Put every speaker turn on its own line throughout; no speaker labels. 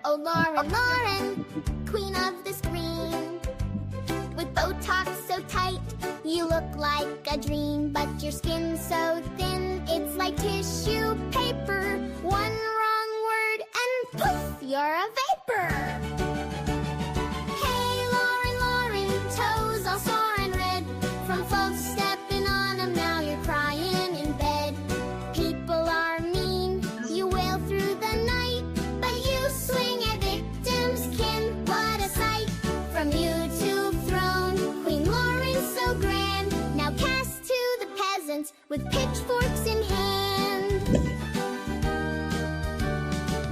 Oh, Lauren, Lauren, queen of the screen. With Botox so tight, you look like a dream. But your skin's so thin, it's like tissue paper. One wrong word and poof, you're a vapor. Hey, Lauren, Lauren, toes all sore and red. From folks stepping on them, now you're crying in bed. People are mean, you wail through the night, but you swing at victims' kin. What a sight! From YouTube throne, Queen Lauren's so grand. Now cast to the peasants with pitchforks in hand.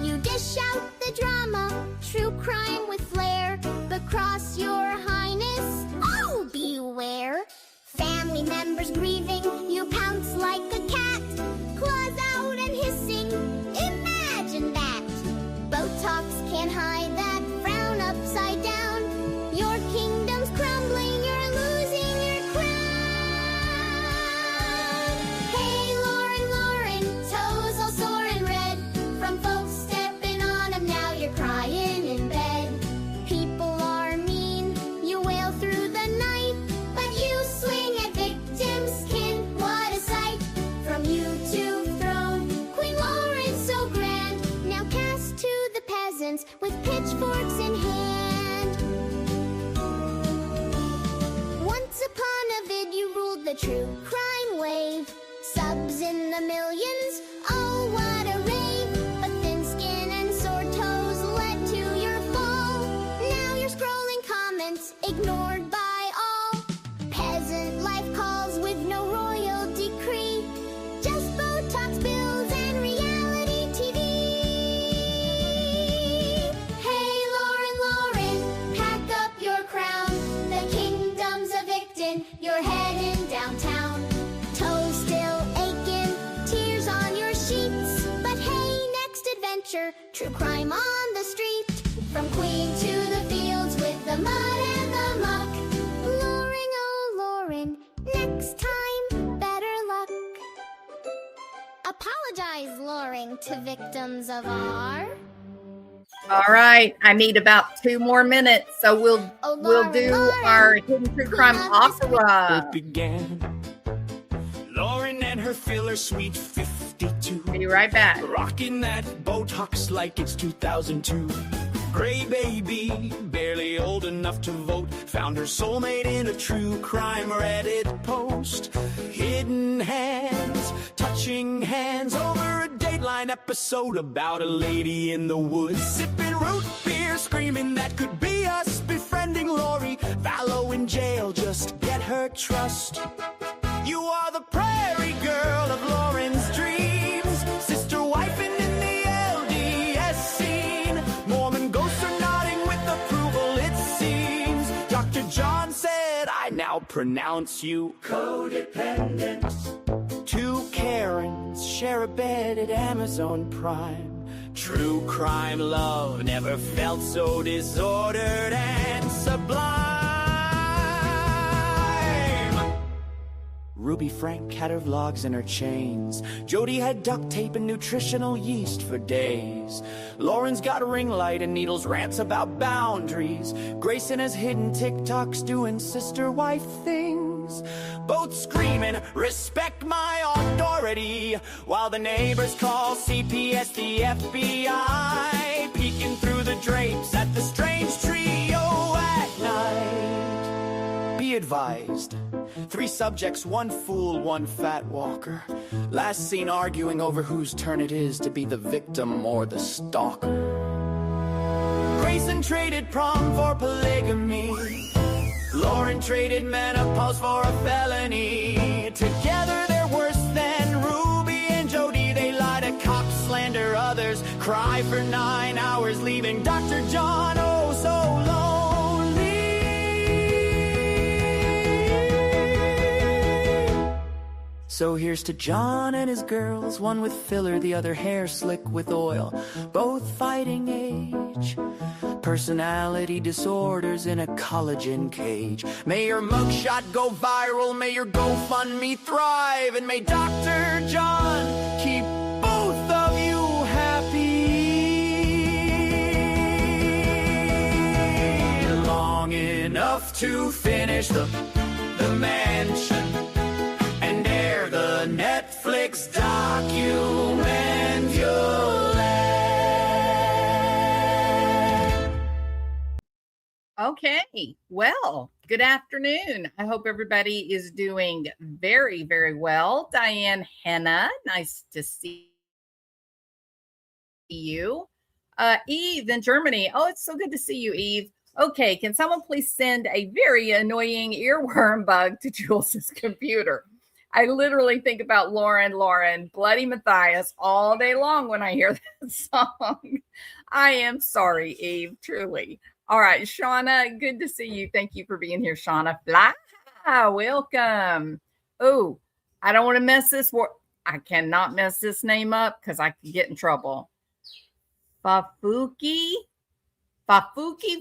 You dish out the drama, true crime with flair, but cross your highness, oh beware. Family members grieving, you pounce like a cat, claws out and hissing, imagine that. Botox can't hide that frown upside down. Your kingdom's crumbling, you're losing your crown. Hey, Lauren, Lauren, toes all sore and red. From folks stepping on them, now you're crying in bed. People are mean, you wail through the night, but you swing at victims' skin. What a sight! From YouTube throne, Queen Lauren's so grand. Now cast to the peasants with pitchforks in hand. Once upon a vid, you ruled the true crime wave. Subs in the millions, oh what a rave. But thin skin and sore toes led to your fall. Now you're scrolling comments, ignored by all. Peasant life calls with no royal decree. Just Botox bills and reality TV. Hey, Lauren, Lauren, pack up your crown. The kingdom's evicting, you're heading downtown. Toes still aching, tears on your sheets. But hey, next adventure, true crime on the street. From queen to the fields with the mud and the muck. Lauren, oh Lauren, next time, better luck. Apologize, Lauren, to victims of our...
All right, I need about 2 more minutes, so we'll
Lauren,
do
Lauren,
our hidden true crime
queen of the
opera.
It began. Lauren and her filler sweet 52.
Be right back.
Rocking that Botox like it's 2002. Gray baby, barely old enough to vote. Found her soulmate in a true crime Reddit post. Hidden hands, touching hands over a Dateline episode about a lady in the woods. Sipping root beer, screaming that could be us. Befriending Lori, Vallow in jail, just get her trust. You are the prairie girl of Lauren's dreams. Sister wifing in the LDS scene. Mormon ghosts are nodding with approval, it seems. Dr. John said, I now pronounce you codependent. 2 Karens share a bed at Amazon Prime. True crime love never felt so disordered and sublime. Ruby Frank had her vlogs and her chains. Jody had duct tape and nutritional yeast for days. Lauren's got a ring light and Needles rants about boundaries. Grayson has hidden TikToks doing sister-wife things. Both screaming, respect my authority, while the neighbors call CPS the FBI, peeking through the drapes at the strange trio at night. Be advised. 3 subjects, 1 fool, 1 fat walker. Last seen arguing over whose turn it is to be the victim or the stalker. Grayson traded prom for polygamy. Lauren traded menopause for a felony. Together they're worse than Ruby and Jody. They lie to cops, slander others, cry for 9 hours, leaving Dr. John oh so lonely. So here's to John and his girls, one with filler, the other hair slick with oil, both fighting age. Personality disorders in a collagen cage. May your mugshot go viral, may your GoFundMe thrive, and may Dr. John keep both of you to finish the mansion and air the Netflix documentary.
Okay. Well, good afternoon. I hope everybody is doing very, very well. Diane Henna, nice to see you. Eve in Germany. Oh, it's so good to see you, Eve. Okay, can someone please send a very annoying earworm bug to Jules's computer? I literally think about Lauren, Bloody Matthias all day long when I hear that song. I am sorry, Eve, truly. All right, Shauna, good to see you. Thank you for being here, Shauna. Fly, welcome. Oh, I don't want to mess this. I cannot mess this name up because I could get in trouble. Fafuki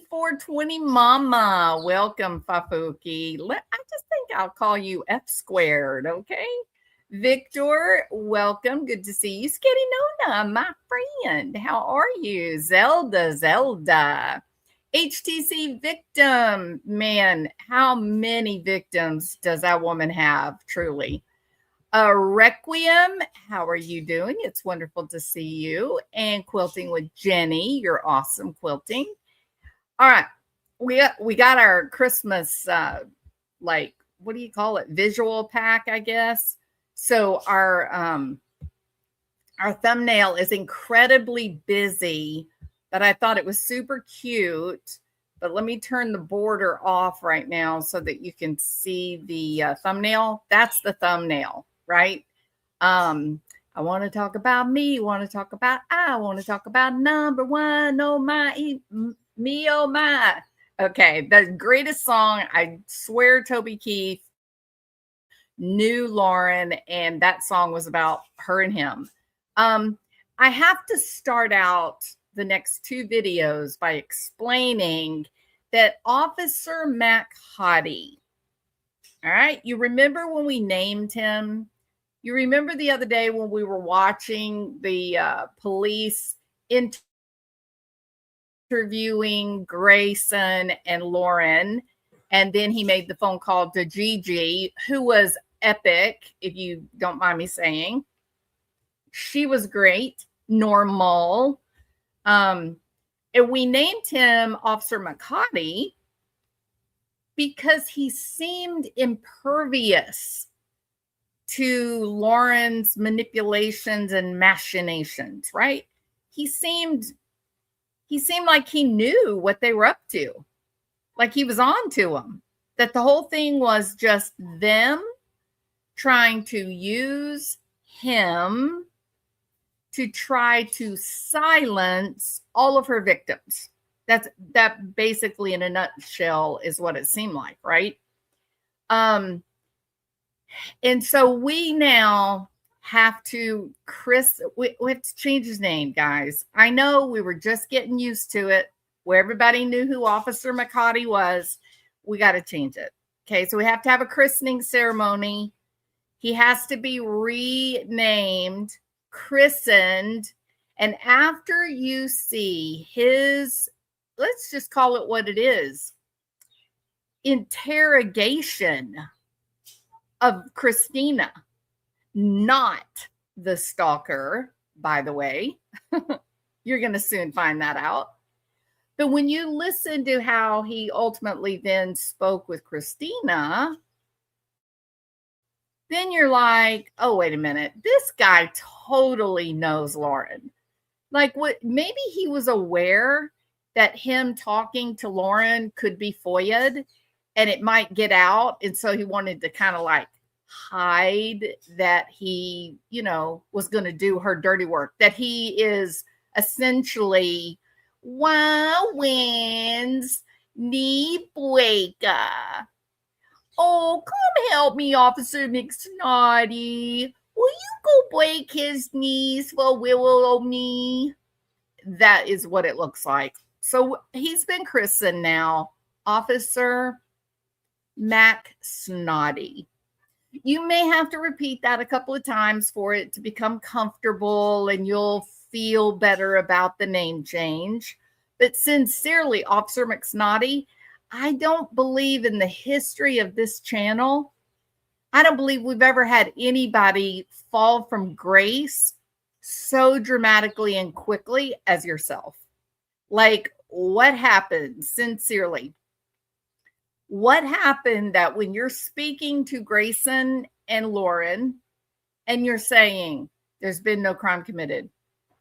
420 Mama. Welcome, Fafuki. I just think I'll call you F squared, okay? Victor, welcome. Good to see you. Skitty Nona, my friend. How are you? Zelda. HTC victim. Man, how many victims does that woman have, truly? Requiem, how are you doing? It's wonderful to see you. And Quilting with Jenny, you're awesome quilting. All right, we got our Christmas like, what do you call it? Visual pack, I guess. So our thumbnail is incredibly busy, but I thought it was super cute. But let me turn the border off right now so that you can see the thumbnail. That's the thumbnail. Right? I want to talk about me. I want to talk about number one. Oh my, me, oh my. Okay, the greatest song. I swear Toby Keith knew Lauren, and that song was about her and him. I have to start out the next two videos by explaining that Officer Mac Hottie. All right, you remember when we named him? You remember the other day when we were watching the police interviewing Grayson and Lauren, and then he made the phone call to Gigi, who was epic, if you don't mind me saying. She was great, normal. And we named him Officer McCarty because he seemed impervious to Lauren's manipulations and machinations, right? He seemed like he knew what they were up to, like he was on to them, that the whole thing was just them trying to use him to try to silence all of her victims. That basically in a nutshell is what it seemed like, right? And so we now have to, we have to change his name, guys. I know we were just getting used to it, where everybody knew who Officer McCarty was. We got to change it. Okay, so we have to have a christening ceremony. He has to be renamed, christened, and after you see his, let's just call it what it is, interrogation of Christina, not the stalker, by the way. You're going to soon find that out. But when you listen to how he ultimately then spoke with Christina, then you're like, oh, wait a minute. This guy totally knows Lauren. Like, what? Maybe he was aware that him talking to Lauren could be FOIA'd and it might get out. And so he wanted to kind of like hide that he, was going to do her dirty work, that he is essentially wins ni buega. Oh, come help me, Officer McSnotty. Will you go break his knees for Willow me? That is what it looks like. So he's been christened now, Officer Mac Snotty. You may have to repeat that a couple of times for it to become comfortable and you'll feel better about the name change. But sincerely, Officer McSnotty, I don't believe in the history of this channel. I don't believe we've ever had anybody fall from grace so dramatically and quickly as yourself. Like, what happened? Sincerely, what happened that when you're speaking to Grayson and Lauren and you're saying, there's been no crime committed,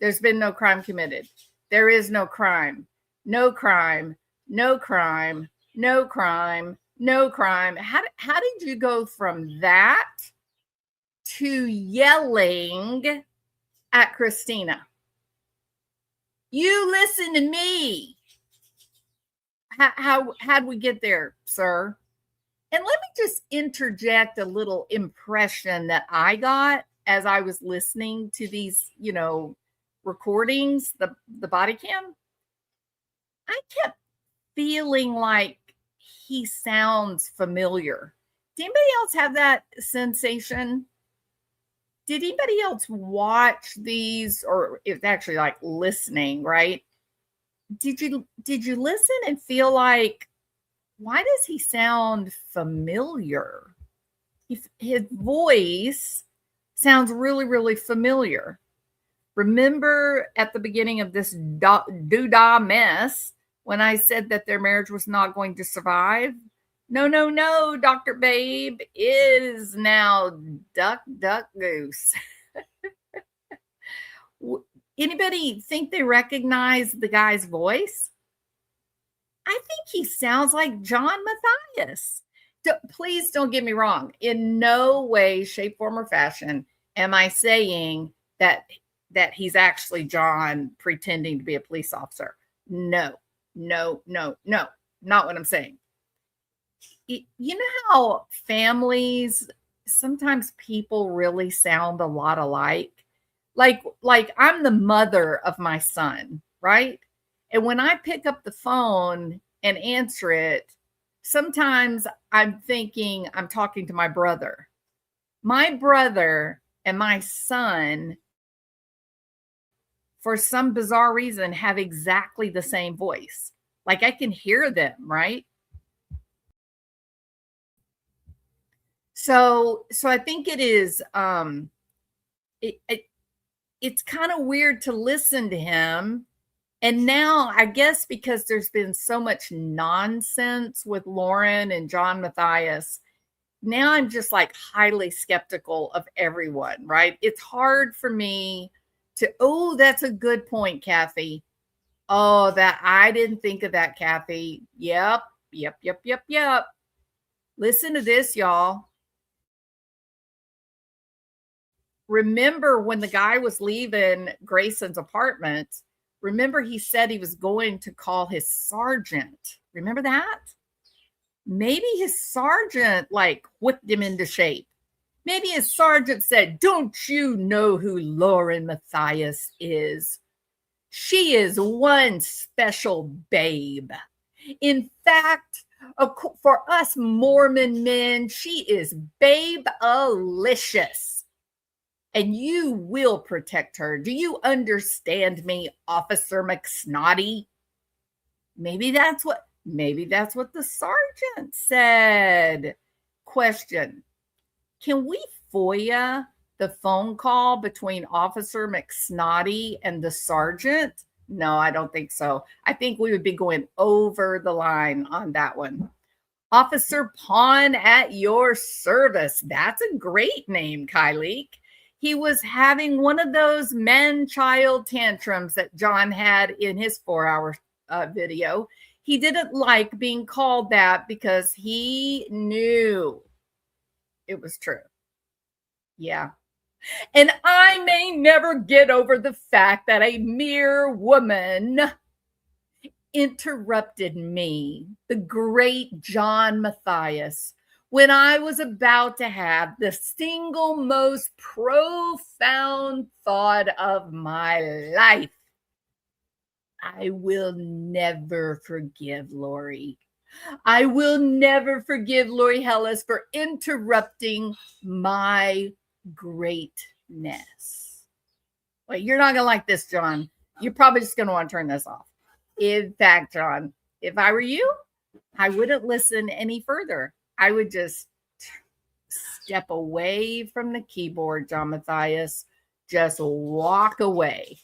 there's been no crime committed, there is no crime, no crime, no crime, no crime, no crime. How did you go from that to yelling at Christina? You listen to me. How'd we get there, sir? And let me just interject a little impression that I got as I was listening to these, recordings, the body cam. I kept feeling like he sounds familiar. Did anybody else have that sensation? Did anybody else watch these, or it's actually like listening, right? Did you listen and feel like, why does he sound familiar? His voice sounds really, really familiar. Remember at the beginning of this doodah mess when I said that their marriage was not going to survive? No, Dr. Babe is now duck, goose. Anybody think they recognize the guy's voice? I think he sounds like John Matthias. Please don't get me wrong. In no way, shape, form, or fashion am I saying that he's actually John pretending to be a police officer. No, not what I'm saying. You know how families, sometimes people really sound a lot alike? Like I'm the mother of my son, right? And when I pick up the phone and answer it, sometimes I'm thinking I'm talking to my brother. My brother and my son, for some bizarre reason, have exactly the same voice. Like I can hear them, right? So I think it is it's kind of weird to listen to him. And now I guess because there's been so much nonsense with Lauren and John Matthias, now I'm just like highly skeptical of everyone, right? It's hard for me to, oh, that's a good point, Kathy. Oh, that I didn't think of that, Kathy. Yep. Listen to this, y'all. Remember when the guy was leaving Grayson's apartment, remember he said he was going to call his sergeant. Remember that? Maybe his sergeant like whipped him into shape. Maybe his sergeant said, "Don't you know who Lauren Matthias is? She is one special babe. In fact, for us Mormon men, she is babe-alicious. And you will protect her. Do you understand me, Officer McSnotty?" Maybe that's what the sergeant said. Question: can we FOIA the phone call between Officer McSnotty and the sergeant? No, I don't think so. I think we would be going over the line on that one. Officer Pawn at your service. That's a great name, Kylie. He was having one of those man-child tantrums that John had in his 4-hour video. He didn't like being called that because he knew it was true. Yeah. And I may never get over the fact that a mere woman interrupted me, the great John Matthias, when I was about to have the single most profound thought of my life. I will never forgive Lori. I will never forgive Lori Hellis for interrupting my greatness. Wait, you're not going to like this, John. You're probably just going to want to turn this off. In fact, John, if I were you, I wouldn't listen any further. I would just step away from the keyboard, John Matthias. Just walk away.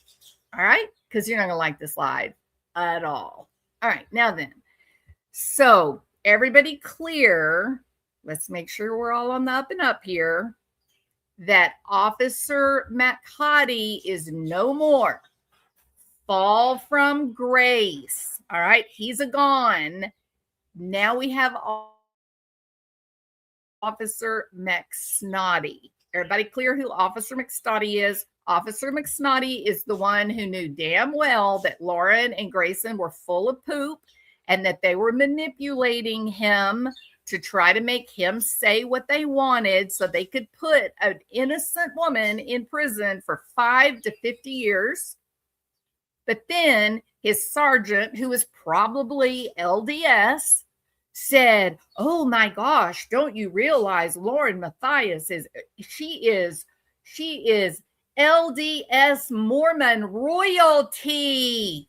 All right? Because you're not going to like this live at all. All right. Now then. So everybody clear. Let's make sure we're all on the up and up here. That Officer McHottie is no more. Fall from grace. All right. He's a gone. Now we have Officer McSnotty. Everybody clear who Officer McSnotty is? Officer McSnotty is the one who knew damn well that Lauren and Grayson were full of poop and that they were manipulating him to try to make him say what they wanted so they could put an innocent woman in prison for 5 to 50 years. But then his sergeant, who was probably LDS, said, "Oh my gosh, don't you realize Lauren Matthias she is LDS Mormon royalty.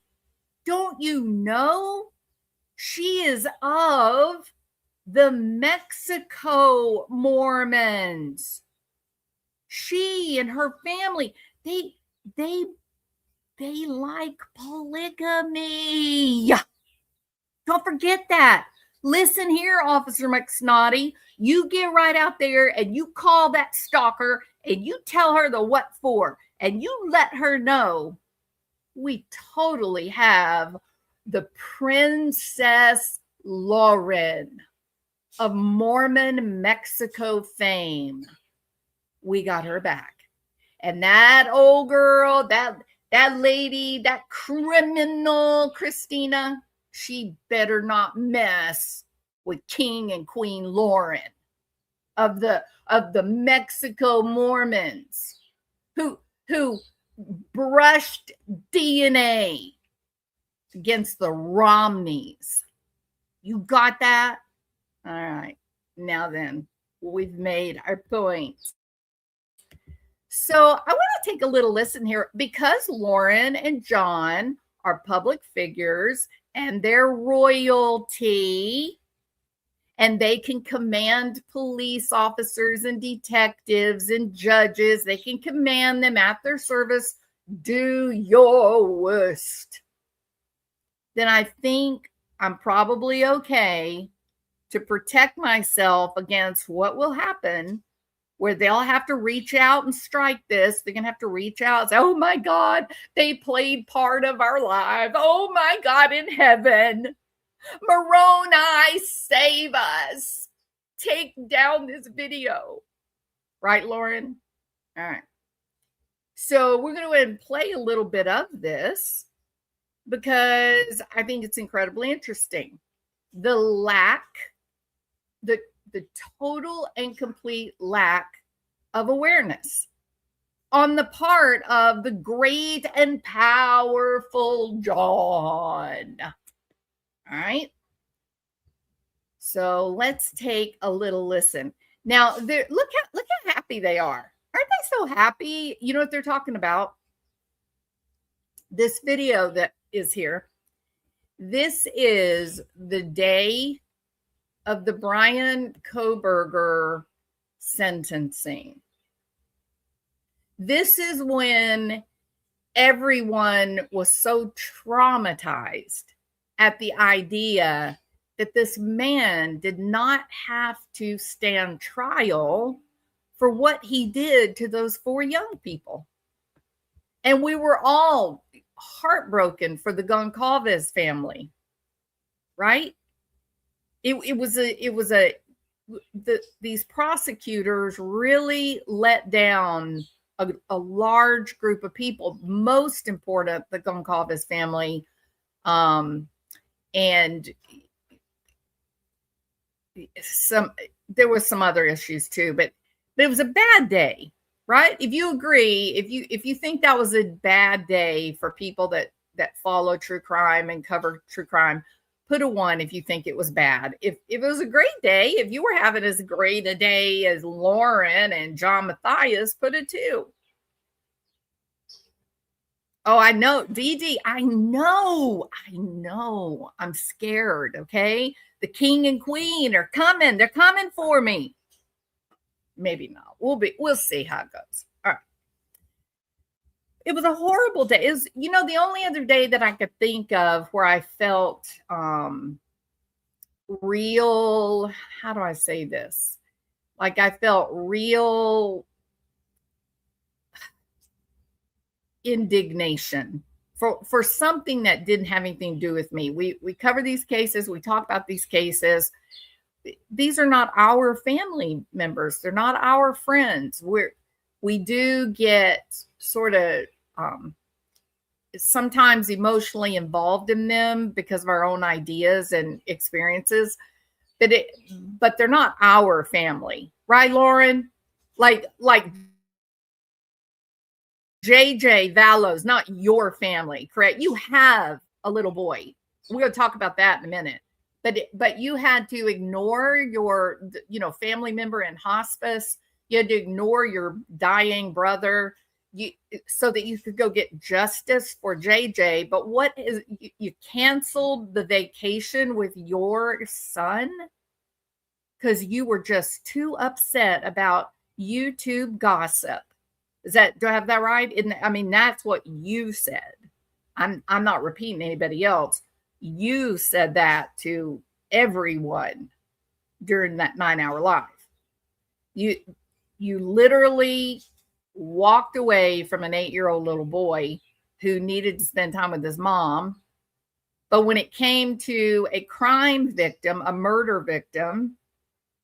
Don't you know? She is of the Mexico Mormons. She and her family, they like polygamy. Don't forget that. Listen here, Officer McSnotty. You get right out there and you call that stalker and you tell her the what for, and you let her know we totally have the Princess Lauren of Mormon Mexico fame. We got her back. And that old girl, that lady, that criminal Christina, she better not mess with King and Queen Lauren of the Mexico Mormons who brushed DNA against the Romneys. You got that? All right. Now then, we've made our point. So I want to take a little listen here because Lauren and John are public figures and they're royalty and they can command police officers and detectives and judges. They can command them at their service, do your worst. Then I think I'm probably okay to protect myself against what will happen where they'll have to reach out and strike this. They're going to have to reach out and say, oh my God, they played part of our lives. Oh my God, in heaven. Moroni, save us. Take down this video. Right, Lauren? All right. So we're going to go ahead and play a little bit of this because I think it's incredibly interesting. The total and complete lack of awareness on the part of the great and powerful John. All right. So let's take a little listen. Now, look how happy they are. Aren't they so happy? You know what they're talking about? This video that is here. This is the day of the Brian Kohberger sentencing. This is when everyone was so traumatized at the idea that this man did not have to stand trial for what he did to those 4 young people. And we were all heartbroken for the Goncalves family, right? These prosecutors really let down a large group of people, most important, the Goncalves family. And there was some other issues too, but it was a bad day, right? If you agree, if you think that was a bad day for people that follow true crime and cover true crime, put a 1 if you think it was bad. If it was a great day, if you were having as great a day as Lauren and John Matthias, put a 2. Oh, I know, Dee Dee, I know. I'm scared, okay? the king and queen are coming. They're coming for me. Maybe not. We'll see how it goes. All right. It was a horrible day. It was, the only other day that I could think of where I felt real, how do I say this? Like I felt real indignation for something that didn't have anything to do with me. We cover these cases. We talk about these cases. These are not our family members. They're not our friends. We do get sort of sometimes emotionally involved in them because of our own ideas and experiences, but they're not our family, right, Lauren? Like JJ Valos, not your family, correct? You have a little boy. We're going to talk about that in a minute. But you had to ignore your, family member in hospice. You had to ignore your dying brother so that you could go get justice for JJ. But you canceled the vacation with your son because you were just too upset about YouTube gossip. Do I have that right? That's what you said. I'm not repeating anybody else. You said that to everyone during that 9-hour live. You literally walked away from an 8-year-old little boy who needed to spend time with his mom. But when it came to a crime victim, a murder victim,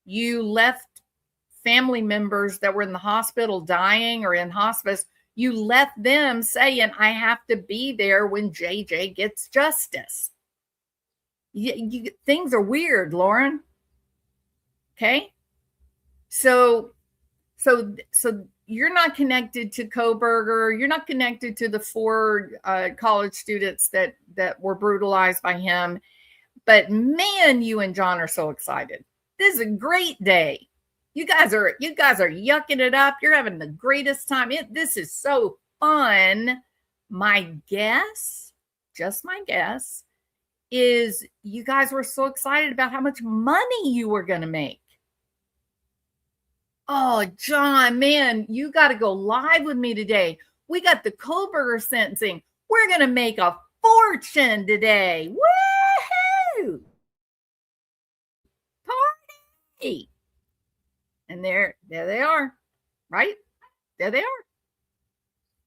you left family members that were in the hospital dying or in hospice. You left them saying, I have to be there when JJ gets justice. Things are weird, Lauren. Okay. So you're not connected to Koberger. You're not connected to the 4 college students that were brutalized by him. But man, you and John are so excited. This is a great day. You guys are yucking it up. You're having the greatest time. This is so fun. My guess, just my guess, is you guys were so excited about how much money you were going to make. Oh, John, man, you got to go live with me today. We got the Koberger sentencing. We're going to make a fortune today. Woohoo! Party! And there they are, right? There they are.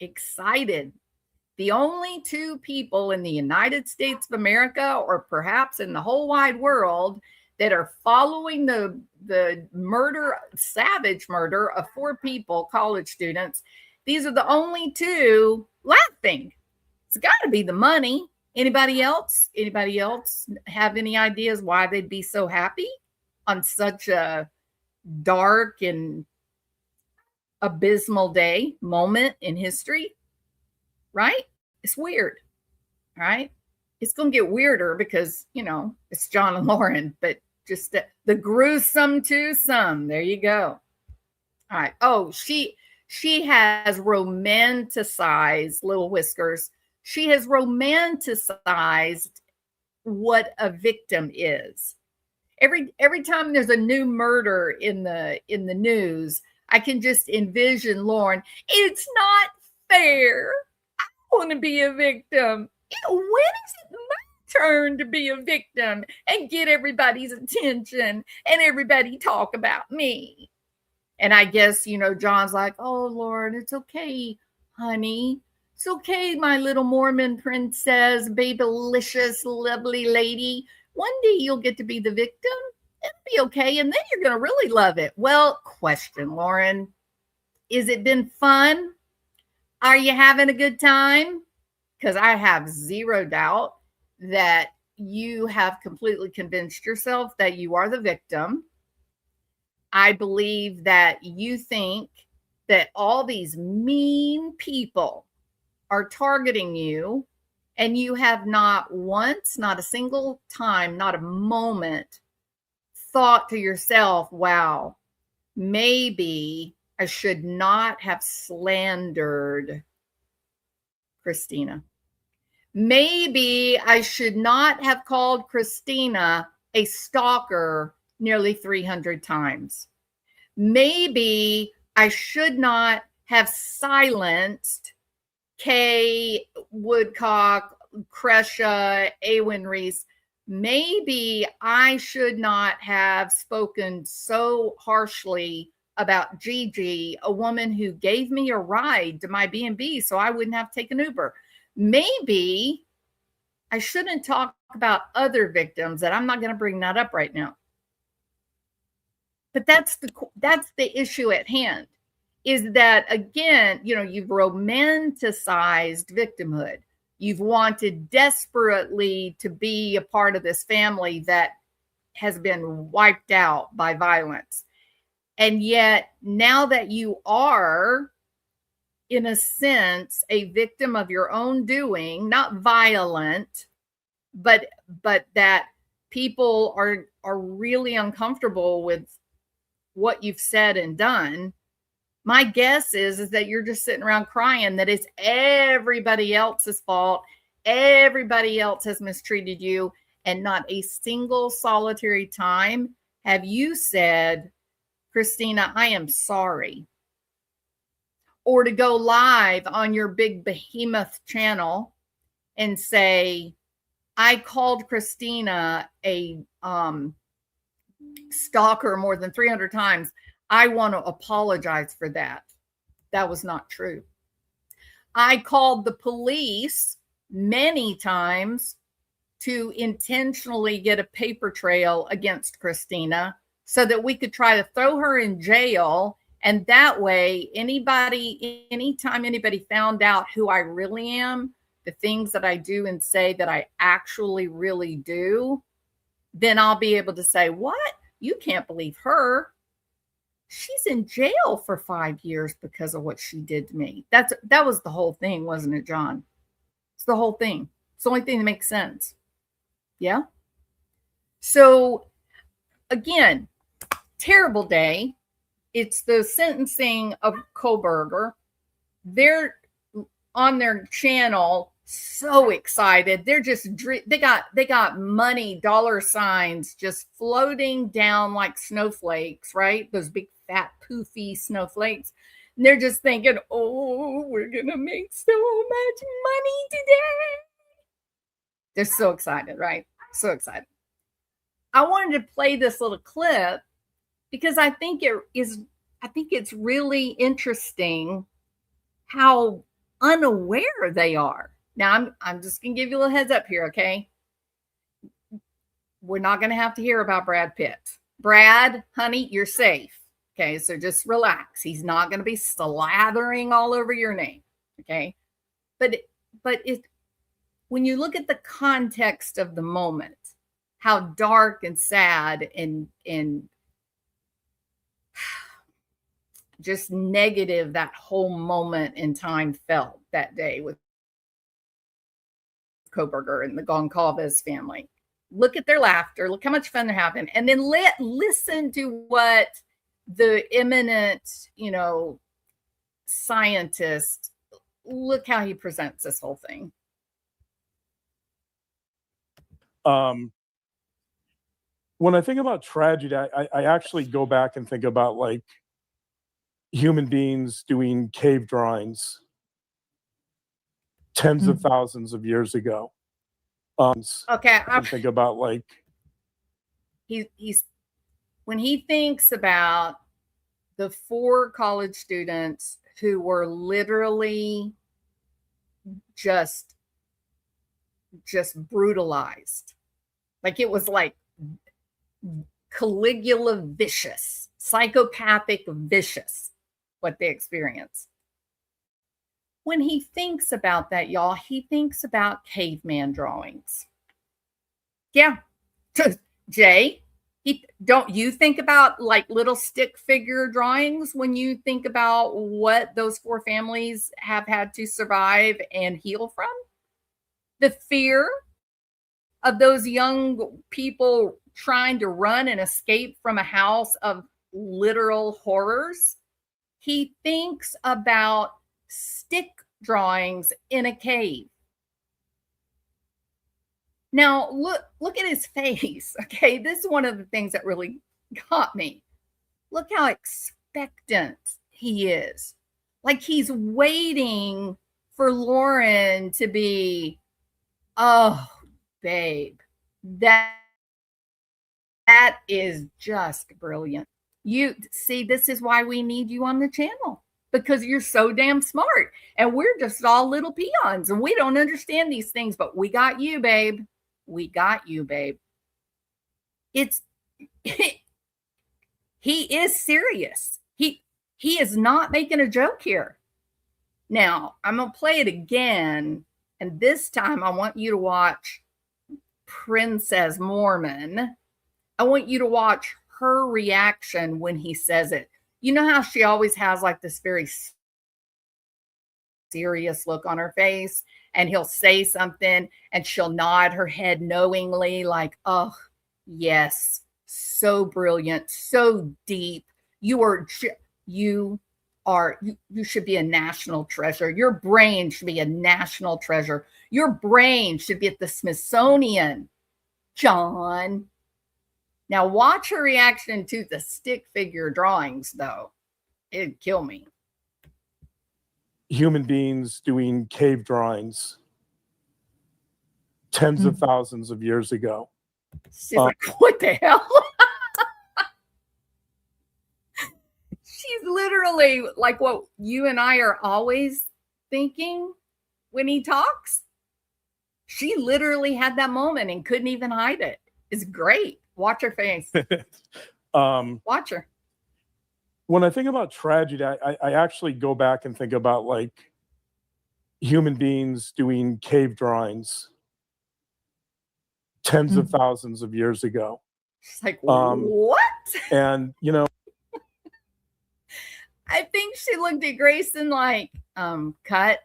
Excited. The only 2 people in the United States of America, or perhaps in the whole wide world, that are following the savage murder of 4 people, college students. These are the only 2 laughing. It's got to be the money. Anybody else have any ideas why they'd be so happy on such a dark and abysmal moment in history? Right? It's weird. Right? It's going to get weirder because, it's John and Lauren, but just the gruesome twosome. There you go. All right. Oh, she has romanticized, Little Whiskers. She has romanticized what a victim is. Every time there's a new murder in the news, I can just envision Lauren. It's not fair. I want to be a victim. When is it my turn to be a victim and get everybody's attention and everybody talk about me? And I guess, John's like, oh, Lauren, it's okay, honey. It's okay, my little Mormon princess, babylicious, lovely lady. One day you'll get to be the victim. It'll be okay. And then you're going to really love it. Well, question, Lauren. Is it been fun? Are you having a good time? Because I have zero doubt that you have completely convinced yourself that you are the victim. I believe that you think that all these mean people are targeting you, and you have not once, not a single time, not a moment thought to yourself, wow, maybe I should not have slandered Christina. Maybe I should not have called Christina a stalker nearly 300 times. Maybe I should not have silenced Kay Woodcock, Crescia, Awen Reese. Maybe I should not have spoken so harshly about Gigi, a woman who gave me a ride to my B&B so I wouldn't have to take an Uber. Maybe I shouldn't talk about other victims, that I'm not going to bring that up right now. But that's the issue at hand, is that, again, you've romanticized victimhood. You've wanted desperately to be a part of this family that has been wiped out by violence. And yet now that you are, in a sense, a victim of your own doing, not violent, but that people are really uncomfortable with what you've said and done, my guess is that you're just sitting around crying that it's everybody else's fault. Everybody else has mistreated you. And not a single solitary time have you said, Christina, I am sorry. Or to go live on your big behemoth channel and say, I called Christina a stalker more than 300 times. I want to apologize for that. That was not true. I called the police many times to intentionally get a paper trail against Christina so that we could try to throw her in jail. And that way, anytime anybody found out who I really am, the things that I do and say that I actually really do, then I'll be able to say, what? You can't believe her. She's in jail for 5 years because of what she did to me. That was the whole thing, wasn't it, John? It's the whole thing. It's the only thing that makes sense. Yeah. So again, terrible day. It's the sentencing of Kohlberger. They're on their channel so excited. They're just, they got money, dollar signs just floating down like snowflakes, right? Those big fat poofy snowflakes. And they're just thinking, oh, we're gonna make so much money today. They're so excited, right? So excited. I wanted to play this little clip because I think it's really interesting how unaware they are. Now, I'm just going to give you a little heads up here, okay? We're not going to have to hear about Brad Pitt. Brad, honey, you're safe. Okay, so just relax. He's not going to be slathering all over your name, okay? But when you look at the context of the moment, how dark and sad and just negative that whole moment in time felt that day with Kohlberger and the Goncalves family. Look at their laughter. Look how much fun they're having. And then listen to what the eminent, scientist, look how he presents this whole thing.
When I think about tragedy, I actually go back and think about like human beings doing cave drawings tens of thousands of years ago.
Okay,
I think about like
he's when he thinks about the 4 college students who were literally just brutalized, like it was like Caligula vicious, psychopathic vicious, what they experienced. When he thinks about that, y'all, he thinks about caveman drawings. Yeah. Jay, don't you think about like little stick figure drawings when you think about what those 4 families have had to survive and heal from? The fear of those young people trying to run and escape from a house of literal horrors. He thinks about stick drawings in a cave. Now, look at his face. Okay, this is one of the things that really got me. Look how expectant he is. Like he's waiting for Lauren to be, oh, babe, that is just brilliant. You see, this is why we need you on the channel, because you're so damn smart. And we're just all little peons and we don't understand these things, but we got you, babe. We got you, babe. It's he is serious. He is not making a joke here. Now, I'm going to play it again, and this time I want you to watch Princess Mormon. I want you to watch her reaction when he says it. You know how she always has like this very serious look on her face, and he'll say something and she'll nod her head knowingly like, oh, yes, so brilliant, so deep. You should be a national treasure. Your brain should be a national treasure. Your brain should be at the Smithsonian, John. Now watch her reaction to the stick figure drawings, though. It'd kill me.
Human beings doing cave drawings tens of thousands of years ago.
She's like, what the hell? She's literally like what you and I are always thinking when he talks. She literally had that moment and couldn't even hide it. It's great. Watch her face. Watch her.
When I think about tragedy, I actually go back and think about like human beings doing cave drawings tens of thousands of years ago.
She's like, what?
And, you know,
I think she looked at Grayson like, cut,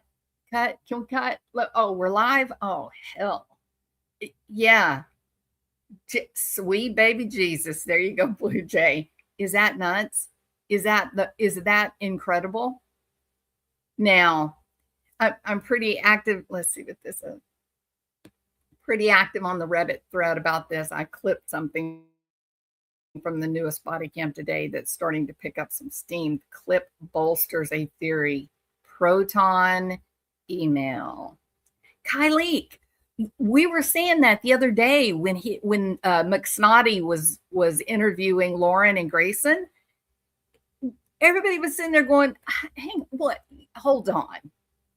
can we cut? Oh, we're live? Oh, hell. Yeah. Sweet baby Jesus. There you go, Blue Jay. Is that nuts? Is that incredible? Now, I'm pretty active. Let's see what this is. Pretty active on the Reddit thread about this. I clipped something from the newest body cam today that's starting to pick up some steam. The clip bolsters a theory. Proton email. Kylie, we were saying that the other day when McSnotty was interviewing Lauren and Grayson. Everybody was sitting there going, hang, what? Hold on.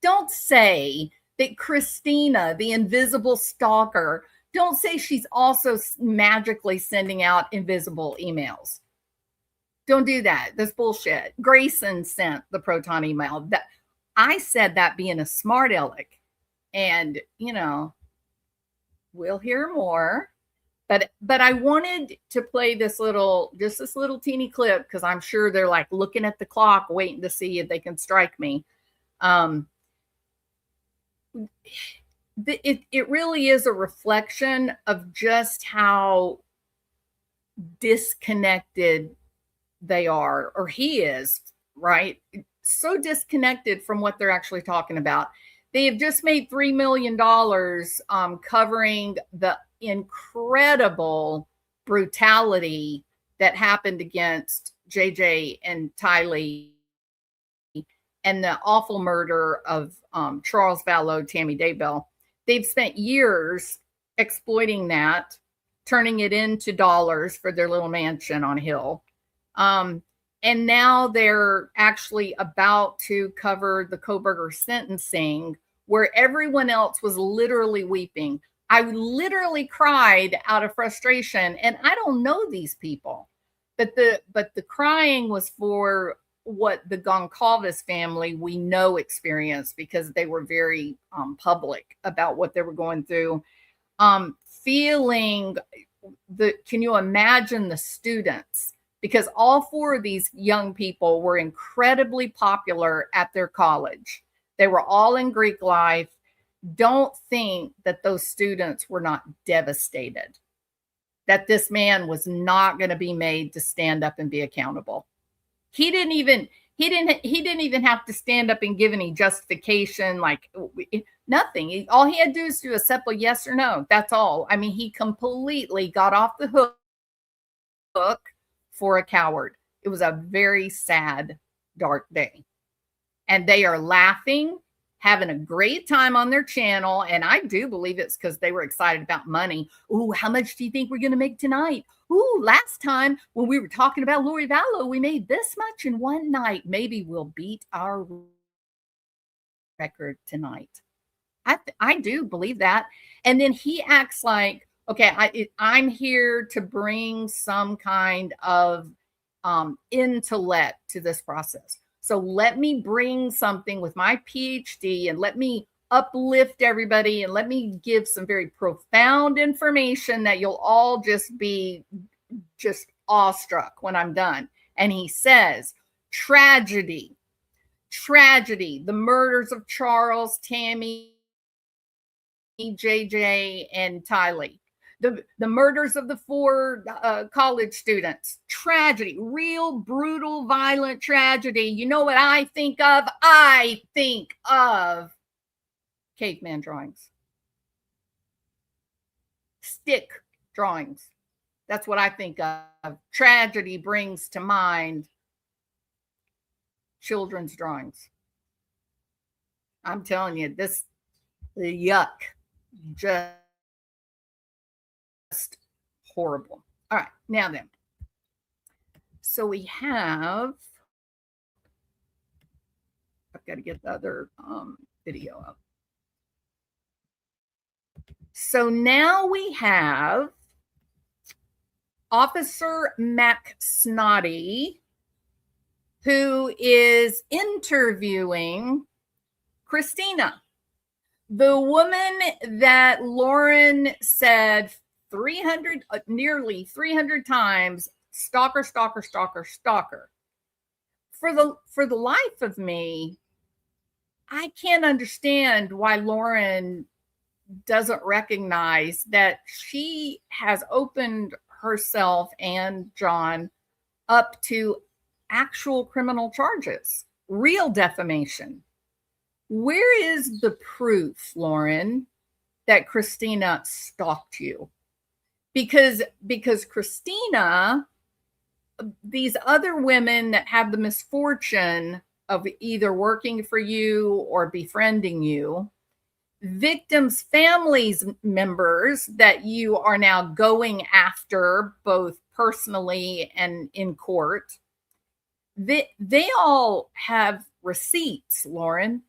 Don't say that Christina, the invisible stalker, don't say she's also magically sending out invisible emails. Don't do that. That's bullshit. Grayson sent the Proton email. That I said that being a smart aleck. And, you know, we'll hear more. But I wanted to play this little teeny clip because I'm sure they're like looking at the clock, waiting to see if they can strike me. It really is a reflection of just how disconnected they are, or he is, right? So disconnected from what they're actually talking about. They have just made $3 million covering the incredible brutality that happened against JJ and Tylee and the awful murder of Charles Vallow, Tammy Daybell. They've spent years exploiting that, turning it into dollars for their little mansion on a hill. And now they're actually about to cover the Kohberger sentencing, where everyone else was literally weeping. I literally cried out of frustration, and I don't know these people, but the crying was for what the Goncalves family we know experienced, because they were very public about what they were going through. Feeling can you imagine the students? Because all four of these young people were incredibly popular at their college. They were all in Greek life. Don't think that those students were not devastated, that this man was not going to be made to stand up and be accountable. He didn't even, He didn't even have to stand up and give any justification, like nothing. All he had to do is do a simple yes or no. That's all. I mean, he completely got off the hook for a coward. It was a very sad, dark day. And they are laughing, having a great time on their channel. And I do believe it's because they were excited about money. Ooh, how much do you think we're going to make tonight? Ooh, last time when we were talking about Lori Vallow, we made this much in one night. Maybe we'll beat our record tonight. I do believe that. And then he acts like, okay, I'm here to bring some kind of intellect to this process. So let me bring something with my PhD and let me uplift everybody and let me give some very profound information that you'll all just be just awestruck when I'm done. And he says, tragedy, the murders of Charles, Tammy, JJ, and Tylee. The murders of the 4 college students. Tragedy, real brutal, violent tragedy. You know what I think of? I think of caveman drawings. Stick drawings. That's what I think of. Tragedy brings to mind children's drawings. I'm telling you, the yuck. Just horrible. All right, now then. So we have, I've got to get the other video up. So now we have Officer McSnotty, who is interviewing Christina, the woman that Lauren said nearly 300 times, stalker, stalker, stalker, stalker. For the life of me, I can't understand why Lauren doesn't recognize that she has opened herself and John up to actual criminal charges, real defamation. Where is the proof, Lauren, that Christina stalked you? Because Christina, these other women that have the misfortune of either working for you or befriending you, victims' families members that you are now going after both personally and in court, they all have receipts, Lauren.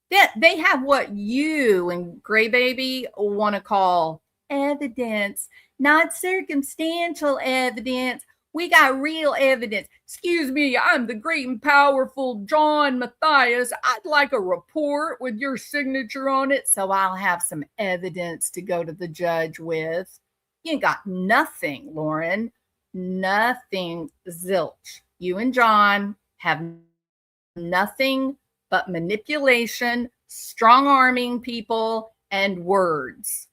They have what you and Gray Baby want to call evidence, not circumstantial evidence. We got real evidence. Excuse me, I'm the great and powerful John Matthias. I'd like a report with your signature on it so I'll have some evidence to go to the judge with. You ain't got nothing, Lauren. Nothing, zilch. You and John have nothing but manipulation, strong-arming people, and words.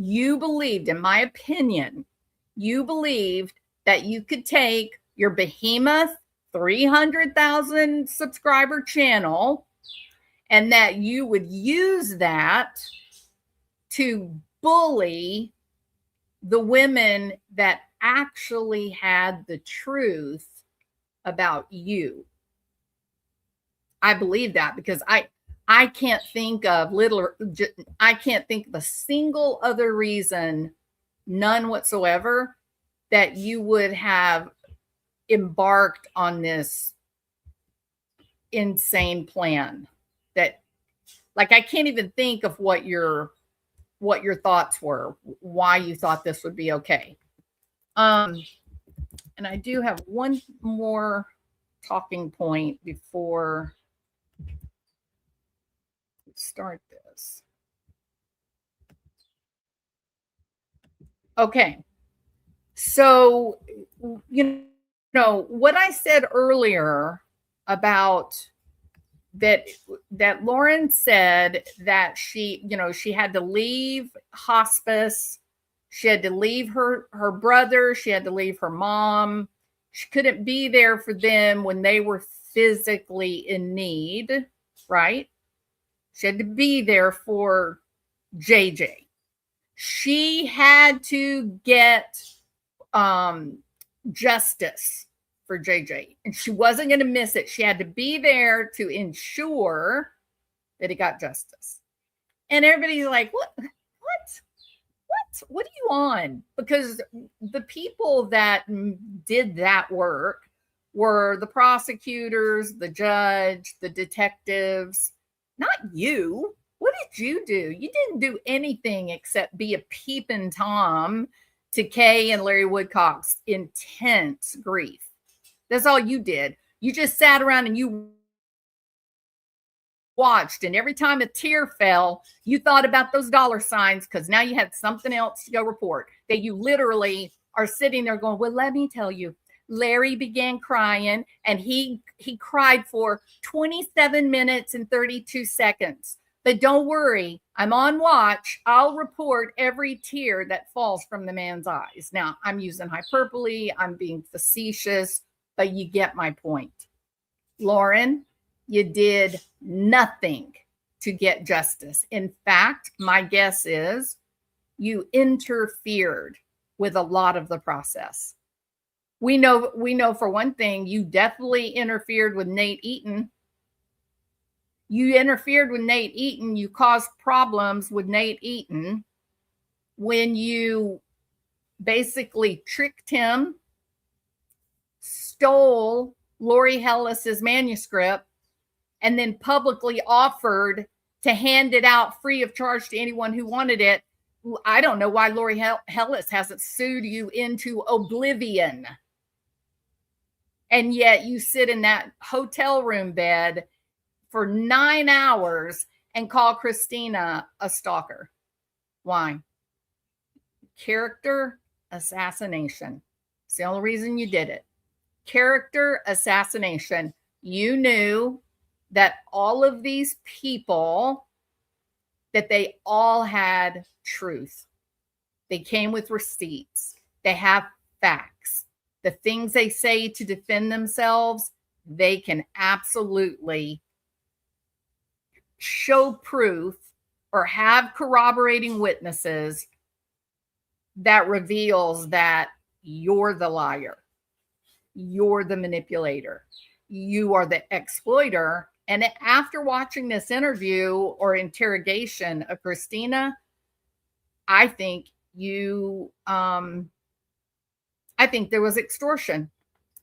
You believed, in my opinion, you believed that you could take your behemoth 300,000 subscriber channel and that you would use that to bully the women that actually had the truth about you. I believe that because I can't think of I can't think of a single other reason, none whatsoever, that you would have embarked on this insane plan. That, like, I can't even think of what your thoughts were, why you thought this would be okay. And I do have one more talking point before we start this. Okay. So, you know, what I said earlier about that Lauren said that she had to leave hospice. She had to leave her brother. She had to leave her mom. She couldn't be there for them when they were physically in need, right? She had to be there for JJ. She had to get justice for JJ, and she wasn't going to miss it. She had to be there to ensure that he got justice. And everybody's like, what are you on? Because the people that did that work were the prosecutors, the judge, the detectives, not you. What did you do? You didn't do anything except be a peeping Tom to Kay and Larry Woodcock's intense grief. That's all you did. You just sat around and you watched, and every time a tear fell, you thought about those dollar signs because now you had something else to go report. That you literally are sitting there going, well, let me tell you, Larry began crying, and he cried for 27 minutes and 32 seconds. But don't worry, I'm on watch. I'll report every tear that falls from the man's eyes. Now, I'm using hyperbole. I'm being facetious, but you get my point. Lauren, you did nothing to get justice. In fact, my guess is you interfered with a lot of the process. We know for one thing, you definitely interfered with Nate Eaton. You interfered with Nate Eaton. You caused problems with Nate Eaton when you basically tricked him, stole Lori Hellis's manuscript, and then publicly offered to hand it out free of charge to anyone who wanted it. I don't know why Lori Hellis hasn't sued you into oblivion. And yet you sit in that hotel room bed for 9 hours and call Christina a stalker. Why? Character assassination. It's the only reason you did it. Character assassination. You knew that all of these people, that they all had truth. They came with receipts. They have facts. The things they say to defend themselves, they can absolutely show proof or have corroborating witnesses that reveals that you're the liar. You're the manipulator. You are the exploiter. And after watching this interview or interrogation of Christina, I think there was extortion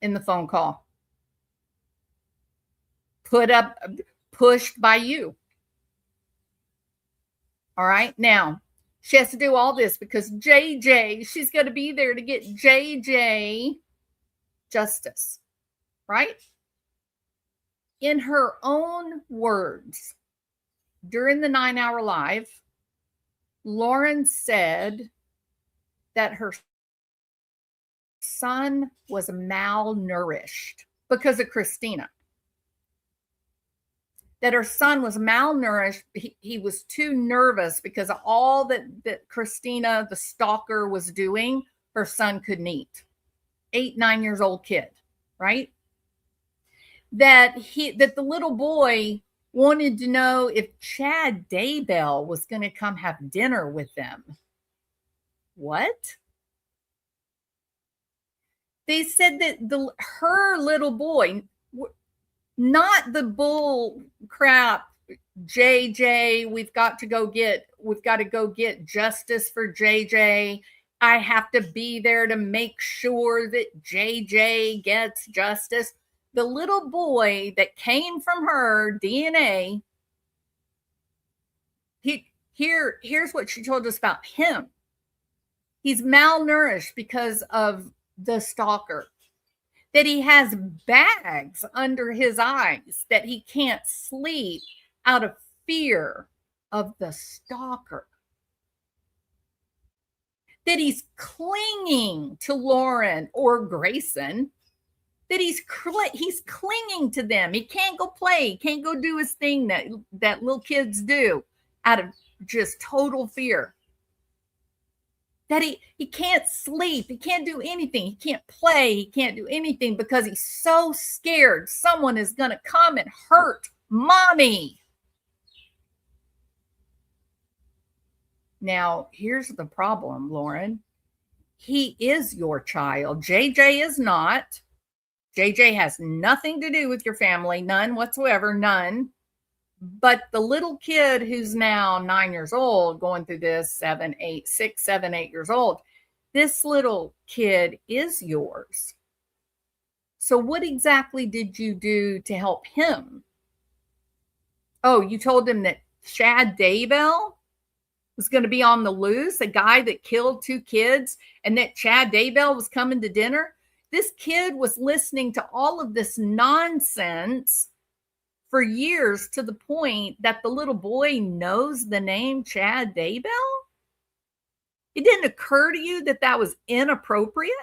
in the phone call. Pushed by you. All right. Now, she has to do all this because she's going to be there to get JJ justice. Right? In her own words, during the 9-hour live, Lauren said that her son was malnourished because of Christina. That her son was malnourished. He was too nervous because of all that Christina, the stalker, was doing. Her son couldn't eat. 8, 9 years old kid, right? That the little boy wanted to know if Chad Daybell was going to come have dinner with them. What? They said that her little boy, not the bull crap, JJ, we've got to go get justice for JJ. I have to be there to make sure that JJ gets justice. The little boy that came from her DNA, here's what she told us about him. He's malnourished because of the stalker. That he has bags under his eyes, that he can't sleep out of fear of the stalker. That he's clinging to Lauren or Grayson. That he's clinging to them. He can't go play. He can't go do his thing that little kids do out of just total fear. that he can't sleep, he can't do anything, he can't play, he can't do anything because he's so scared someone is going to come and hurt mommy. Now, here's the problem, Lauren. He is your child. JJ is not. JJ has nothing to do with your family, none whatsoever, none. But the little kid who's now 9 years old, going through this, 7, 8, 6, 7, 8 years old, this little kid is yours. So what exactly did you do to help him? Oh, you told him that Chad Daybell was going to be on the loose, a guy that killed 2 kids, and that Chad Daybell was coming to dinner. This kid was listening to all of this nonsense for years to the point that the little boy knows the name Chad Daybell. It didn't occur to you that that was inappropriate.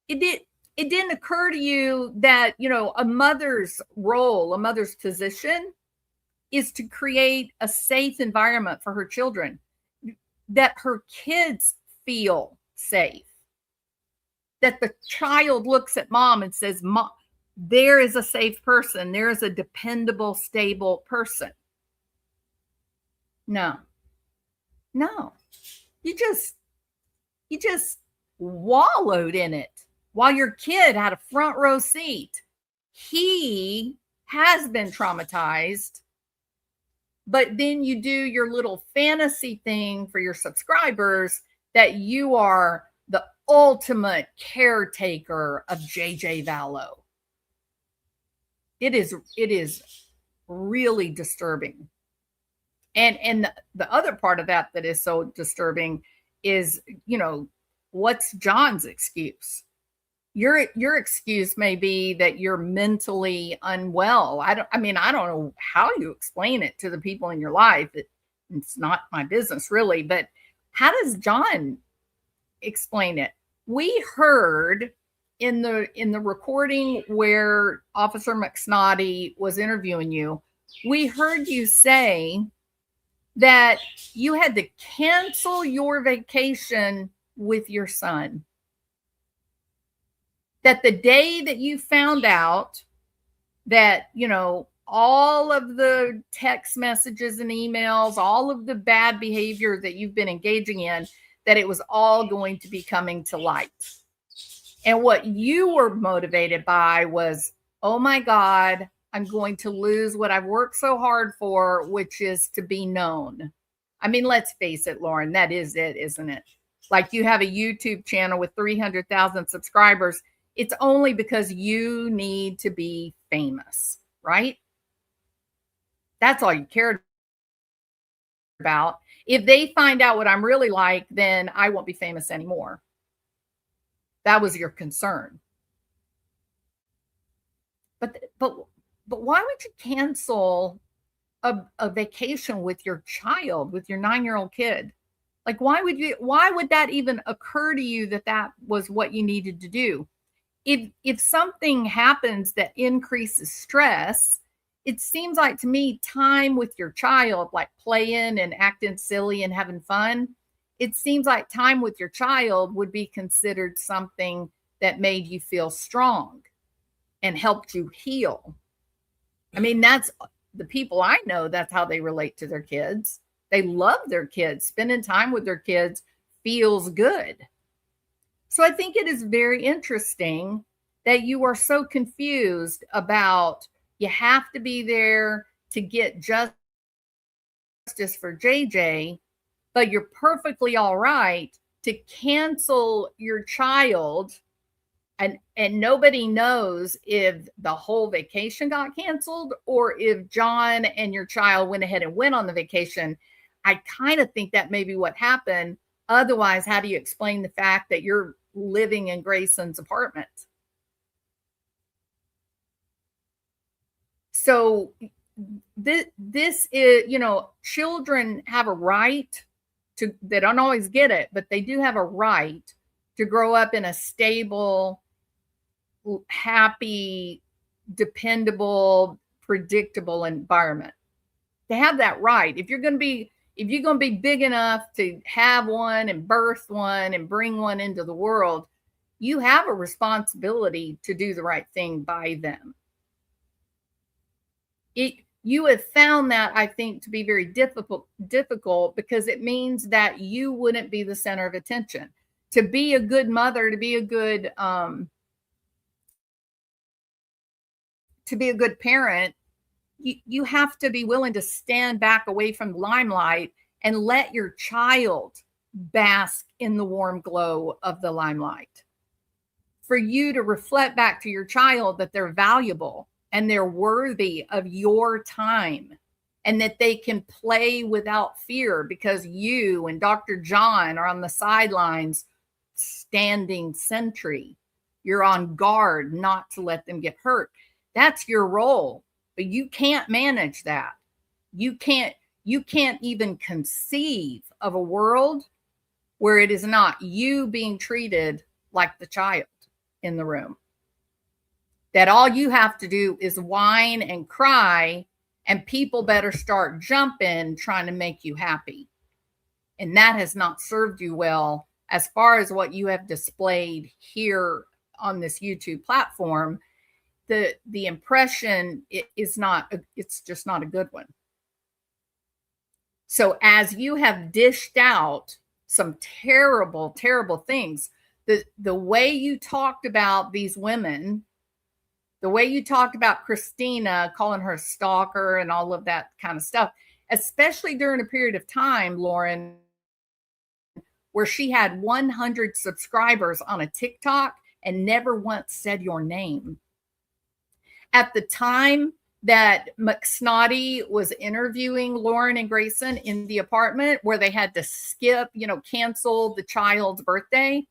It didn't occur to you that, a mother's role, a mother's position is to create a safe environment for her children, that her kids feel safe, that the child looks at mom and says, Mom, there is a safe person. There is a dependable, stable person. No. You just wallowed in it while your kid had a front row seat. He has been traumatized, but then you do your little fantasy thing for your subscribers that you are the ultimate caretaker of JJ Vallow. It is really disturbing. And the other part of that is so disturbing is, what's John's excuse? Your excuse may be that you're mentally unwell. I don't know how you explain it to the people in your life. It's not my business really, but how does John explain it? We heard in the recording where Officer McSnoddy was interviewing you, we heard you say that you had to cancel your vacation with your son. That the day that you found out that, all of the text messages and emails, all of the bad behavior that you've been engaging in, that it was all going to be coming to light. And what you were motivated by was, oh my God, I'm going to lose what I've worked so hard for, which is to be known. I mean, let's face it, Lauren, that is it, isn't it? Like you have a YouTube channel with 300,000 subscribers. It's only because you need to be famous, right? That's all you cared about. If they find out what I'm really like, then I won't be famous anymore. That was your concern. But why would you cancel a vacation with your child, with your 9-year-old kid? Like, why would that even occur to you that was what you needed to do? If something happens that increases stress, it seems like to me time with your child, like playing and acting silly and having fun, it seems like time with your child would be considered something that made you feel strong and helped you heal. I mean, that's the people I know, that's how they relate to their kids. They love their kids. Spending time with their kids feels good. So I think it is very interesting that you are so confused about you have to be there to get justice for JJ, but you're perfectly all right to cancel your child, and nobody knows if the whole vacation got canceled or if John and your child went ahead and went on the vacation. I kind of think that may be what happened. Otherwise, how do you explain the fact that you're living in Grayson's apartment? So this is, children have a right to, they don't always get it, but they do have a right to grow up in a stable, happy, dependable, predictable environment. They have that right. If you're going to be, if you're going to be big enough to have one and birth one and bring one into the world, you have a responsibility to do the right thing by them. You have found that, I think, to be very difficult because it means that you wouldn't be the center of attention. To be a good mother, to be a good parent, you have to be willing to stand back away from the limelight and let your child bask in the warm glow of the limelight. For you to reflect back to your child that they're valuable and they're worthy of your time and that they can play without fear because you and Dr. John are on the sidelines standing sentry. You're on guard not to let them get hurt. That's your role, but you can't manage that. You can't even conceive of a world where it is not you being treated like the child in the room. That all you have to do is whine and cry, and people better start jumping trying to make you happy. And that has not served you well as far as what you have displayed here on this YouTube platform. The impression is not, it's just not a good one. So as you have dished out some terrible, terrible things, the way you talked about these women, the way you talked about Christina, calling her a stalker and all of that kind of stuff, especially during a period of time, Lauren, where she had 100 subscribers on a TikTok and never once said your name. At the time that McSnotty was interviewing Lauren and Grayson in the apartment where they had to skip, cancel the child's birthday,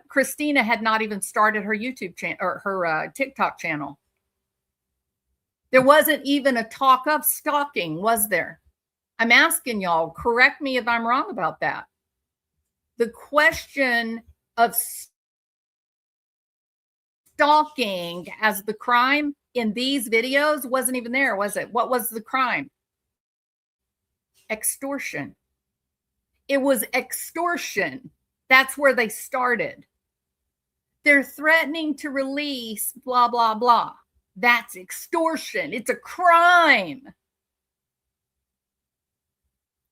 Christina had not even started her YouTube channel or her TikTok channel. There wasn't even a talk of stalking, was there? I'm asking y'all, correct me if I'm wrong about that. The question of stalking as the crime in these videos wasn't even there, was it? What was the crime? Extortion. It was extortion. That's where they started. They're threatening to release blah, blah, blah. That's extortion. It's a crime.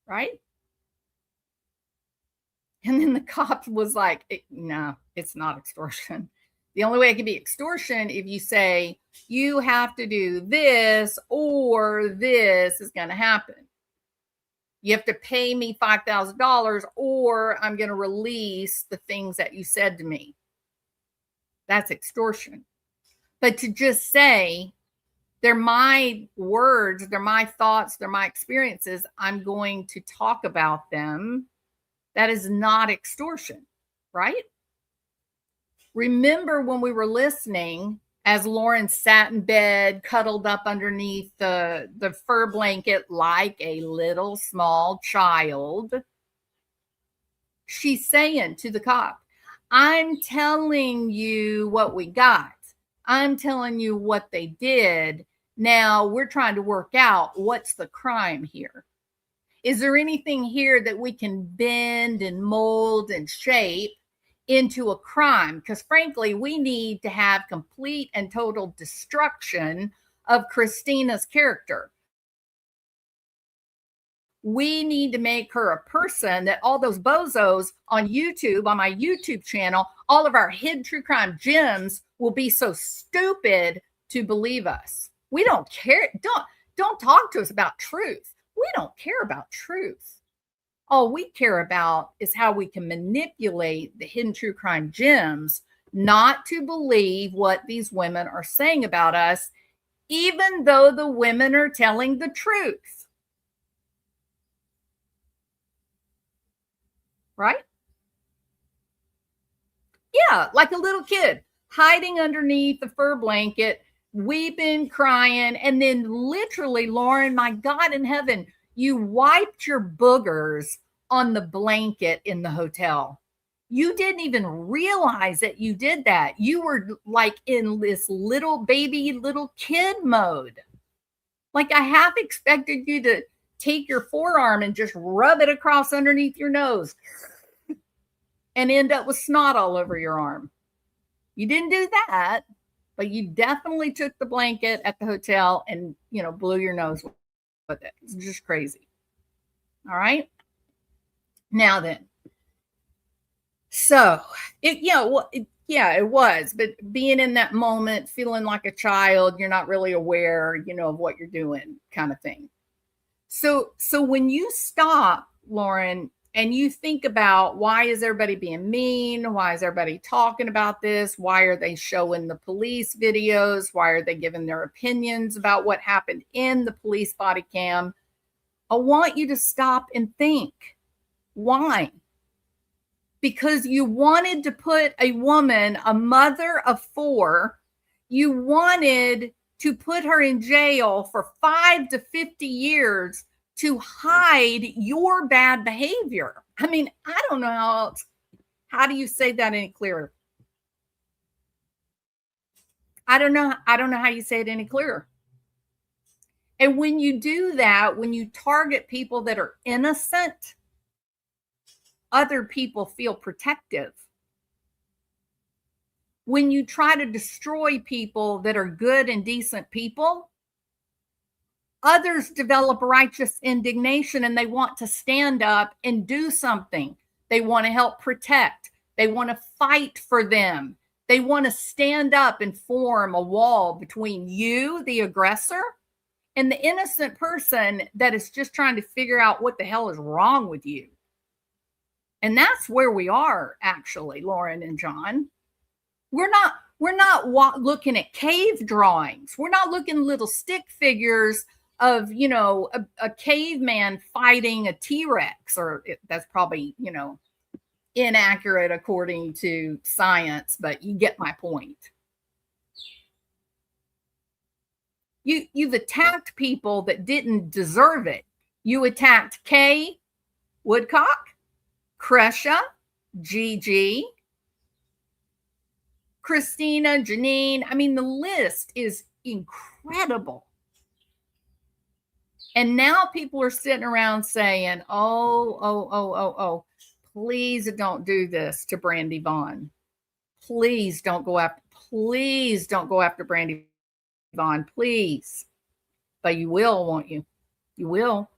Right? And then the cop was like, no, it's not extortion. The only way it can be extortion if you say you have to do this or this is going to happen. You have to pay me $5,000 or I'm going to release the things that you said to me. That's extortion. But to just say, they're my words, they're my thoughts, they're my experiences, I'm going to talk about them, that is not extortion, right? Remember when we were listening, as Lauren sat in bed, cuddled up underneath the fur blanket like a little small child, she's saying to the cop, I'm telling you what we got. I'm telling you what they did. Now we're trying to work out what's the crime here. Is there anything here that we can bend and mold and shape into a crime? Because frankly, we need to have complete and total destruction of Christina's character. We need to make her a person that all those bozos on YouTube, on my YouTube channel, all of our hidden true crime gems will be so stupid to believe us. We don't care. Don't talk to us about truth. We don't care about truth. All we care about is how we can manipulate the hidden true crime gems not to believe what these women are saying about us, even though the women are telling the truth. Right? Yeah, like a little kid hiding underneath the fur blanket, weeping, crying, and then literally, Lauren, my God in heaven, you wiped your boogers on the blanket in the hotel. You didn't even realize that you did that. You were like in this little baby, little kid mode. Like I half expected you take your forearm and just rub it across underneath your nose and end up with snot all over your arm. You didn't do that, but you definitely took the blanket at the hotel and, blew your nose with it. It's just crazy. All right. Now then. So it was, but being in that moment, feeling like a child, you're not really aware, of what you're doing kind of thing. So when you stop, Lauren, and you think about why is everybody being mean? Why is everybody talking about this? Why are they showing the police videos? Why are they giving their opinions about what happened in the police body cam? I want you to stop and think. Why? Because you wanted to put a woman, a mother of 4, you wanted to put her in jail for 5 to 50 years to hide your bad behavior. I mean, I don't know how do you say that any clearer? I don't know how you say it any clearer. And when you do that, when you target people that are innocent, other people feel protective. When you try to destroy people that are good and decent people, others develop righteous indignation and they want to stand up and do something. They want to help protect. They want to fight for them. They want to stand up and form a wall between you, the aggressor, and the innocent person that is just trying to figure out what the hell is wrong with you. And that's where we are, actually, Lauren and John. We're not looking at cave drawings. We're not looking at little stick figures of, a caveman fighting a T-Rex, that's probably, inaccurate according to science, but you get my point. You've attacked people that didn't deserve it. You attacked Kay Woodcock, Kresha, Gigi, Christina, Janine. I mean, the list is incredible. And now people are sitting around saying, oh, please don't do this to Brandy Vaughn. Please don't go after Brandy Vaughn, please. But you will, won't you? You will.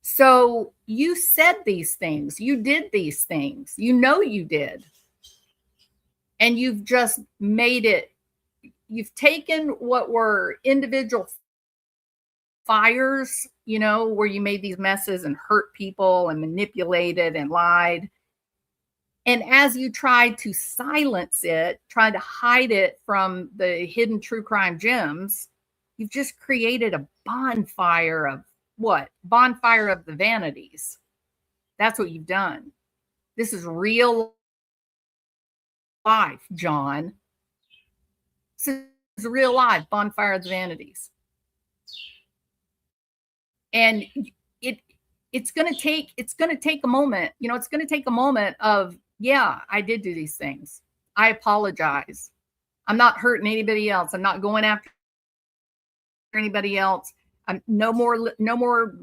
So you said these things. You did these things. You did. And you've just made it. You've taken what were individual fires, where you made these messes and hurt people and manipulated and lied. And as you tried to silence it, tried to hide it from the hidden true crime gems, you've just created a bonfire of what? Bonfire of the vanities. That's what you've done. This is real life, John. This is real life, bonfire of the vanities. And it's going to take a moment, it's going to take a moment of, yeah, I did do these things. I apologize. I'm not hurting anybody else. I'm not going after anybody else. No more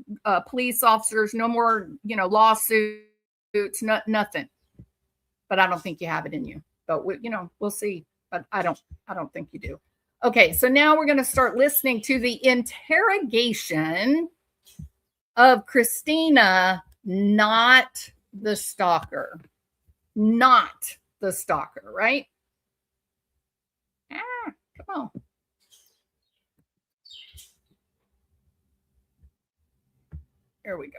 police officers, no more, lawsuits, nothing. But I don't think you have it in you. But we'll see. But I don't think you do. Okay, so now we're going to start listening to the interrogation of Christina, not the stalker. Not the stalker, right? Come on. There we go.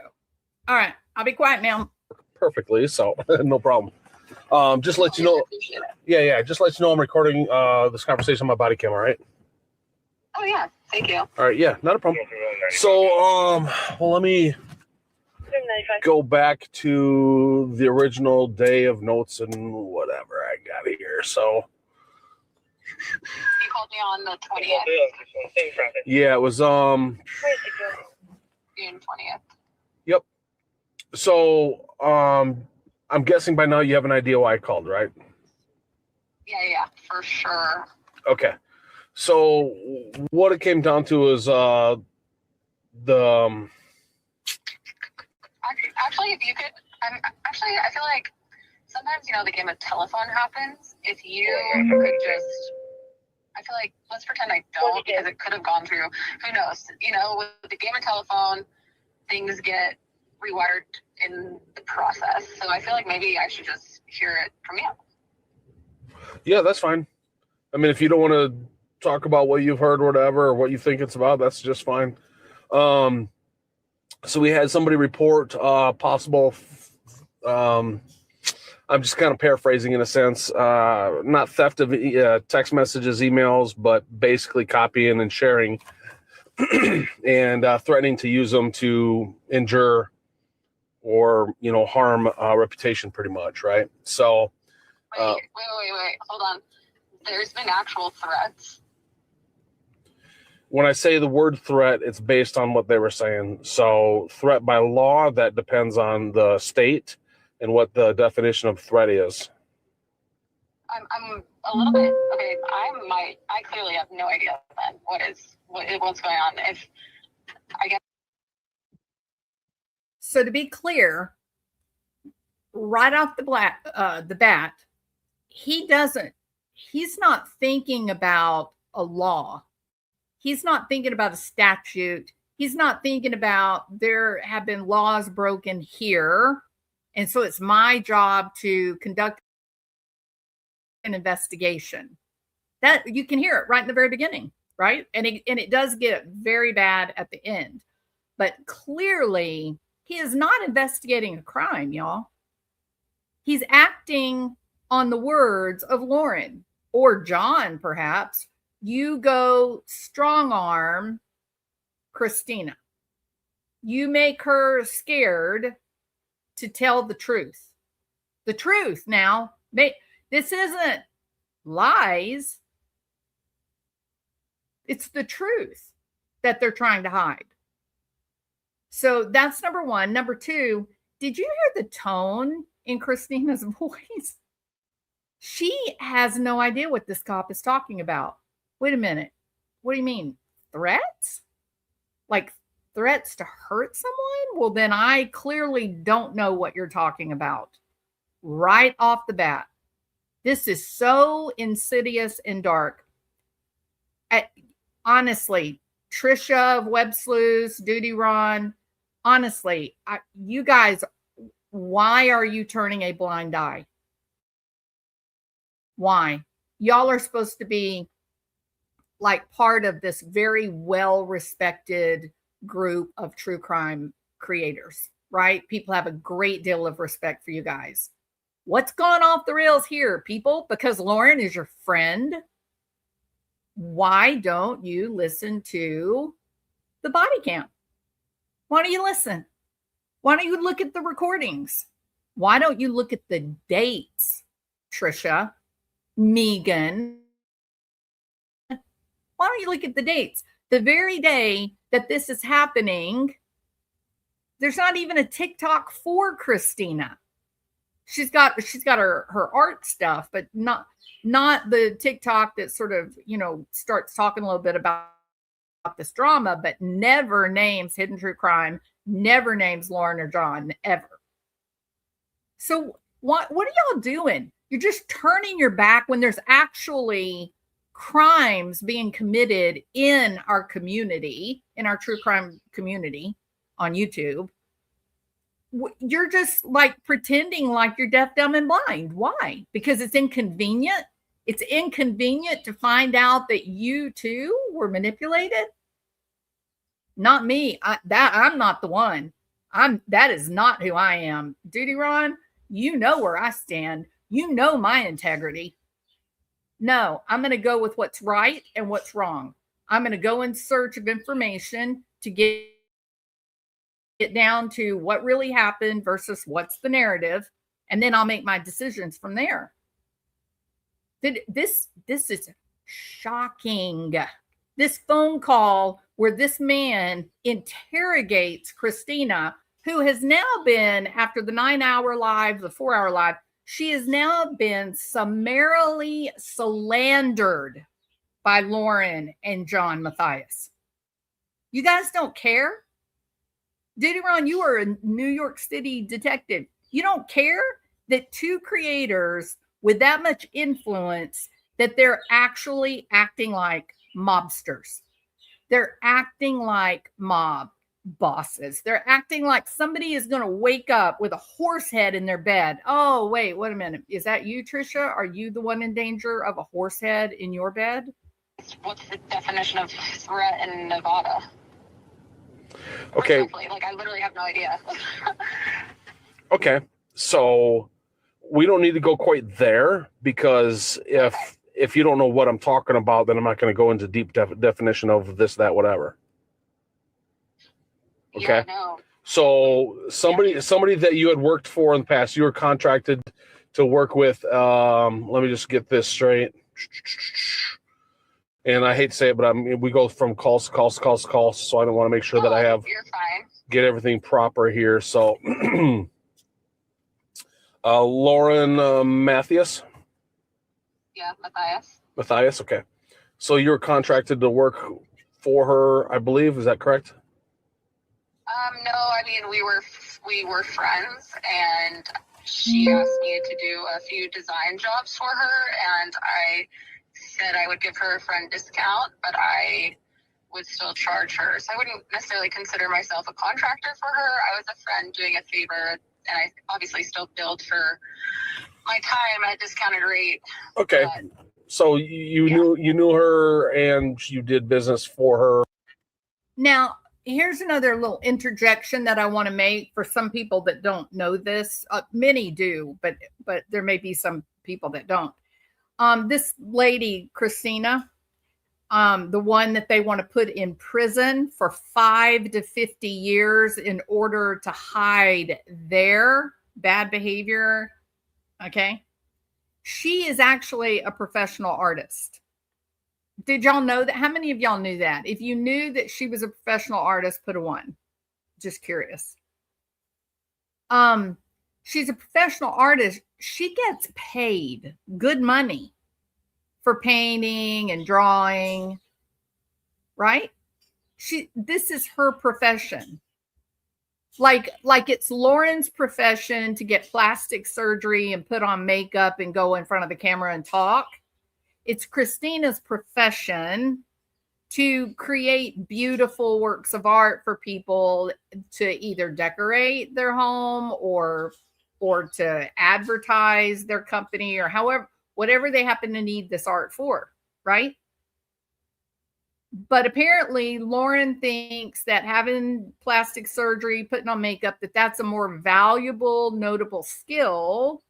All right, I'll be quiet now.
Perfectly, so no problem. Just let you know. Yeah. Just let you know I'm recording this conversation on my body camera, right?
Oh yeah, thank you.
All right, yeah, not a problem. So, let me go back to the original day of notes and whatever I got here. So,
you called me on the 20th.
Yeah, it was
June 20th.
Yep. So, I'm guessing by now you have an idea why I called, right?
Yeah, for sure.
Okay. So what it came down to is
Actually, if you could, I feel like sometimes, the game of telephone happens. If you could just, I feel like, let's pretend I don't, because it could have gone through, who knows? With the game of telephone, things get rewired in the process. So I feel like maybe I should just hear it from you.
Yeah, that's fine. I mean, if you don't want to talk about what you've heard or whatever, or what you think it's about, that's just fine. So we had somebody report possible, I'm just kind of paraphrasing in a sense, not theft of text messages, emails, but basically copying and sharing and threatening to use them to injure or, harm reputation pretty much, right? So...
Wait, hold on. There's been actual threats.
When I say the word threat, it's based on what they were saying. So threat by law, that depends on the state and what the definition of threat is.
I'm a little bit, okay, I clearly have no idea then what's going on. If I guess.
So to be clear, right off the bat, he's not thinking about a law. He's not thinking about a statute. He's not thinking about there have been laws broken here. And so it's my job to conduct an investigation. That you can hear it right in the very beginning, right? And it does get very bad at the end. But clearly, he is not investigating a crime, y'all. He's acting on the words of Lauren or John, perhaps. You go strong arm Christina. You make her scared to tell the truth. The truth now. This isn't lies. It's the truth that they're trying to hide. So that's number one. Number two, did you hear the tone in Christina's voice? She has no idea what this cop is talking about. Wait a minute. What do you mean? Threats? Like threats to hurt someone? Well, then I clearly don't know what you're talking about. Right off the bat. This is so insidious and dark. Honestly, Trisha of Web Sleuths, Duty Ron, honestly, you guys, why are you turning a blind eye? Why? Y'all are supposed to be like part of this very well-respected group of true crime creators, right? People have a great deal of respect for you guys. What's gone off the rails here, people? Because Lauren is your friend. Why don't you listen to the body cam? Why don't you listen? Why don't you look at the recordings? Why don't you look at the dates, Trisha, Megan? Why don't you look at the dates? The very day that this is happening, there's not even a TikTok for Christina. She's got her art stuff, but not the TikTok that sort of, starts talking a little bit about this drama, but never names Hidden True Crime, never names Lauren or John, ever. So what are y'all doing? You're just turning your back when there's actually crimes being committed in our community, in our true crime community on YouTube. You're just like pretending like you're deaf, dumb, and blind. Why? Because it's inconvenient. It's inconvenient to find out that you too were manipulated. Not me. I'm not the one. That is not who I am. Duty Ron, you know where I stand. You know my integrity. No, I'm going to go with what's right and what's wrong. I'm going to go in search of information to get down to what really happened versus what's the narrative, and then I'll make my decisions from there. This is shocking. This phone call where this man interrogates Christina, who has now been, after the 9-hour live, the 4-hour live, she has now been summarily slandered by Lauren and John Matthias. You guys don't care? Duty Ron, you are a New York City detective. You don't care that two creators with that much influence that they're actually acting like mobsters. They're acting like mob bosses. They're acting like somebody is going to wake up with a horse head in their bed. Oh, wait a minute. Is that you, Trisha? Are you the one in danger of a horse head in your bed?
What's the definition of threat in Nevada?
Okay.
Like, I literally have no idea.
Okay. So we don't need to go quite there, because if you don't know what I'm talking about, then I'm not going to go into deep definition of this, that, whatever. Okay.
Yeah, no.
So somebody that you had worked for in the past, you were contracted to work with. Let me just get this straight. And I hate to say it, but we go from calls to calls to calls to calls, so I don't want to make sure that I have
You're fine.
get everything proper here. So, Lauren Matthias.
Yeah, Matthias.
Matthias, okay. So you were contracted to work for her, I believe. Is that correct?
No, I mean we were friends, and she asked me to do a few design jobs for her, and I said I would give her a friend discount, but I would still charge her. So I wouldn't necessarily consider myself a contractor for her. I was a friend doing a favor, and I obviously still billed for my time at a discounted rate.
Okay. So you knew her, and you did business for her.
Now, here's another little interjection that I want to make for some people that don't know this. Many do, but there may be some people that don't. This lady, Christina, the one that they want to put in prison for 5 to 50 years in order to hide their bad behavior. Okay. She is actually a professional artist. Did y'all know that? How many of y'all knew that? If you knew that she was a professional artist, put a 1. Just curious. She's a professional artist. She gets paid good money for painting and drawing, right? This is her profession. Like it's Lauren's profession to get plastic surgery and put on makeup and go in front of the camera and talk. It's Christina's profession to create beautiful works of art for people to either decorate their home or to advertise their company, or whatever they happen to need this art for, right? But apparently Lauren thinks that having plastic surgery, putting on makeup, that's a more valuable, notable skill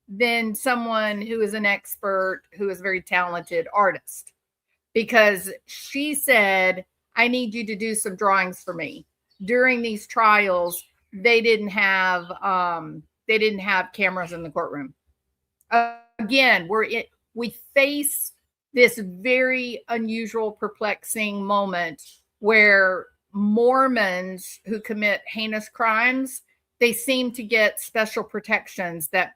than someone who is an expert, who is a very talented artist. Because she said, I need you to do some drawings for me. During these trials, they didn't have cameras in the courtroom. Again, we face this very unusual, perplexing moment where Mormons who commit heinous crimes, they seem to get special protections that,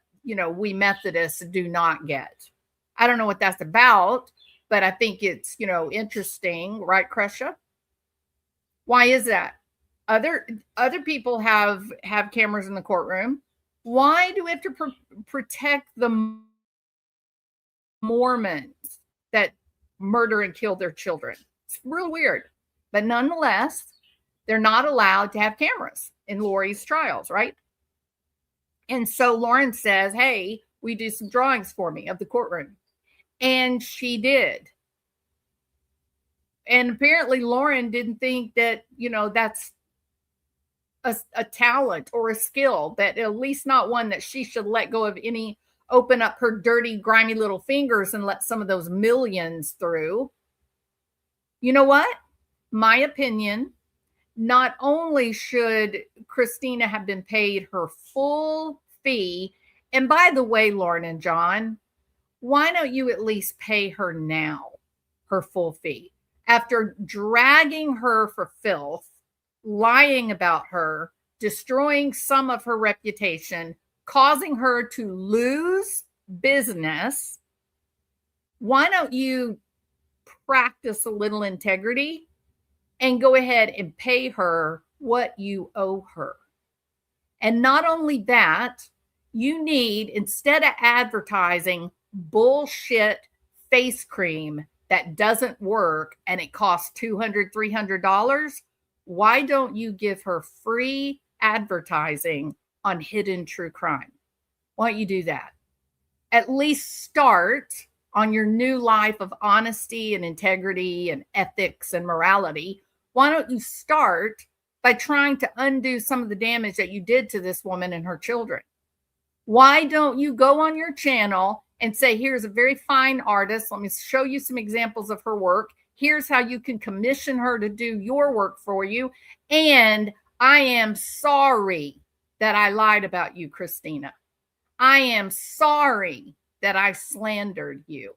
we Methodists do not get. I don't know what that's about, but I think it's, interesting, right, Kresha? Why is that? Other people have cameras in the courtroom. Why do we have to protect the Mormons that murder and kill their children? It's real weird. But nonetheless, they're not allowed to have cameras in Lori's trials, right? And so Lauren says, hey, we do some drawings for me of the courtroom. And she did. And apparently Lauren didn't think that, that's a talent or a skill, that at least not one that she should let go of open up her dirty, grimy little fingers and let some of those millions through. You know what? My opinion, not only should Christina have been paid her full fee, and by the way, Lauren and John, why don't you at least pay her now her full fee? After dragging her for filth, lying about her, destroying some of her reputation, causing her to lose business, why don't you practice a little integrity and go ahead and pay her what you owe her. And not only that, you need, instead of advertising bullshit face cream that doesn't work and it costs $200, $300, why don't you give her free advertising on hidden true crime? Why don't you do that? At least start on your new life of honesty and integrity and ethics and morality. Why don't you start by trying to undo some of the damage that you did to this woman and her children? Why don't you go on your channel and say, here's a very fine artist. Let me show you some examples of her work. Here's how you can commission her to do your work for you. And I am sorry that I lied about you, Christina. I am sorry that I slandered you.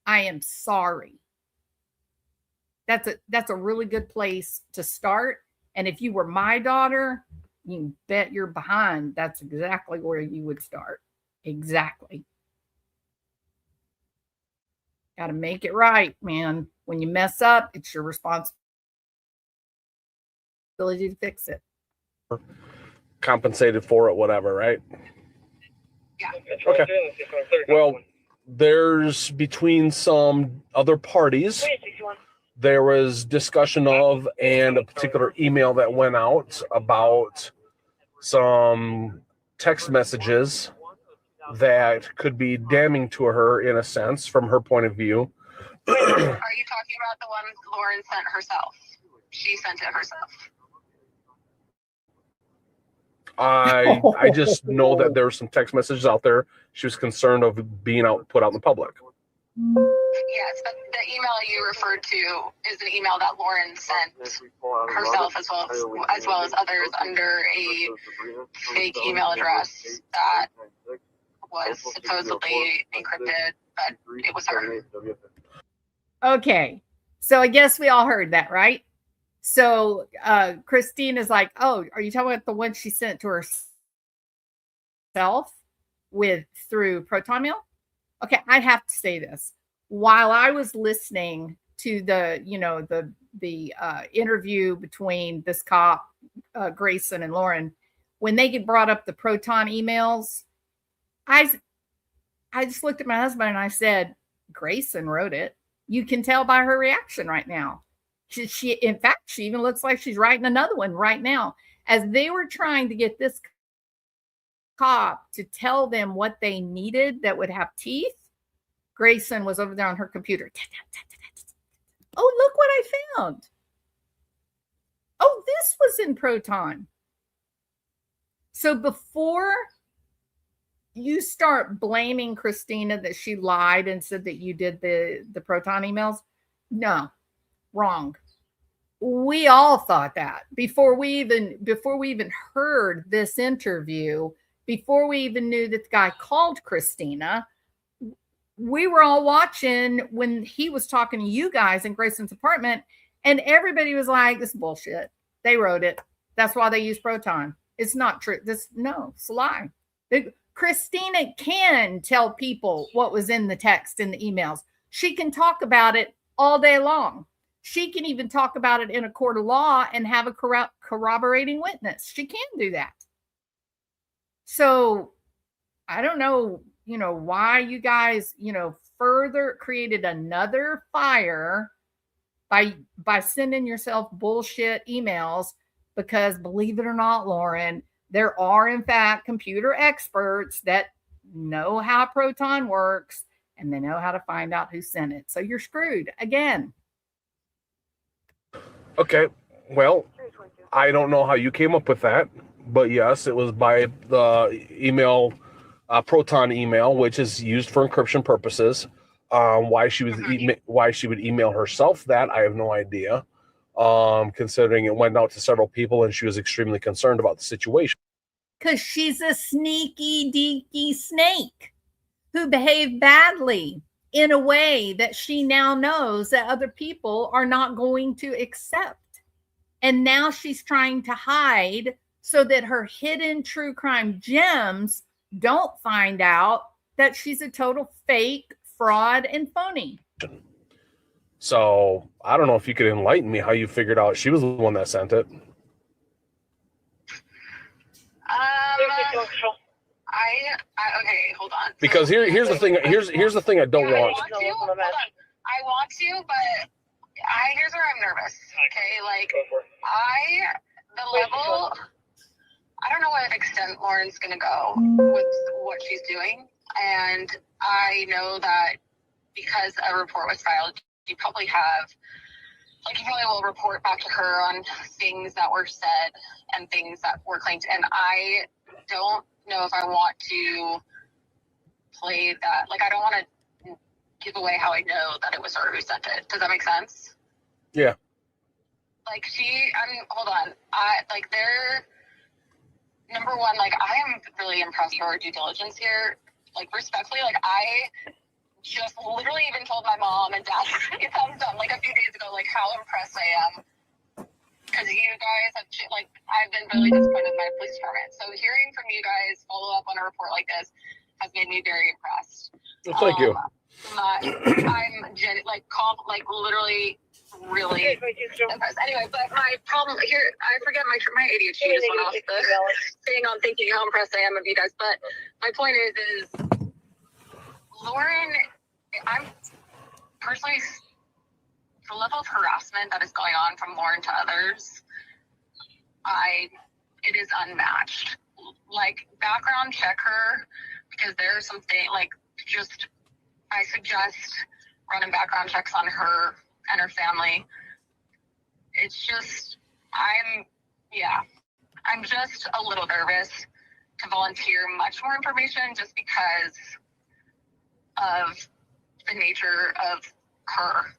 I am sorry. That's a really good place to start. And if you were my daughter, you can bet you're behind. That's exactly where you would start. Exactly. Got to make it right, man. When you mess up, it's your responsibility to fix it.
Compensated for it, whatever, right?
Yeah.
Okay. Well, there's between some other parties, there was discussion of and a particular email that went out about some text messages that could be damning to her in a sense from her point of view.
Are you talking about the one Lauren sent herself? She sent it herself.
I just know that there were some text messages out there. She was concerned of being put out in the public.
Yes, but the email you referred to is an email that Lauren sent herself as well as others under a fake email address that was supposedly encrypted, but it was her.
Okay. So I guess we all heard that, right? So Christine is like, oh, are you talking about the one she sent to herself through Proton Mail? Okay, I have to say this. While I was listening to the interview between this cop, Grayson, and Lauren, when they get brought up the Proton emails, I just looked at my husband and I said, Grayson wrote it. You can tell by her reaction right now. She in fact, she even looks like she's writing another one right now. As they were trying to get this cop to tell them what they needed that would have teeth, Grayson was over there on her computer. Oh, look what I found. Oh, this was in Proton. So before you start blaming Christina that she lied and said that you did the Proton emails, no, wrong. We all thought that before we even heard this interview, before we even knew that the guy called Christina. We were all watching when he was talking to you guys in Grayson's apartment, and everybody was like, this is bullshit. They wrote it. That's why they use Proton. It's not true. It's a lie. Christina can tell people what was in the text in the emails. She can talk about it all day long. She can even talk about it in a court of law and have a corroborating witness. She can do that. So I don't know, why you guys, further created another fire by sending yourself bullshit emails, because believe it or not, Lauren, there are in fact computer experts that know how Proton works and they know how to find out who sent it. So you're screwed again.
Okay. Well, I don't know how you came up with that, but yes, it was by the email, Proton email, which is used for encryption purposes. Why she would email herself that, I have no idea. Considering it went out to several people and she was extremely concerned about the situation.
Because she's a sneaky, deaky snake who behaved badly in a way that she now knows that other people are not going to accept. And now she's trying to hide so that her hidden true crime gems don't find out that she's a total fake, fraud, and phony.
So I don't know if you could enlighten me how you figured out she was the one that sent it.
Okay, hold on.
Because here's the thing. Here's the thing I don't want.
I want to, but here's where I'm nervous. Okay, like the level. I don't know what extent Lauren's gonna go with what she's doing, and I know that because a report was filed, you probably will report back to her on things that were said and things that were claimed. And I don't know if I want to play that. Like, I don't want to give away how I know that it was her who sent it. Does that make sense?
Yeah.
Like, hold on. Number one, like, I am really impressed for her due diligence here. Like, respectfully, like, I just literally even told my mom and dad, it sounds dumb, like a few days ago, like how impressed I am. Because you guys have, like, I've been really disappointed with my police department. So hearing from you guys follow up on a report like this has made me very impressed.
Well, thank you.
I'm literally really impressed. Anyway, but my problem here, I forget my ADHD just went off the thing on thinking how impressed I am of you guys. But my point is Lauren, I'm personally, the level of harassment that is going on from Lauren to others, it is unmatched. Like, background check her, because there are some things, like, I suggest running background checks on her and her family. It's just, I'm just a little nervous to volunteer much more information just because of the nature of her.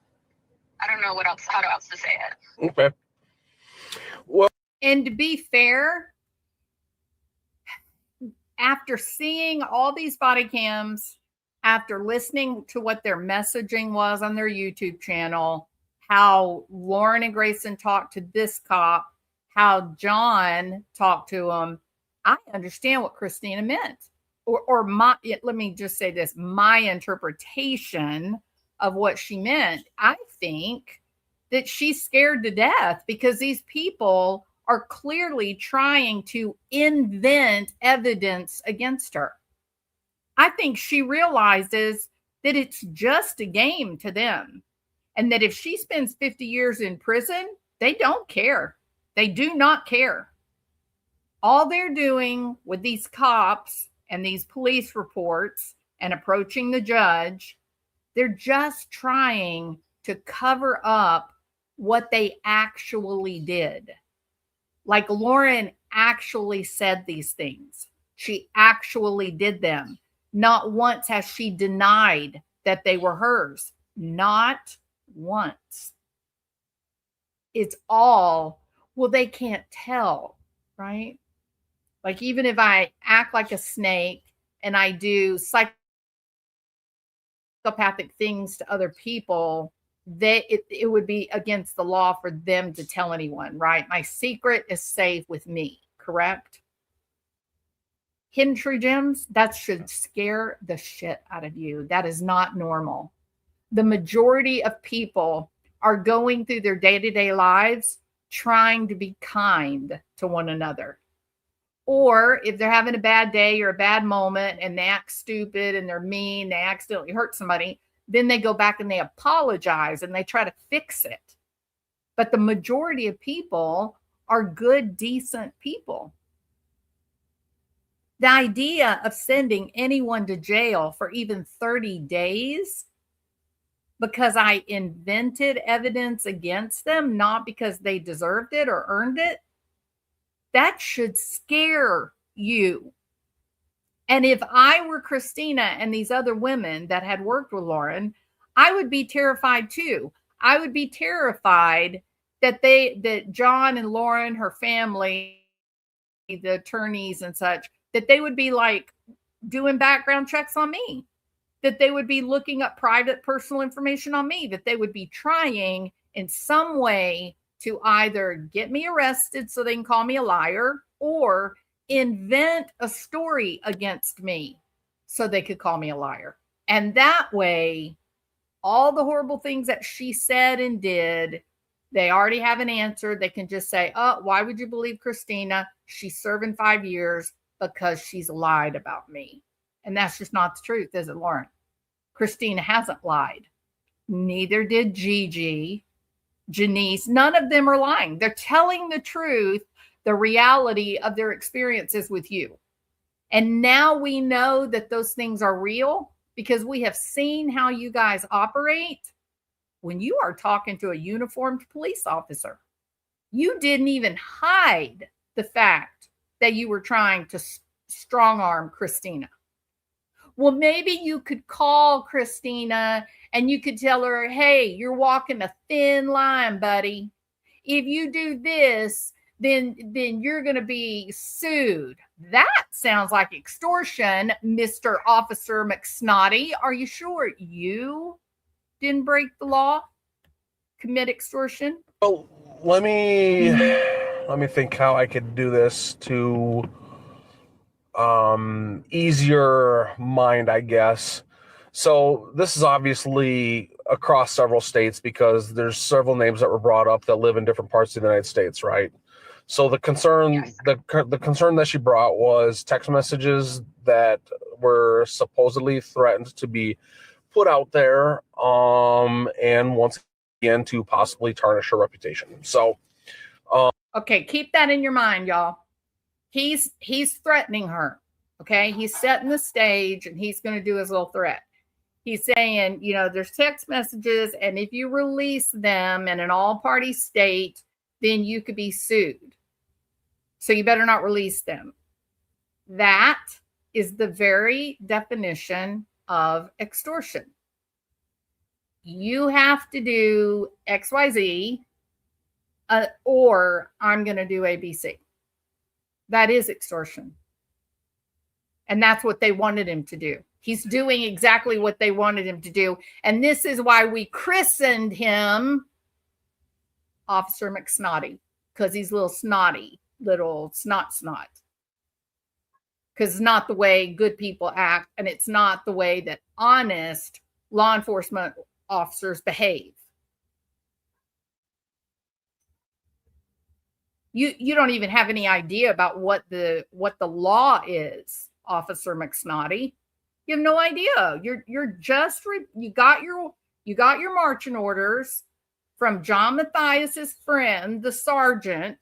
I don't know how else to say it.
Okay. Well,
and to be fair, after seeing all these body cams, after listening to what their messaging was on their YouTube channel, how Lauren and Grayson talked to this cop, how John talked to him, I understand what Christina meant. Let me just say this, my interpretation of what she meant. I think that she's scared to death because these people are clearly trying to invent evidence against her. I think she realizes that it's just a game to them, and that if she spends 50 years in prison, they don't care. They do not care. All they're doing with these cops and these police reports and approaching the judge, they're just trying to cover up what they actually did. Like, Lauren actually said these things. She actually did them. Not once has she denied that they were hers. Not once. It's all, well, they can't tell, right? Like, even if I act like a snake and I do psychopathic things to other people, it would be against the law for them to tell anyone, right? My secret is safe with me, correct? Hidden true gems, that should scare the shit out of you. That is not normal. The majority of people are going through their day-to-day lives trying to be kind to one another. Or if they're having a bad day or a bad moment and they act stupid and they're mean, they accidentally hurt somebody, then they go back and they apologize and they try to fix it. But the majority of people are good, decent people. The idea of sending anyone to jail for even 30 days because I invented evidence against them, not because they deserved it or earned it, that should scare you. And if I were Christina and these other women that had worked with Lauren, I would be terrified too. I would be terrified that John and Lauren, her family, the attorneys and such, that they would be like doing background checks on me, that they would be looking up private personal information on me, that they would be trying in some way to either get me arrested so they can call me a liar or invent a story against me so they could call me a liar. And that way, all the horrible things that she said and did, they already have an answer. They can just say, oh, why would you believe Christina? She's serving 5 years. because she's lied about me. And that's just not the truth, is it, Lauren? Christina hasn't lied. Neither did Gigi, Janice. None of them are lying. They're telling the truth, the reality of their experiences with you. And now we know that those things are real because we have seen how you guys operate when you are talking to a uniformed police officer. You didn't even hide the fact that you were trying to strong arm Christina. Well, maybe you could call Christina and you could tell her, hey, you're walking a thin line, buddy. If you do this, then you're going to be sued. That sounds like extortion, Mr. Officer McSnotty. Are you sure you didn't break the law, commit extortion?
Well, let me think how I could do this to ease your mind, I guess. So this is obviously across several states because there's several names that were brought up that live in different parts of the United States, right? So the concern, yes. the concern that she brought was text messages that were supposedly threatened to be put out there, and once again to possibly tarnish her reputation. So,
okay, keep that in your mind, y'all. He's threatening her. Okay, he's setting the stage, and he's going to do his little threat. He's saying, you know, there's text messages, and if you release them in an all-party state, then you could be sued. So you better not release them. That is the very definition of extortion. You have to do XYZ, or I'm going to do ABC. That is extortion. And that's what they wanted him to do. He's doing exactly what they wanted him to do. And this is why we christened him Officer McSnotty, because he's a little snotty, little snot. Because it's not the way good people act, and it's not the way that honest law enforcement officers behave. You don't even have any idea about what the law is, Officer McSnotty. You have no idea. You're just you got your marching orders from John Matthias's friend, the sergeant,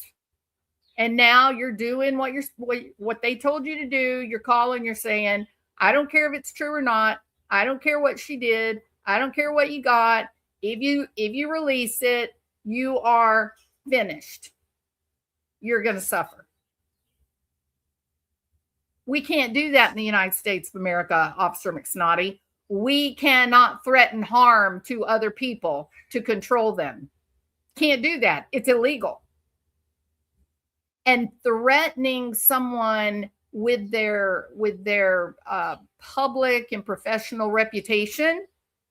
and now you're doing what they told you to do. You're calling. You're saying, I don't care if it's true or not. I don't care what she did. I don't care what you got. If you release it, you are finished. You're going to suffer. We can't do that in the United States of America, Officer McSnotty. We cannot threaten harm to other people to control them. Can't do that. It's illegal. And threatening someone with their public and professional reputation,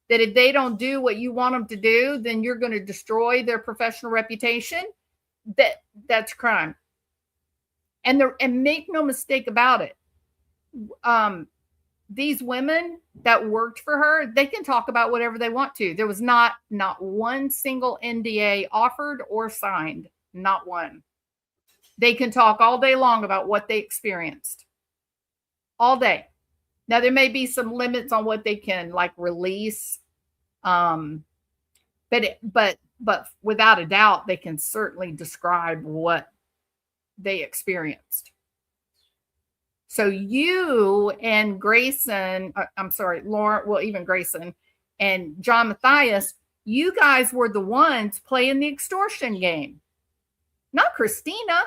that if they don't do what you want them to do, then you're going to destroy their professional reputation, that's crime. And make no mistake about it. These women that worked for her, they can talk about whatever they want to. There was not one single NDA offered or signed. Not one. They can talk all day long about what they experienced. All day. Now, there may be some limits on what they can release. But without a doubt, they can certainly describe what they experienced. So you and Grayson, Lauren, well, even Grayson and John Matthias, you guys were the ones playing the extortion game, not Christina.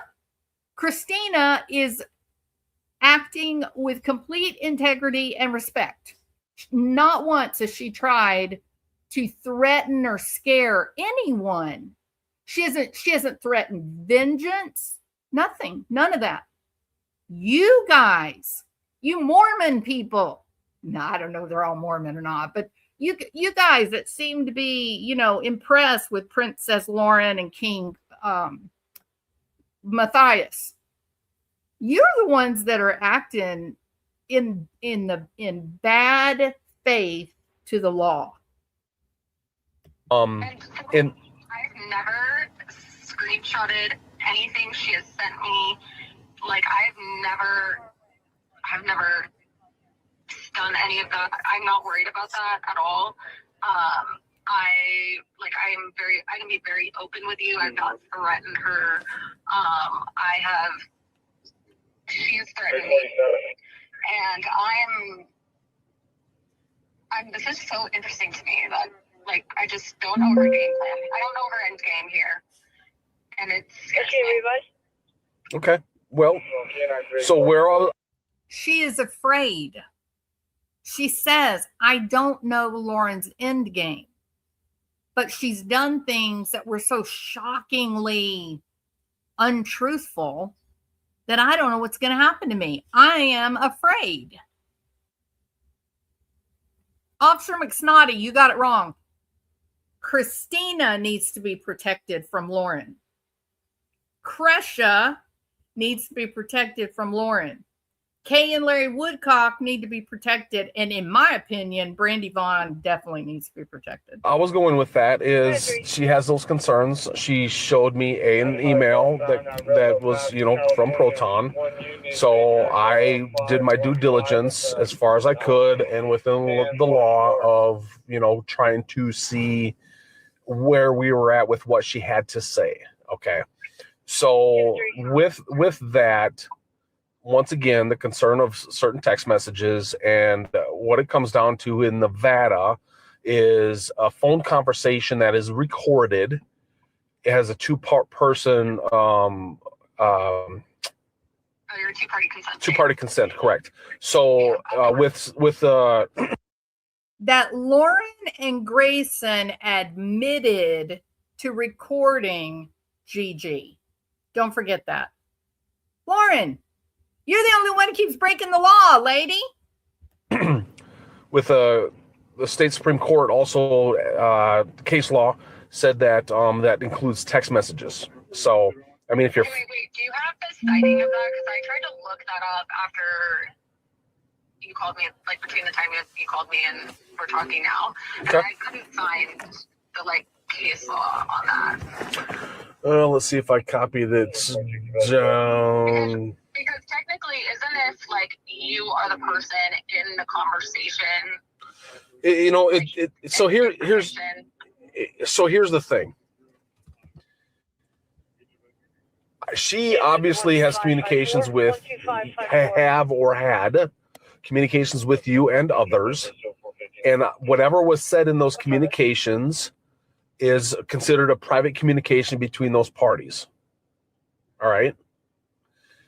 Christina is acting with complete integrity and respect. Not once has she tried to threaten or scare anyone. She hasn't threatened vengeance. Nothing. None of that. You guys, you Mormon people. No, I don't know if they're all Mormon or not, but you guys that seem to be, impressed with Princess Lauren and King Matthias. You're the ones that are acting in bad faith to the law.
I've never screenshotted anything she has sent me. I've never I've never done any of that. I'm not worried about that at all. I can be very open with you. I've not threatened her. She's threatened me. And this is so interesting to me that, like, I just don't know her game plan. I don't know her end game here. And it's
Okay. Well, so we're all.
She is afraid. She says, I don't know Lauren's end game. But she's done things that were so shockingly untruthful that I don't know what's going to happen to me. I am afraid. Officer McSnotty, you got it wrong. Christina needs to be protected from Lauren. Crescia needs to be protected from Lauren. Kay and Larry Woodcock need to be protected. And in my opinion, Brandy Vaughn definitely needs to be protected.
I was going with that is she has those concerns. She showed me an email that was, from Proton. So I did my due diligence as far as I could and within the law of, trying to see where we were at with what she had to say. Okay. So with that, once again, the concern of certain text messages and what it comes down to in Nevada is a phone conversation that is recorded. It has a two-person
your two-party consent.
Two-party consent, correct. So with
that Lauren and Grayson admitted to recording Gigi. Don't forget that. Lauren, you're the only one who keeps breaking the law, lady.
With the state Supreme Court also case law said that that includes text messages. So I mean, if you're
wait, do you have the citing of that? Because I tried to look that up after you called me, like between the time you called me and we're talking now.
Okay.
And I couldn't find the case law on that.
Let's see if I copy that down.
Because technically, isn't it you are the person in the conversation?
So here's the thing. She obviously has communications with, have or had communications with you and others, and whatever was said in those communications is considered a private communication between those parties. All right.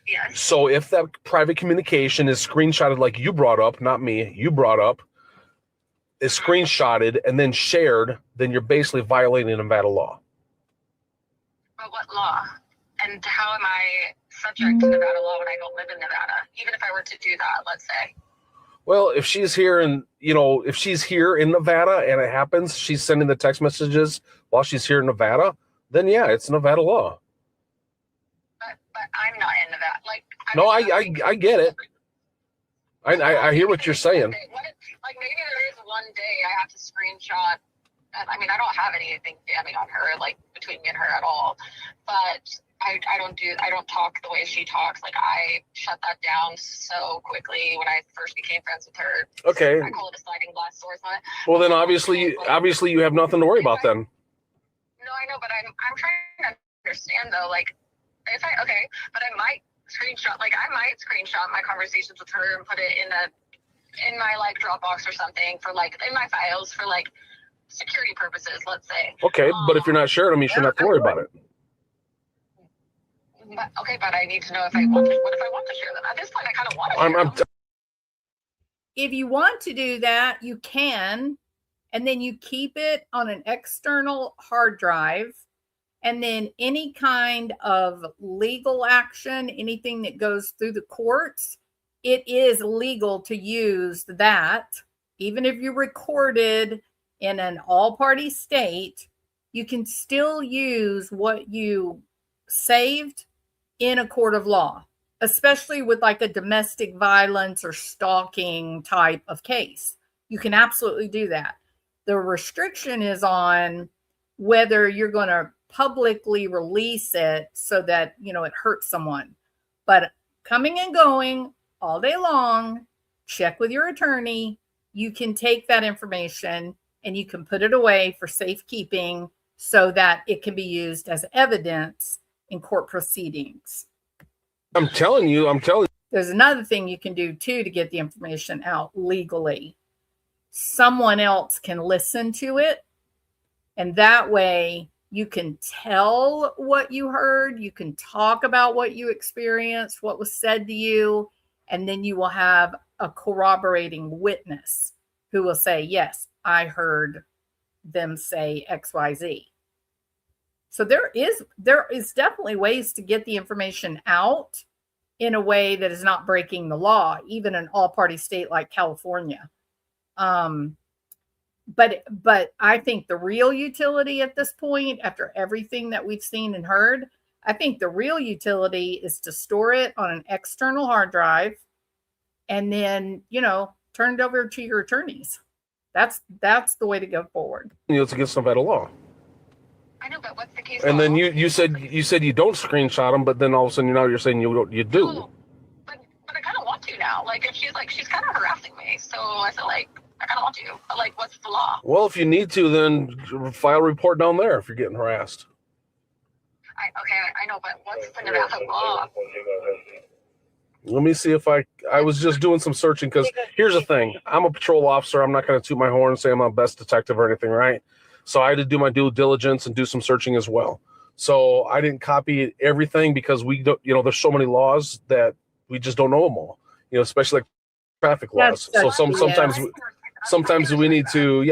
Yes.
So if that private communication is screenshotted, like you brought up, not me, you brought up, is screenshotted and then shared, then you're basically violating Nevada law.
But what law? And how am I subject to Nevada law when I don't live in Nevada? Even if I were to do that, let's say.
Well, if she's here and, if she's here in Nevada and it happens, she's sending the text messages while she's here in Nevada, then yeah, it's Nevada law.
But I'm not in Nevada.
I get it. I hear what you're saying.
Maybe there is one day I have to screenshot. I mean, I don't have anything damning on her, between me and her at all. But I don't talk the way she talks. I shut that down so quickly when I first became friends with her.
Okay.
I call it a sliding glass doors on it.
Well, then obviously you have nothing to worry about then.
No, I know, but I'm trying to understand though. But I might screenshot. I might screenshot my conversations with her and put it in my Dropbox or something for in my files for security purposes. Let's say.
Okay, but if you're not sharing them, you shouldn't have to worry about it.
But I need to know if I want to. What if I want to share them? At this point, I kind of want to share them.
If you want to do that, you can, and then you keep it on an external hard drive, and then any kind of legal action, anything that goes through the courts, it is legal to use that. Even if you recorded in an all-party state, you can still use what you saved in a court of law, especially with a domestic violence or stalking type of case. You can absolutely do that. The restriction is on whether you're going to publicly release it so that, it hurts someone. But coming and going, all day long. Check with your attorney. You can take that information and you can put it away for safekeeping so that it can be used as evidence in court proceedings.
I'm telling you.
There's another thing you can do too to get the information out legally. Someone else can listen to it, and that way you can tell what you heard, you can talk about what you experienced, what was said to you, and then you will have a corroborating witness who will say, yes, I heard them say XYZ. So there is definitely ways to get the information out in a way that is not breaking the law, even an all-party state like California. But I think the real utility at this point, after everything that we've seen and heard, I think the real utility is to store it on an external hard drive and then, turn it over to your attorneys. That's the way to go forward.
It's against Nevada law.
I know, but what's the case?
And then you said you don't screenshot them, but then all of a sudden now you're saying you do.
No, but I kind of want to now. Like if she's kind of harassing me, so I feel like I kind of want to. But like, what's the law?
Well, if you need to, then file a report down there if you're getting harassed.
I know, but what's the Nevada law?
Let me see if I was just doing some searching, because here's the thing. I'm a patrol officer. I'm not going to toot my horn and say I'm the best detective or anything, right? So I had to do my due diligence and do some searching as well. So I didn't copy everything because we don't, there's so many laws that we just don't know them all, especially like traffic laws. So sometimes we need to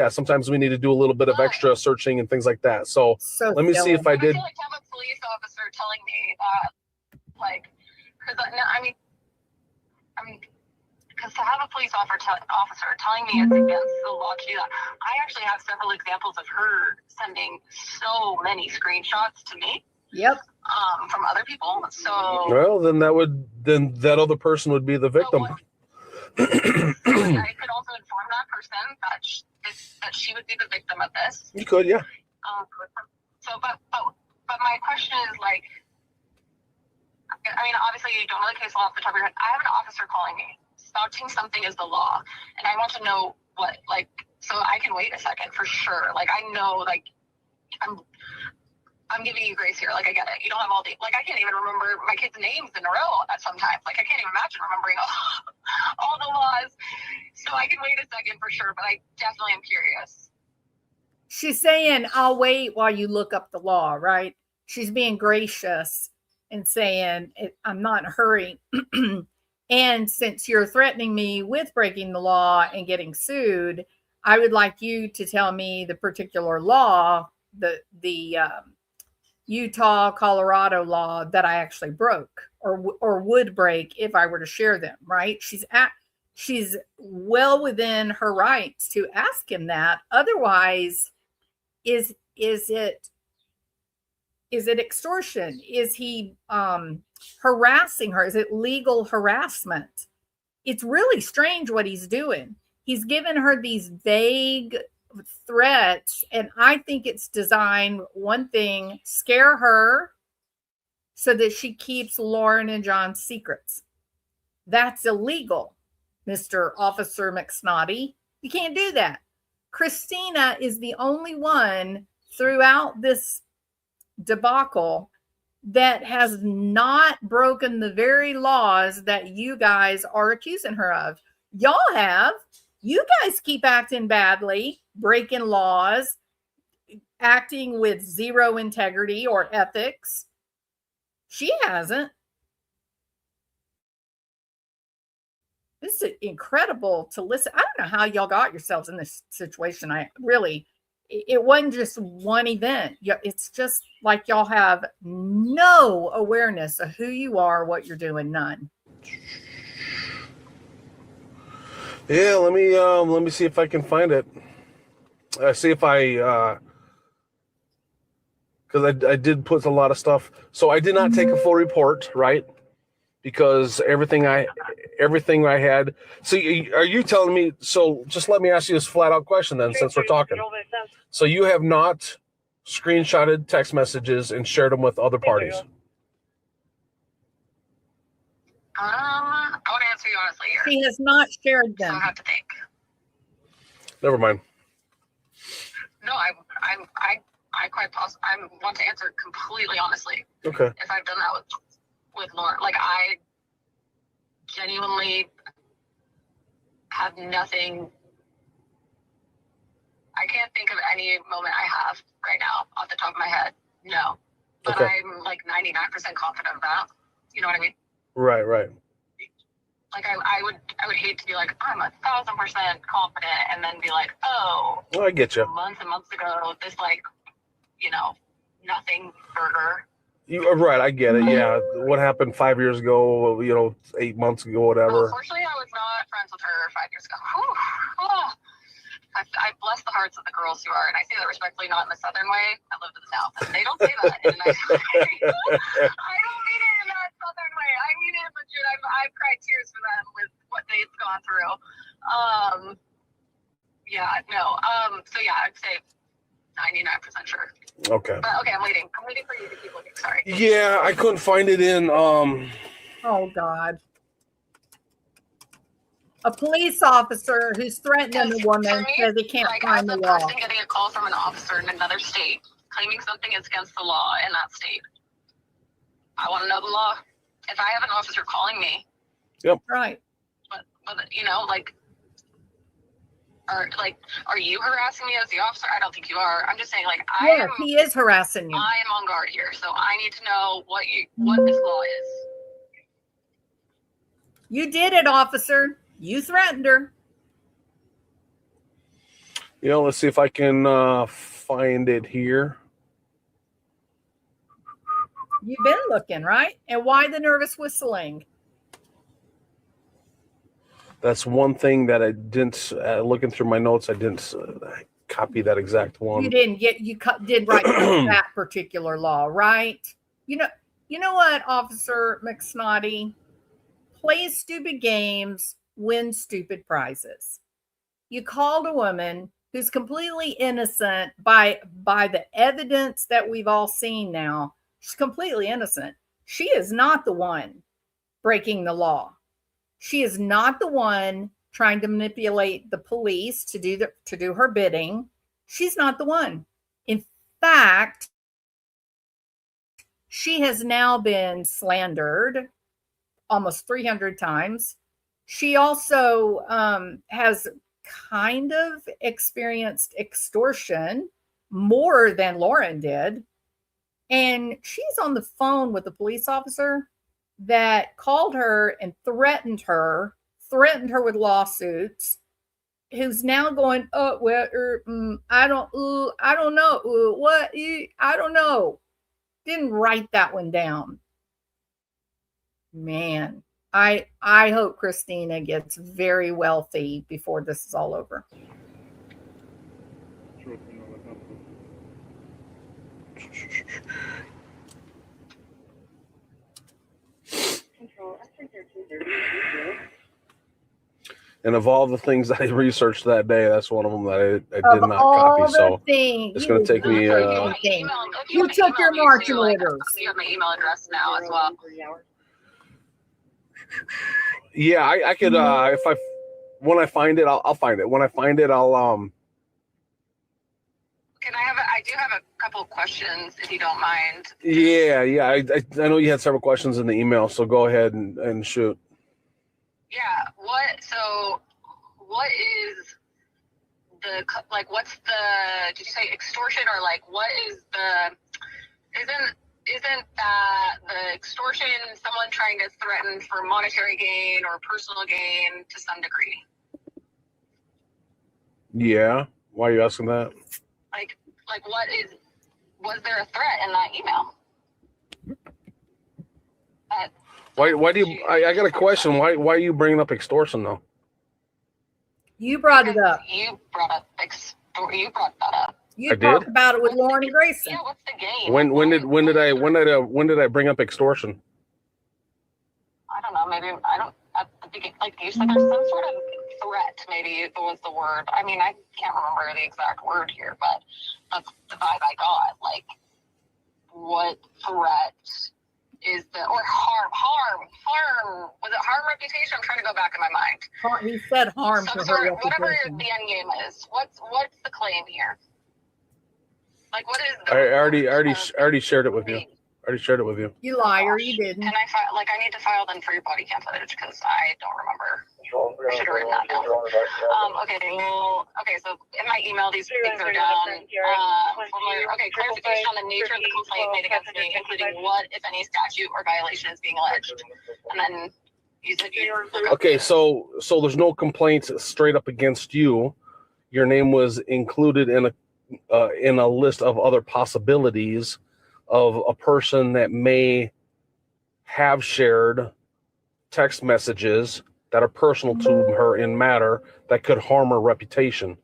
do a little bit of extra searching and things like that. So let me see if I did.
I feel like to have a police officer telling me that, like, because to have a police officer telling me it's against the law to do that, I actually have several examples of her sending so many screenshots to me.
Yep.
From other people. So
well, then that other person would be the victim.
I could also inform that person that she would be the victim of this.
You could, yeah.
But my question is, like, obviously you don't know the case law off the top of your head. I have an officer calling me, spouting something is the law, and I want to know what, like, so I can wait a second for sure. Like, I know, like, I'm giving you grace here. Like, I get it. You don't have all day. Like, I can't even remember my kids' names in a row at sometimes. Like, I can't even imagine remembering all the laws. So I can wait a second for sure, but I definitely am curious.
She's saying, I'll wait while you look up the law, right? She's being gracious and saying, I'm not in a hurry. And since you're threatening me with breaking the law and getting sued, I would like you to tell me the particular law, the Utah, Colorado law that I actually broke or would break if I were to share them, right? She's well within her rights to ask him that. Otherwise, is it extortion? Is he harassing her? Is it legal harassment? It's really strange what he's doing. He's given her these vague threats, and I think it's designed, one thing, scare her so that she keeps Lauren and John's secrets. That's illegal, Mr. Officer McSnotty. You can't do that. Christina is the only one throughout this debacle that has not broken the very laws that you guys are accusing her of. Y'all have. You guys keep acting badly, breaking laws, acting with zero integrity or ethics. She hasn't. This is incredible to listen. I don't know how y'all got yourselves in this situation. It wasn't just one event. It's just like y'all have no awareness of who you are, what you're doing, none.
Yeah, let me see if I can find it. See if I because I did put a lot of stuff. So I did not take a full report, right? Because everything I had. So are you telling me? So just let me ask you this flat out question then, since we're talking. So you have not screenshotted text messages and shared them with other parties?
I want to answer you honestly here.
She has not shared
So I
them.
have to think.
Never mind.
No, I quite possibly. I want to answer completely honestly.
Okay.
If I've done that with Lauren, like I genuinely have nothing. I can't think of any moment I have right now off the top of my head. No, but
Okay.
I'm like 99% confident of that. You know what I mean?
Right.
Like I would hate to be like I'm 1,000% confident and then be like, oh,
Well, I get you.
months and months ago, this like, nothing burger.
Right, I get it. Yeah, what happened 5 years ago? 8 months ago, whatever.
Unfortunately, I was not friends with her 5 years ago. Whew. Oh. I bless the hearts of the girls who are, and I say that respectfully, not in the Southern way. I live in the South, and they don't say that in a nice way. I don't mean it in that Southern way. I mean it legit. I've cried tears for them with what they've gone through. So yeah, I'd say 99% sure.
Okay.
But okay, I'm waiting for you to keep looking. Sorry.
Yeah, I couldn't find it in.
Oh God. A police officer who's threatening a woman says he can't find the
as a
law.
person getting a call from an officer in another state claiming something is against the law in that state, I want to know the law. If I have an officer calling me,
Right.
but are you harassing me as the officer? I don't think you are. I'm just saying,
Yeah, he is harassing you.
I am on guard here, so I need to know what this law is.
You did it, officer. You threatened her.
Let's see if I can find it here.
You've been looking, right? And why the nervous whistling?
That's one thing that I didn't, looking through my notes, I didn't copy that exact one.
You didn't get, did write that particular law, right? You know what, Officer McSnotty? Play stupid games, win stupid prizes. You called a woman who's completely innocent by the evidence that we've all seen now. She's completely innocent. She is not the one breaking the law. She is not the one trying to manipulate the police to do her bidding. She's not the one. In fact, she has now been slandered almost 300 times. She also has kind of experienced extortion more than Lauren did. And she's on the phone with a police officer that called her and threatened her with lawsuits, who's now going, I don't know. I don't know. Didn't write that one down. Man, I hope Christina gets very wealthy before this is all over.
And of all the things I researched that day, that's one of them that I did not copy. So it's going to take me.
You took your marching orders.
You have my email address now as well.
Yeah, I could. When I find it, I'll find it. When I find it, I'll.
Can I do have a couple of questions, if you don't mind.
Yeah. I know you had several questions in the email, so go ahead and shoot.
Yeah. What is what's the, did you say extortion, or what is isn't that the extortion someone trying to threaten for monetary gain or personal gain to some degree?
Yeah. Why are you asking that?
Was there a threat in that email?
Why do you, I got a question. Why are you bringing up extortion though?
You brought it up.
You brought that up.
You talked about it with Lauren and Grayson.
Yeah, what's the game?
When did I bring up extortion?
I don't know. Maybe I don't. At the beginning, you said, there's some sort of threat. Maybe was the word. I mean, I can't remember the exact word here, but that's the vibe I got. What threat is the, or harm? Was
He said harm to
some
her
sort, whatever
reputation.
the end game is. What's the claim here? Like, what is?
I already shared it with you. Already shared it with you.
You liar, you didn't.
Can I file? Like, I need to file then for your body cam footage because I don't remember. I should have written that down. Okay. Well, okay. So in my email, these things are down. Okay. Clarification on the nature of the complaint made against me, including what, if any, statute or violation is being alleged. And then you said you.
Okay. So there's no complaints straight up against you. Your name was included in a list of other possibilities of a person that may have shared text messages that are personal to her in matter that could harm her reputation.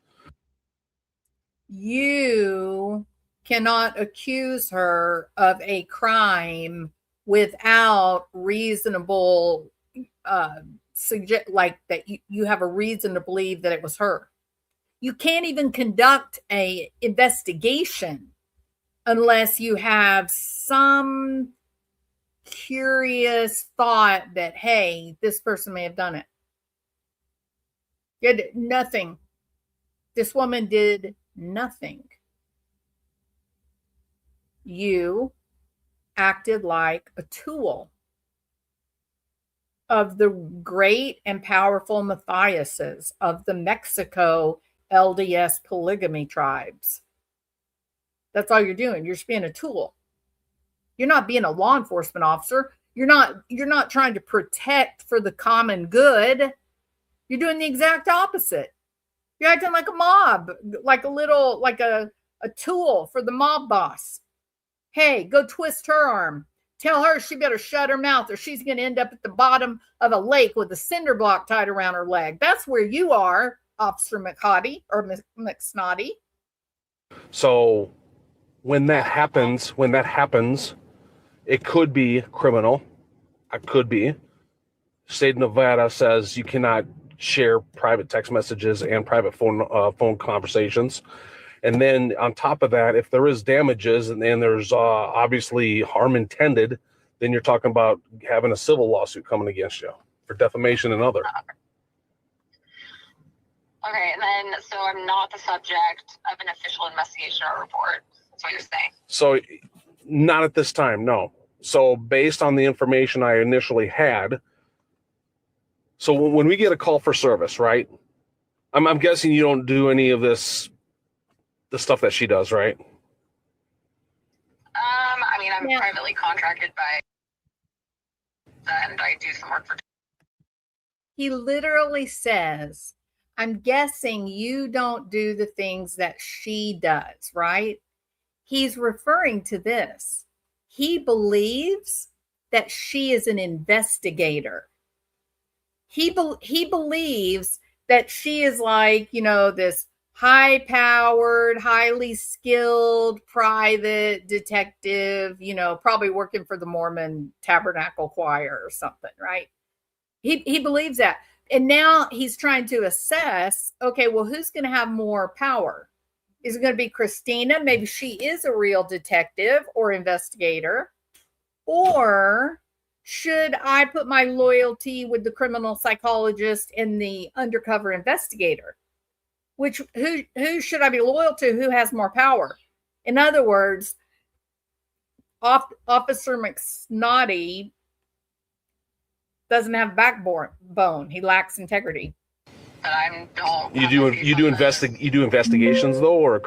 You cannot accuse her of a crime without reasonable suggest like that you have a reason to believe that it was her. You can't even conduct a investigation unless you have some curious thought that, hey, this person may have done it. Did nothing. This woman did nothing. You acted like a tool of the great and powerful Matthiases of the Mexico LDS polygamy tribes. That's all you're doing. You're just being a tool. You're not being a law enforcement officer. You're not trying to protect for the common good. You're doing the exact opposite. You're acting like a mob, like a tool for the mob boss. Hey, go twist her arm. Tell her she better shut her mouth or she's going to end up at the bottom of a lake with a cinder block tied around her leg. That's where you are, Officer McHottie or McSnotty.
So when that happens, it could be criminal. It could be. State of Nevada says you cannot share private text messages and private phone conversations. And then on top of that, if there is damages and then there's obviously harm intended, then you're talking about having a civil lawsuit coming against you for defamation and other.
Okay, and then so I'm not the subject of an official investigation or report. That's what you're saying. So
not at this time, no. So based on the information I initially had, so when we get a call for service, right? I'm guessing you don't do any of the stuff that she does, right?
I mean, I'm privately contracted by, and I do some work for.
He literally says, I'm guessing you don't do the things that she does, right? He's referring to this. He believes that she is an investigator. He believes that she is like, this high-powered, highly skilled private detective, probably working for the Mormon Tabernacle Choir or something, right? He believes that. And now he's trying to assess, okay, well, who's going to have more power? Is it going to be Christina? Maybe she is a real detective or investigator. Or should I put my loyalty with the criminal psychologist and the undercover investigator? Who should I be loyal to? Who has more power? In other words, Officer McSnotty doesn't have backbone. He lacks integrity.
But I don't.
You do investigations though, or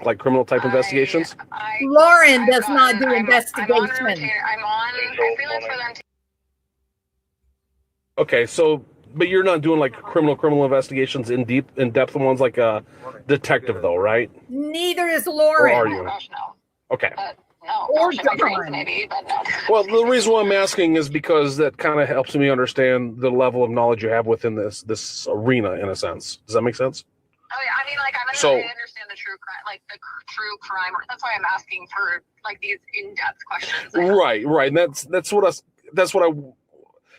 like criminal type investigations.
Lauren does not do investigation.
I'm on freelance for them.
Okay, so but you're not doing like criminal investigations in depth ones like a detective though, right?
Neither is Lauren.
Or are you?
Oh, gosh, no.
Okay.
No,
Or
dreams, maybe, but no.
Well, the reason why I'm asking is because that kind of helps me understand the level of knowledge you have within this arena, in a sense. Does that make sense?
Oh yeah, I mean, like I understand the true crime, like the true crime. That's why I'm asking for like these in-depth questions.
Right, and that's what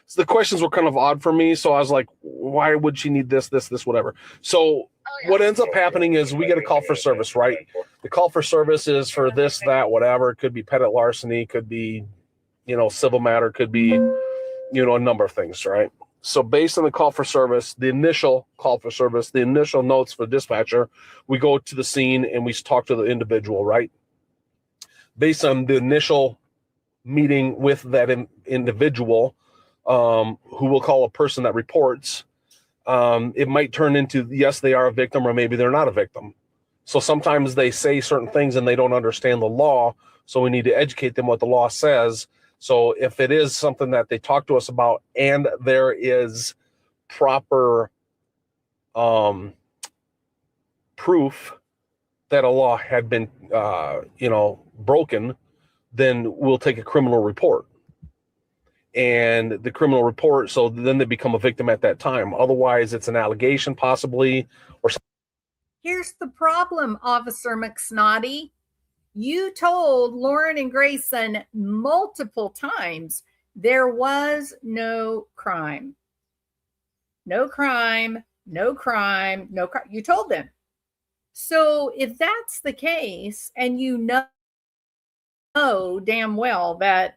so the questions were kind of odd for me. So I was like, why would she need this, whatever? So what ends up happening is we get a call for service, right? The call for service is for this, that, whatever. It could be petty larceny, could be, civil matter, could be, a number of things, right? So based on the call for service, the initial call for service, the initial notes for dispatcher, we go to the scene and we talk to the individual, right? Based on the initial meeting with that individual, who will call a person that reports, it might turn into, yes, they are a victim, or maybe they're not a victim. So sometimes they say certain things and they don't understand the law. So we need to educate them what the law says. So if it is something that they talk to us about and there is proper proof that a law had been, broken, then we'll take a criminal report. And the criminal report, so then they become a victim at that time. Otherwise, it's an allegation possibly, or something.
Here's the problem, Officer McSnotty. You told Lauren and Grayson multiple times there was no crime. No crime, no crime, no crime. You told them. So if that's the case, and you know damn well that,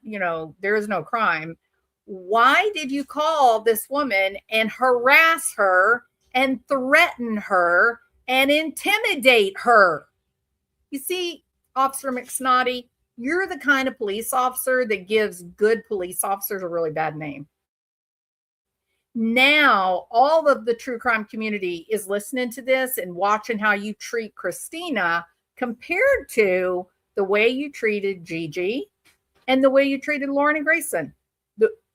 there is no crime, why did you call this woman and harass her and threaten her and intimidate her? You see, Officer McSnotty, you're the kind of police officer that gives good police officers a really bad name. Now, all of the true crime community is listening to this and watching how you treat Christina compared to the way you treated Gigi and the way you treated Lauren and Grayson.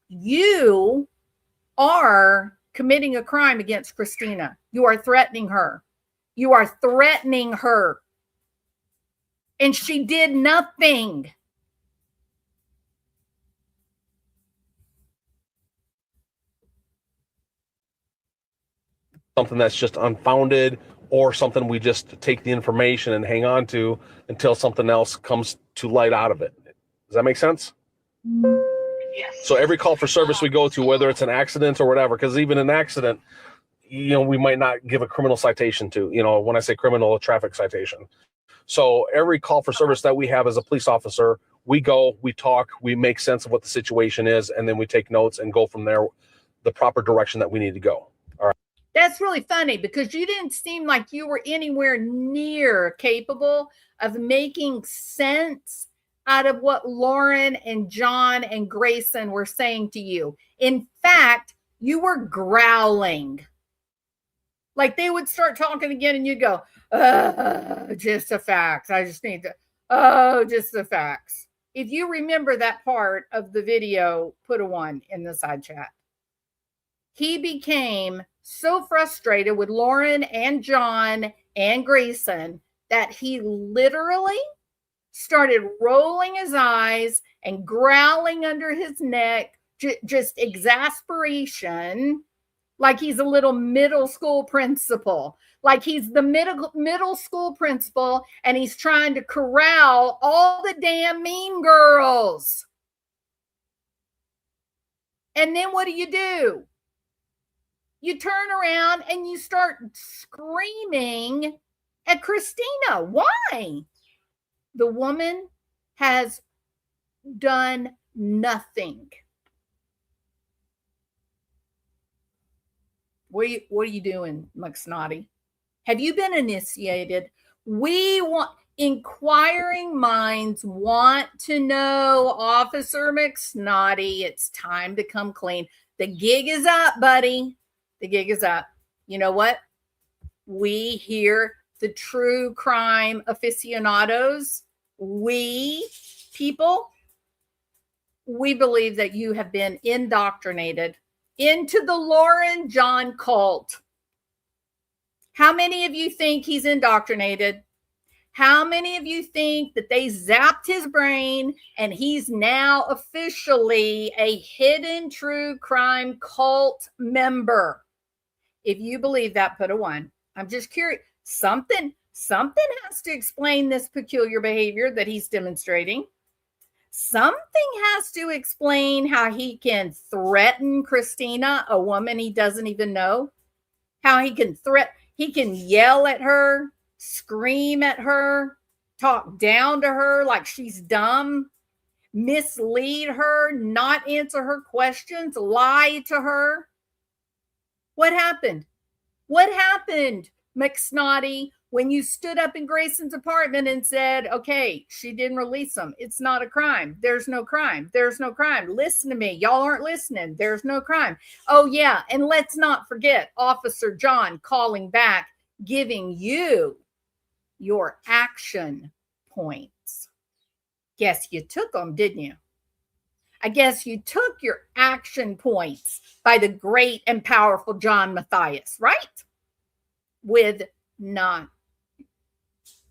You are committing a crime against Christina. You are threatening her. You are threatening her. And she did nothing.
Something that's just unfounded, or something we just take the information and hang on to until something else comes to light out of it. Does that make sense?
Yes.
So every call for service we go to, whether it's an accident or whatever, because even an accident, we might not give a criminal citation to, when I say criminal, a traffic citation. So every call for service that we have as a police officer, we go, we talk, we make sense of what the situation is, and then we take notes and go from there the proper direction that we need to go. All right.
That's really funny because you didn't seem like you were anywhere near capable of making sense out of what Lauren and John and Grayson were saying to you. In fact, you were growling. Like they would start talking again and you'd go, just the facts. I just need to, just the facts. If you remember that part of the video, put a 1 in the side chat. He became so frustrated with Lauren and John and Grayson that he literally started rolling his eyes and growling under his neck, just exasperation, like he's a little middle school principal, like he's the middle school principal and he's trying to corral all the damn mean girls. And then what do? You turn around and you start screaming at Christina. Why? The woman has done nothing. What are you doing, McSnotty? Have you been initiated? Inquiring minds want to know, Officer McSnotty, it's time to come clean. The gig is up, buddy. The gig is up. You know what? We here, the true crime aficionados, we believe that you have been indoctrinated into the Lauren John cult. How many of you think he's indoctrinated? How many of you think that they zapped his brain and he's now officially a hidden true crime cult member? If you believe that, put a 1. I'm just curious. Something has to explain this peculiar behavior that he's demonstrating. Something has to explain how he can threaten Christina, a woman he doesn't even know. How he can yell at her, scream at her, talk down to her like she's dumb, mislead her, not answer her questions, lie to her. What happened? What happened, McSnotty, when you stood up in Grayson's apartment and said, okay, she didn't release him. It's not a crime. There's no crime. There's no crime. Listen to me. Y'all aren't listening. There's no crime. Oh, yeah. And let's not forget Officer John calling back, giving you your action points. Guess you took them, didn't you? I guess you took your action points by the great and powerful John Matthias, right? With not.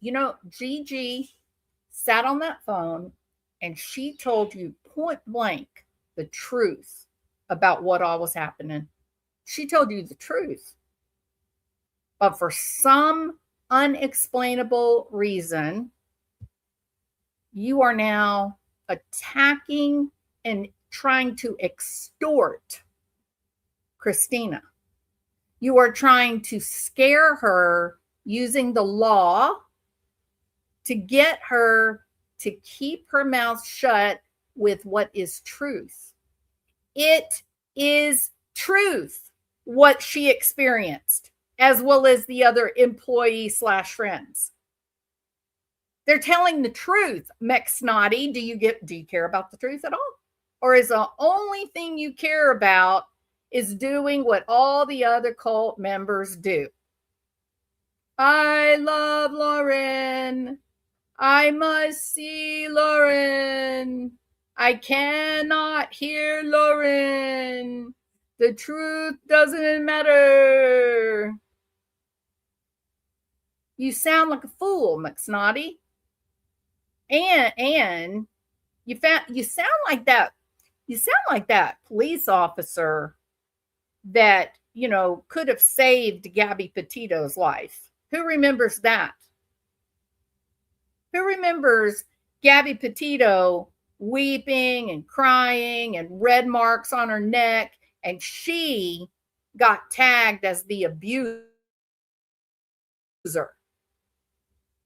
You know, Gigi sat on that phone and she told you point blank the truth about what all was happening. She told you the truth. But for some unexplainable reason, you are now attacking and trying to extort Christina. You are trying to scare her using the law to get her to keep her mouth shut with what is truth. It is truth, what she experienced, as well as the other employee/friends. They're telling the truth, McSnotty. Do you care about the truth at all? Or is the only thing you care about is doing what all the other cult members do? I love Lauren. I must see Lauren. I cannot hear Lauren. The truth doesn't matter. You sound like a fool, McSnotty. And you sound like that. You sound like that police officer that, you know, could have saved Gabby Petito's life. Who remembers that? Who remembers Gabby Petito weeping and crying and red marks on her neck, and she got tagged as the abuser?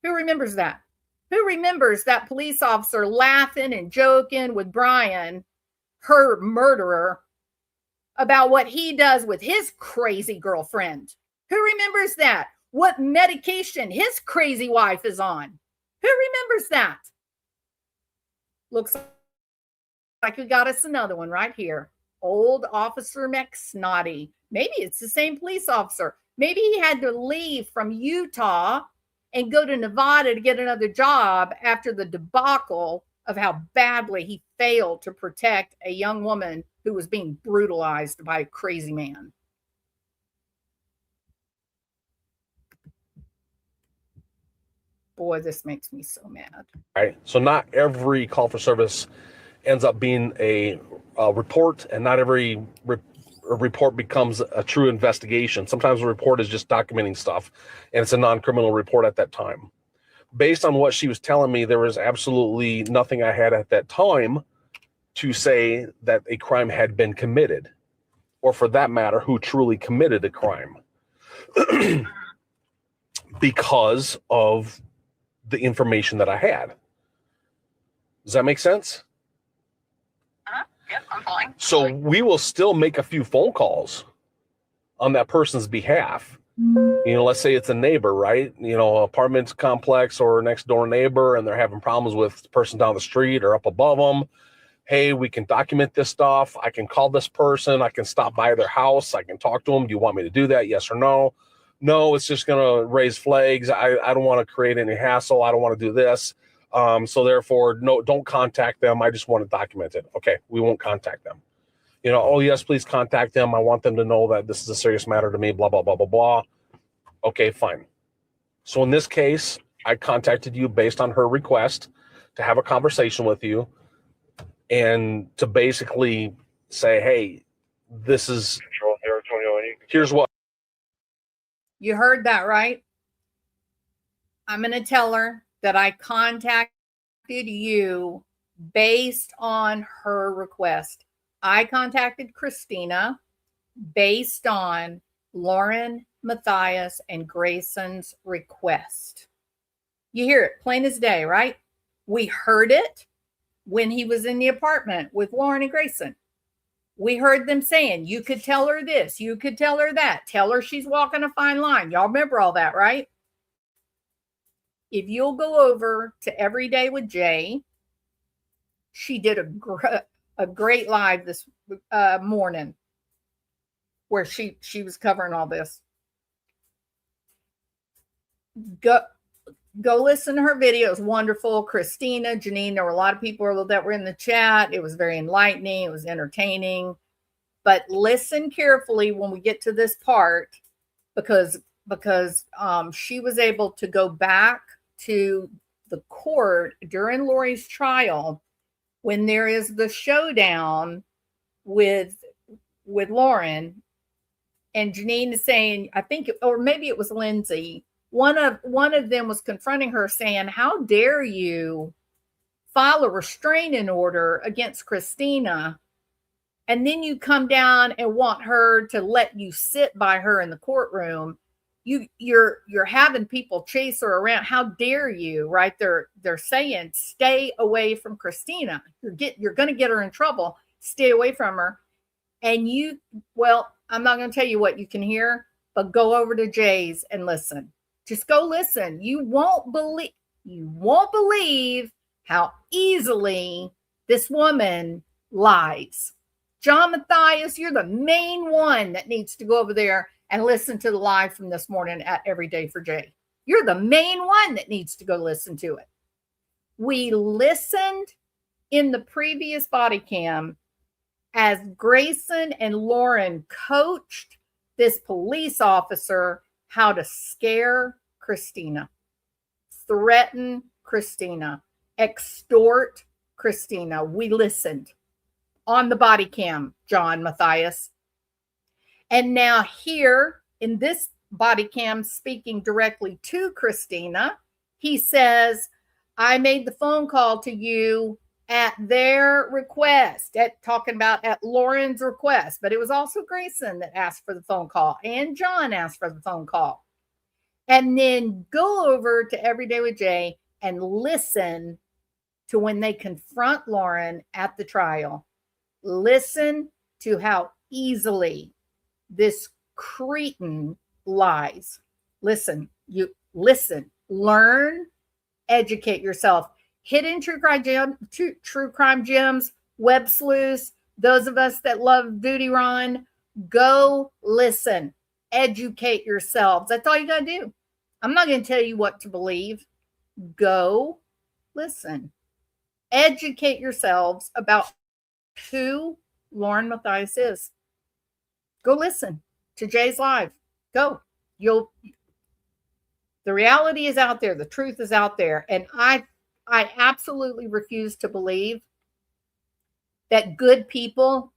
Who remembers that? Who remembers that police officer laughing and joking with Brian, her murderer, about what he does with his crazy girlfriend? Who remembers that? What medication his crazy wife is on? Who remembers that? Looks like we got us another one right here. Old Officer McSnotty. Maybe it's the same police officer. Maybe he had to leave from Utah and go to Nevada to get another job after the debacle of how badly he failed to protect a young woman who was being brutalized by a crazy man. Boy, this makes me so mad.
Right. So not every call for service ends up being a report, and not every report becomes a true investigation. Sometimes a report is just documenting stuff, and it's a non-criminal report at that time. Based on what she was telling me, there was absolutely nothing I had at that time to say that a crime had been committed, or for that matter, who truly committed a crime, because of the information that I had. Does that make sense?
Yep, I'm following.
So we will still make a few phone calls on that person's behalf. You know, let's say it's a neighbor, right? You know, apartment complex or next door neighbor, and they're having problems with the person down the street or up above them. Hey, we can document this stuff. I can call this person. I can stop by their house. I can talk to them. Do you want me to do that? Yes or no? No, it's just going to raise flags. I don't want to create any hassle. I don't want to do this. So therefore, no, don't contact them. I just want to document it. Okay, we won't contact them. You know, oh, yes, please contact them. I want them to know that this is a serious matter to me, blah, blah, blah, blah, blah. Okay, fine. So in this case, I contacted you based on her request to have a conversation with you and to basically say, hey, this is, here's what.
You heard that, right? I'm going to tell her that I contacted you based on her request. I contacted Christina based on Lauren, Matthias, and Grayson's request. You hear it plain as day, right? We heard it when he was in the apartment with Lauren and Grayson. We heard them saying, you could tell her this, you could tell her that, tell her she's walking a fine line. Y'all remember all that, right? If you'll go over to Every Day with Jay, she did a great live this morning where she was covering all this. Go listen to her video. It was wonderful. Christina, Janine, there were a lot of people that were in the chat. It was very enlightening. It was entertaining. But listen carefully when we get to this part, because she was able to go back to the court during Lori's trial when there is the showdown with Lauren, and Janine is saying, I think, or maybe it was Lindsay, one of them was confronting her saying, how dare you file a restraining order against Christina, and then you come down and want her to let you sit by her in the courtroom. You're having people chase her around. How dare you, right? They're saying, stay away from Christina. You're going to get her in trouble. Stay away from her. And I'm not going to tell you what you can hear, but go over to Jay's and listen. Just go listen. You won't believe how easily this woman lies. John Matthias, you're the main one that needs to go over there and listen to the live from this morning at Every Day for Jay. You're the main one that needs to go listen to it. We listened in the previous body cam as Grayson and Lauren coached this police officer how to scare Christina, threaten Christina, extort Christina. We listened on the body cam, John Matthias. And now here in this body cam, speaking directly to Christina, he says, I made the phone call to you at their request, talking about at Lauren's request, but it was also Grayson that asked for the phone call, and John asked for the phone call. And then go over to Every Day with Jay and listen to when they confront Lauren at the trial. Listen to how easily this cretin lies. Listen, learn, educate yourself. Hidden true crime gems, web sleuths, those of us that love Duty Ron, go listen, educate yourselves. That's all you got to do. I'm not going to tell you what to believe. Go listen, educate yourselves about who Lauren Matthias is. Go listen to Jay's live. Go. The reality is out there. The truth is out there. And I absolutely refuse to believe that good people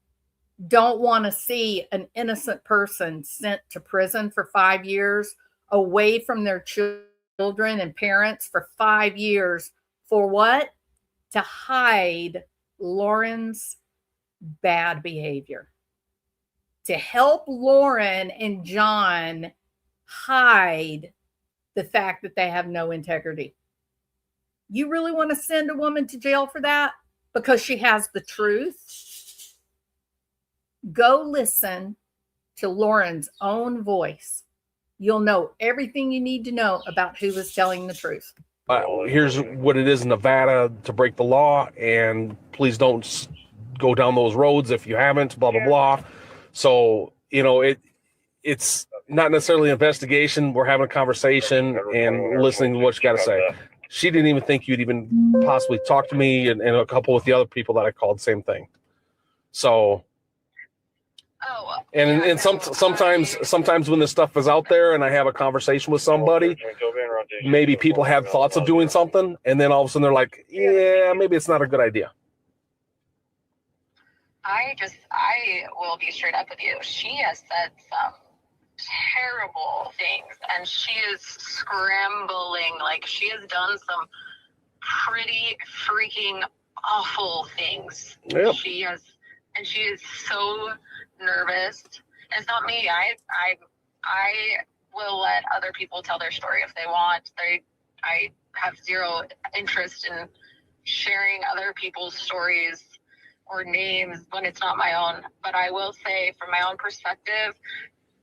don't want to see an innocent person sent to prison for 5 years, away from their children and parents for 5 years. For what? To hide Lauren's bad behavior. To help Lauren and John hide the fact that they have no integrity. You really want to send a woman to jail for that because she has the truth? Go listen to Lauren's own voice. You'll know everything you need to know about who is telling the truth.
Here's what it is in Nevada to break the law, and please don't go down those roads if you haven't, blah, blah, blah. So, it's not necessarily an investigation. We're having a conversation and listening to what you got to say. She didn't even think you'd even possibly talk to me, and a couple with the other people that I called, same thing. So, sometimes when this stuff is out there and I have a conversation with somebody, maybe people have thoughts of doing something, and then all of a sudden they're like, yeah, maybe it's not a good idea.
I will be straight up with you. She has said some terrible things, and she is scrambling. Like, she has done some pretty freaking awful things.
Yep.
She is so nervous. And it's not me. I will let other people tell their story if they want. I have zero interest in sharing other people's stories or names when it's not my own. But I will say, from my own perspective,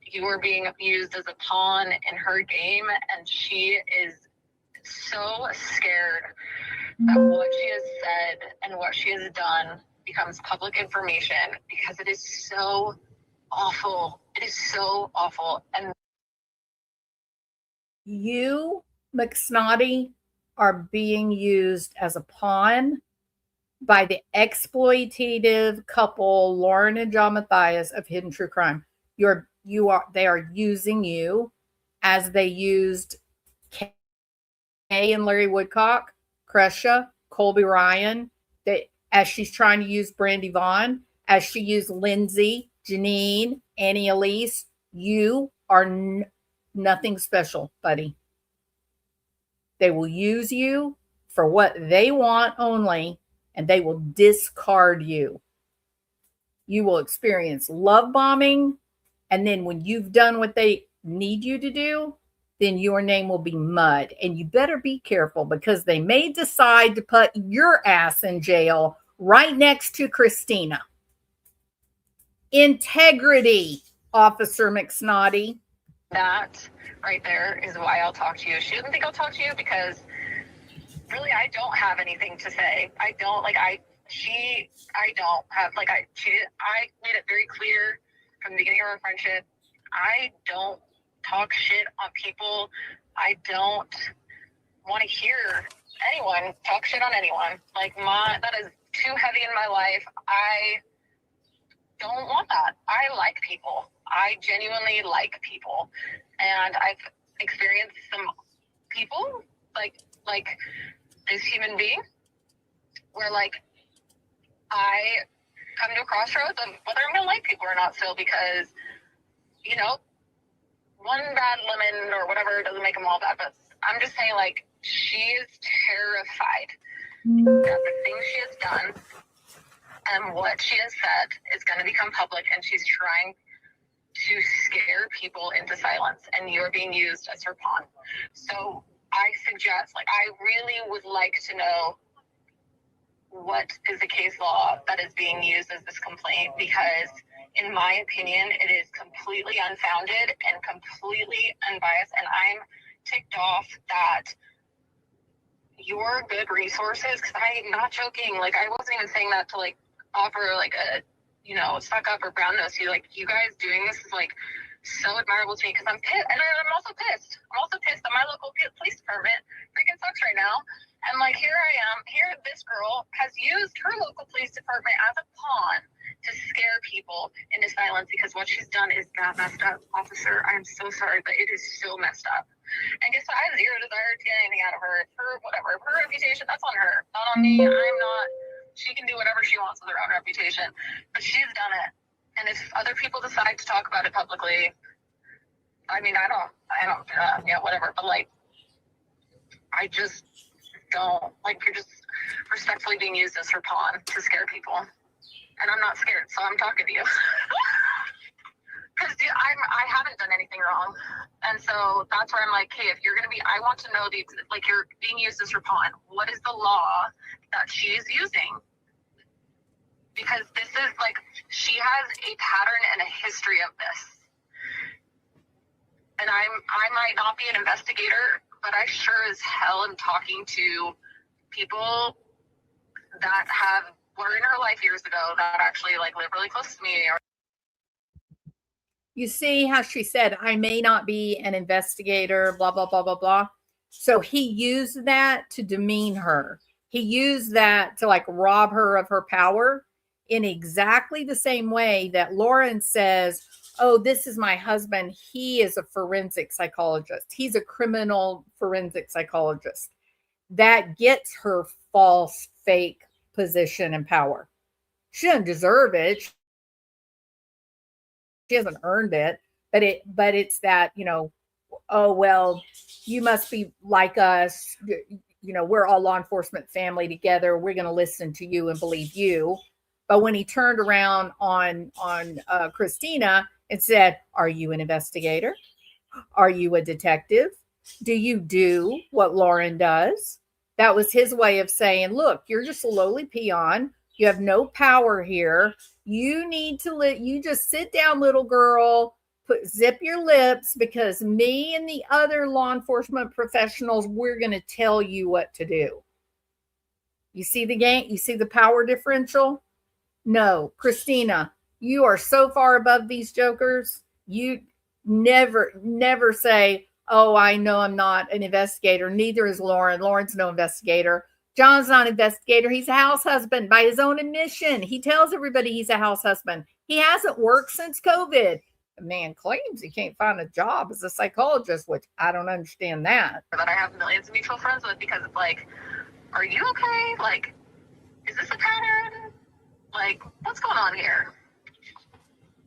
you are being used as a pawn in her game, and she is so scared that what she has said and what she has done becomes public information, because it is so awful. It is so awful. And
you, McSnotty, are being used as a pawn by the exploitative couple, Lauren and John Matthias of Hidden True Crime. They are using you as they used Kay and Larry Woodcock, Kresha, Colby Ryan, as she's trying to use Brandy Vaughn, as she used Lindsay, Janine, Annie Elise. You are nothing special, buddy. They will use you for what they want only, and they will discard you. You will experience love bombing, and then when you've done what they need you to do, then your name will be mud. And you better be careful, because they may decide to put your ass in jail right next to Christina. Integrity, Officer McSnotty.
that right there is why I'll talk to you. She doesn't think I'll talk to you because really I don't have anything to say. I don't have, I made it very clear from the beginning of our friendship, I don't talk shit on people. I don't want to hear anyone talk shit on anyone. That is too heavy in my life. I don't want that. I like people. I genuinely like people. And I've experienced some people like this human being where I come to a crossroads of whether I'm going to like people or not still, because, one bad lemon or whatever doesn't make them all bad. But I'm just saying, she is terrified that the things she has done and what she has said is going to become public, and she's trying to scare people into silence, and you're being used as her pawn. So I suggest, I really would like to know what is the case law that is being used as this complaint, because in my opinion, it is completely unfounded and completely unbiased, and I'm ticked off that your good resources, because I'm not joking, I wasn't even saying that to offer a suck up or brown nose to you. You guys doing this is so admirable to me, because I'm pissed, and I'm also pissed. That my local police department freaking sucks right now. And here I am, this girl has used her local police department as a pawn to scare people into silence, because what she's done is that messed up. Officer, I'm so sorry, but it is so messed up. And guess what? I have zero desire to get anything out of her. Her reputation, that's on her, not on me. I'm not. She can do whatever she wants with her own reputation, but she's done it. And if other people decide to talk about it publicly, I don't, whatever. But I just don't, you're just respectfully being used as her pawn to scare people. And I'm not scared, so I'm talking to you. Because I haven't done anything wrong. And so that's where I'm hey, if you're going to be, I want to know you're being used as her pawn. What is the law that she is using? Because this is she has a pattern and a history of this. And I might not be an investigator, but I sure as hell am talking to people that were in her life years ago that actually live really close to me.
You see how she said, I may not be an investigator, blah, blah, blah, blah, blah. So he used that to demean her. He used that to rob her of her power in exactly the same way that Lauren says, oh, this is my husband. He is a forensic psychologist. He's a criminal forensic psychologist. That gets her false, fake position and power. She doesn't deserve it. She hasn't earned it, but it's that, oh, well, you must be like us. We're all law enforcement family together. We're going to listen to you and believe you. But when he turned around on Christina and said, are you an investigator? Are you a detective? Do you do what Lauren does? That was his way of saying, look, you're just a lowly peon You have no power here. You need to you just sit down, little girl, zip your lips, because me and the other law enforcement professionals, we're going to tell you what to do. You see the game? You see the power differential? No, Christina, you are so far above these jokers. You never say, oh, I know I'm not an investigator. Neither is Lauren. Lauren's no investigator. John's not an investigator. He's a house husband by his own admission. He tells everybody he's a house husband. He hasn't worked since COVID. The man claims he can't find a job as a psychologist, which I don't understand that.
That I have millions of mutual friends with, because it's like, are you okay? Like, is this a pattern? Like, what's going on here?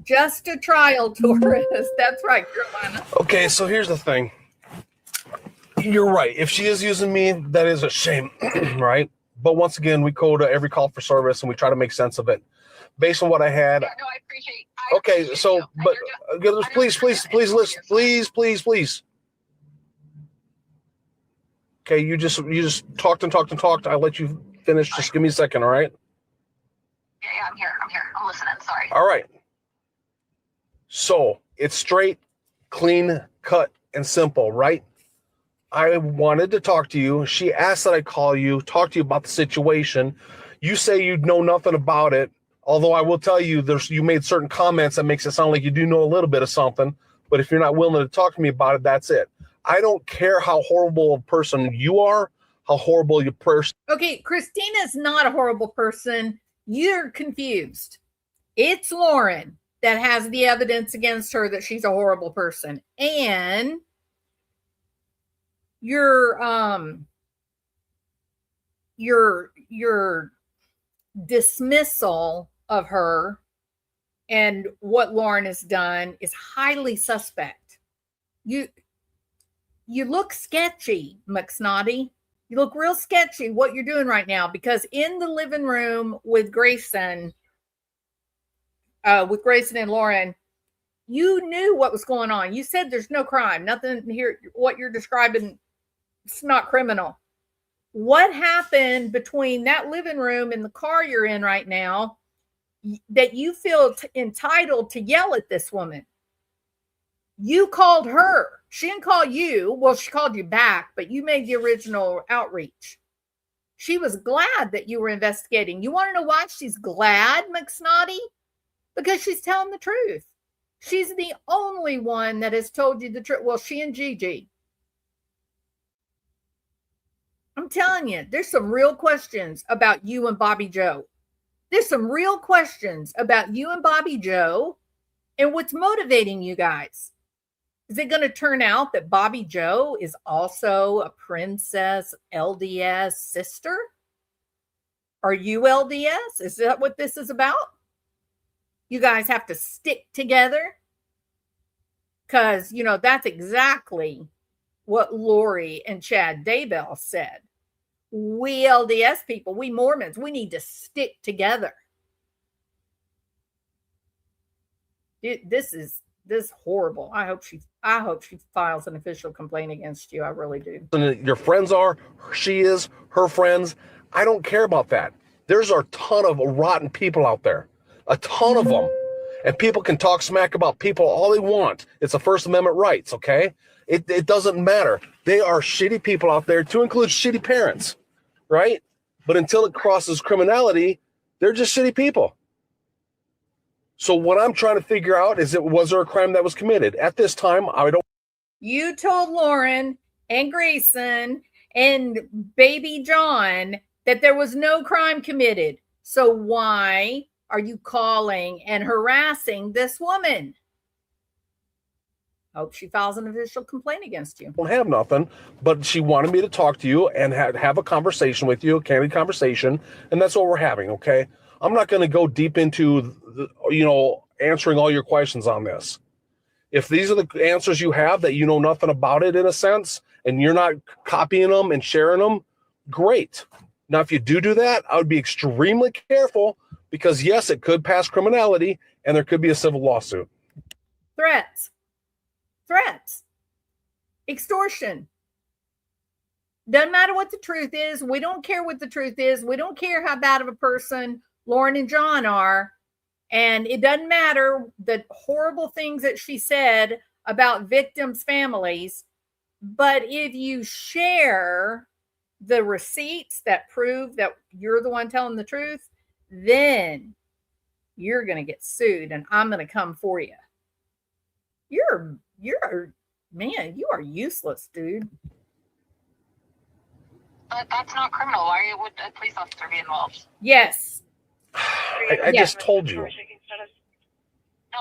Just a trial, Taurus. That's right, Carolina.
Okay, so here's the thing. You're right. If she is using me, that is a shame, right? But once again, we go to every call for service and we try to make sense of it. Based on what I had.
Yeah, no, I appreciate.
Okay, so,
you.
but please listen. Okay, you just talked and talked. I'll let you finish. Just give me a second, all right?
Yeah, I'm here. I'm listening. Sorry.
All right. So it's straight, clean, cut, and simple, right? I wanted to talk to you. She asked that I call you, talk to you about the situation. You say you know nothing about it, although I will tell you you made certain comments that makes it sound like you do know a little bit of something. But if you're not willing to talk to me about it, that's it. I don't care how horrible a person you are, how horrible your person.
Okay, Christina's not a horrible person. You're confused. It's Lauren that has the evidence against her that she's a horrible person. And your dismissal of her and what Lauren has done is highly suspect. You look sketchy, McSnotty. You look real sketchy what you're doing right now, because in the living room with Grayson and Lauren, you knew what was going on. You said there's no crime, nothing here. What you're describing, it's not criminal. What happened between that living room and the car you're in right now that you feel entitled to yell at this woman? You called her. She didn't call you. Well, she called you back, but you made the original outreach. She was glad that you were investigating. You want to know why she's glad, McSnotty? Because she's telling the truth. She's the only one that has told you the truth. Well, she and Gigi. I'm telling you, there's some real questions about you and Bobby Joe. There's some real questions about you and Bobby Joe and what's motivating you guys. Is it going to turn out that Bobby Joe is also a princess LDS sister? Are you LDS? Is that what this is about? You guys have to stick together? Because, that's exactly what Lori and Chad Daybell said. We LDS people, we Mormons, we need to stick together. This is horrible. I hope she files an official complaint against you. I really do.
Your friends are, she is, her friends. I don't care about that. There's a ton of rotten people out there. A ton of them. And people can talk smack about people all they want. It's a First Amendment rights, okay? It doesn't matter. They are shitty people out there, to include shitty parents, right? But until it crosses criminality, they're just shitty people. So what I'm trying to figure out is, was there a crime that was committed? At this time, I don't.
You told Lauren and Grayson and baby John that there was no crime committed. So why are you calling and harassing this woman? Hope she files an official complaint against you.
I don't have nothing, but she wanted me to talk to you and have a conversation with you, a candid conversation, and that's what we're having, okay? I'm not going to go deep into, answering all your questions on this. If these are the answers you have that you know nothing about it in a sense, and you're not copying them and sharing them, great. Now, if you do that, I would be extremely careful, because yes, it could pass criminality and there could be a civil lawsuit.
Threats, extortion. Doesn't matter what the truth is. We don't care what the truth is. We don't care how bad of a person Lauren and John are. And it doesn't matter the horrible things that she said about victims' families. But if you share the receipts that prove that you're the one telling the truth, then you're going to get sued and I'm going to come for you. You're man, you are useless, dude.
But that's not criminal. Why would a police officer be involved?
Yes.
I just told you.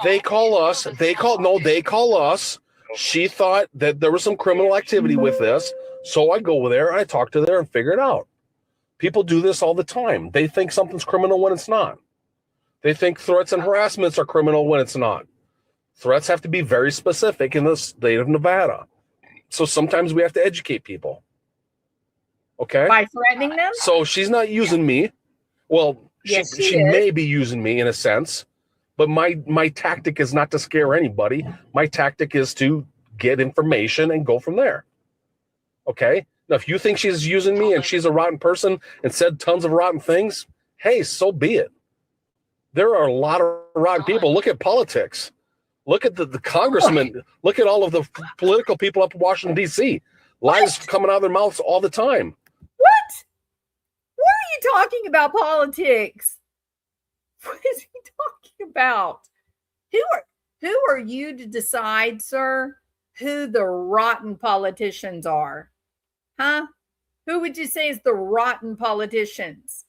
They call us. They call us. She thought that there was some criminal activity with this. So I go there and I talk to her and figure it out. People do this all the time. They think something's criminal when it's not. They think threats and harassments are criminal when it's not. Threats have to be very specific in the state of Nevada. So sometimes we have to educate people. Okay?
By threatening them?
So she's not using me. Well,
yes,
she may be using me in a sense, but my tactic is not to scare anybody. My tactic is to get information and go from there. Okay? Now, if you think she's using me and she's a rotten person and said tons of rotten things, hey, so be it. There are a lot of rotten people. Look at politics. Look at the congressmen. Look at all of the political people up in Washington, D.C. Lies coming out of their mouths all the time.
What? What are you talking about politics? What is he talking about? Who are you to decide, sir, who the rotten politicians are? Huh? Who would you say is the rotten politicians?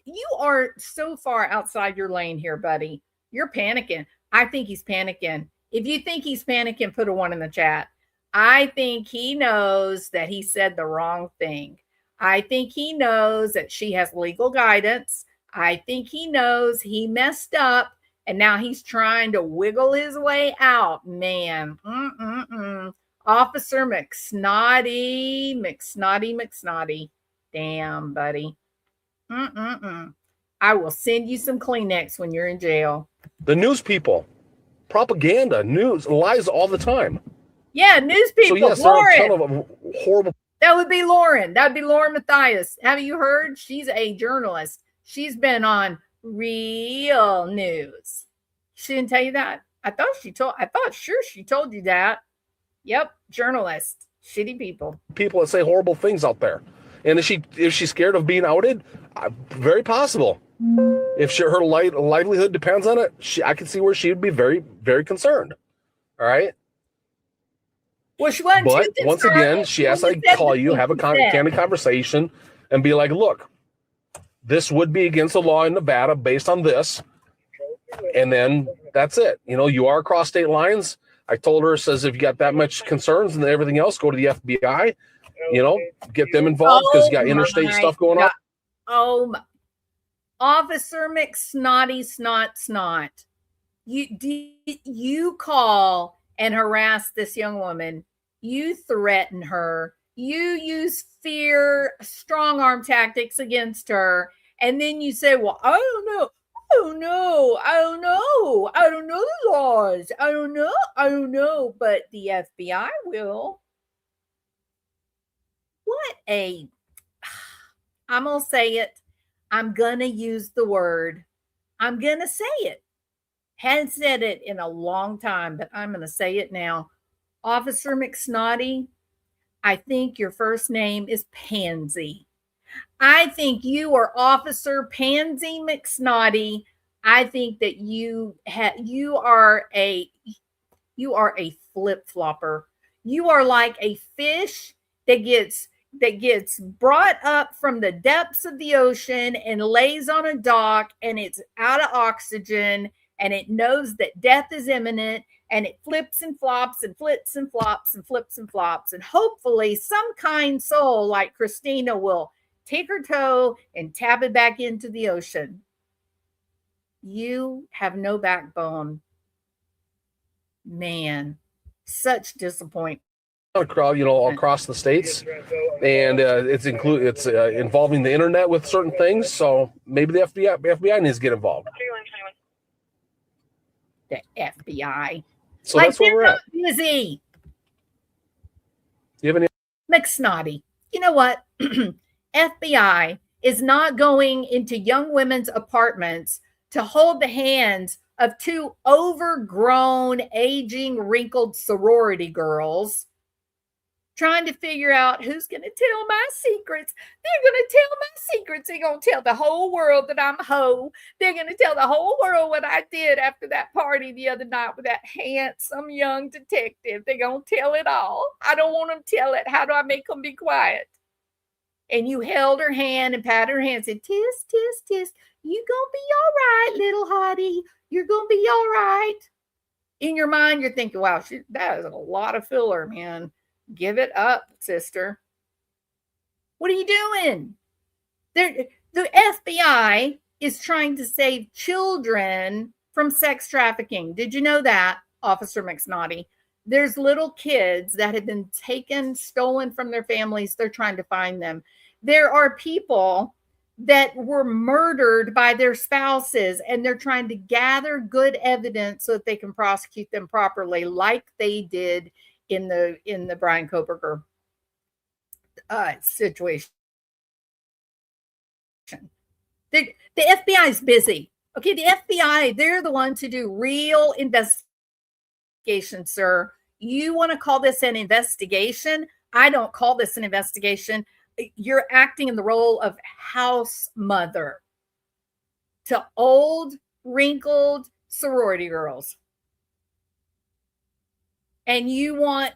You are so far outside your lane here, buddy. You're panicking. I think he's panicking. If you think he's panicking, put a 1 in the chat. I think he knows that he said the wrong thing. I think he knows that she has legal guidance. I think he knows he messed up and now he's trying to wiggle his way out. Man, Officer McSnotty. Damn, buddy. I will send you some Kleenex when you're in jail.
The news people, propaganda, news, lies all the time.
Yeah, news people.
So yes,
Lauren.
there are a ton of horrible.
That would be Lauren. That would be Lauren Matthias. Have you heard? She's a journalist. She's been on Real News. She didn't tell you that? I thought sure she told you that. Yep, journalist. Shitty people.
People that say horrible things out there. And is she scared of being outed? Very possible. If her livelihood depends on it, I can see where she would be very, very concerned. All right.
Well, she wasn't.
But once again, she has to call you, have a candid conversation, and be like, "Look, this would be against the law in Nevada based on this," and then that's it. You know, you are across state lines. I told her, says, if you got that much concerns and everything else, go to the FBI. You know, get them involved because you got interstate stuff going on.
Oh, my. Officer McSnotty. You call and harass this young woman. You threaten her. You use fear, strong arm tactics against her. And then you say, well, I don't know. I don't know the laws. I don't know. But the FBI will. I'm going to say it. I'm going to use the word. I'm going to say it. Hadn't said it in a long time, but I'm going to say it now. Officer McSnotty, I think your first name is Pansy. I think you are Officer Pansy McSnotty. I think that you are a flip-flopper. You are like a fish that gets brought up from the depths of the ocean and lays on a dock, and it's out of oxygen, and it knows that death is imminent, and it flips and flops and flips and flops and flips and flops. And hopefully some kind soul like Christina will take her toe and tap it back into the ocean. You have no backbone. Man, such disappointment.
Crowd, all across the states, and it's involving the internet with certain things. So maybe the FBI needs to get involved.
The FBI.
So that's where we're at.
Busy.
Do you have any?
McSnotty. You know what? FBI is not going into young women's apartments to hold the hands of two overgrown, aging, wrinkled sorority girls trying to figure out who's going to tell my secrets. They're going to tell my secrets. They're going to tell the whole world that I'm a hoe. They're going to tell the whole world what I did after that party the other night with that handsome young detective. They're going to tell it all. I don't want them to tell it. How do I make them be quiet? And you held her hand and patted her hand and said, tis, tis, tis. You going to be all right, little hottie. You're going to be all right. In your mind, you're thinking, wow, that is a lot of filler, man. Give it up, sister. What are you doing? The FBI is trying to save children from sex trafficking. Did you know that, Officer McSnotty? There's little kids that have been taken, stolen from their families. They're trying to find them. There are people that were murdered by their spouses, and they're trying to gather good evidence so that they can prosecute them properly, like they did in the Brian Koberger situation. The FBI is busy. Okay, the FBI, they're the ones who do real investigation, sir. You want to call this an investigation? I don't call this an investigation. You're acting in the role of house mother to old, wrinkled sorority girls. And you want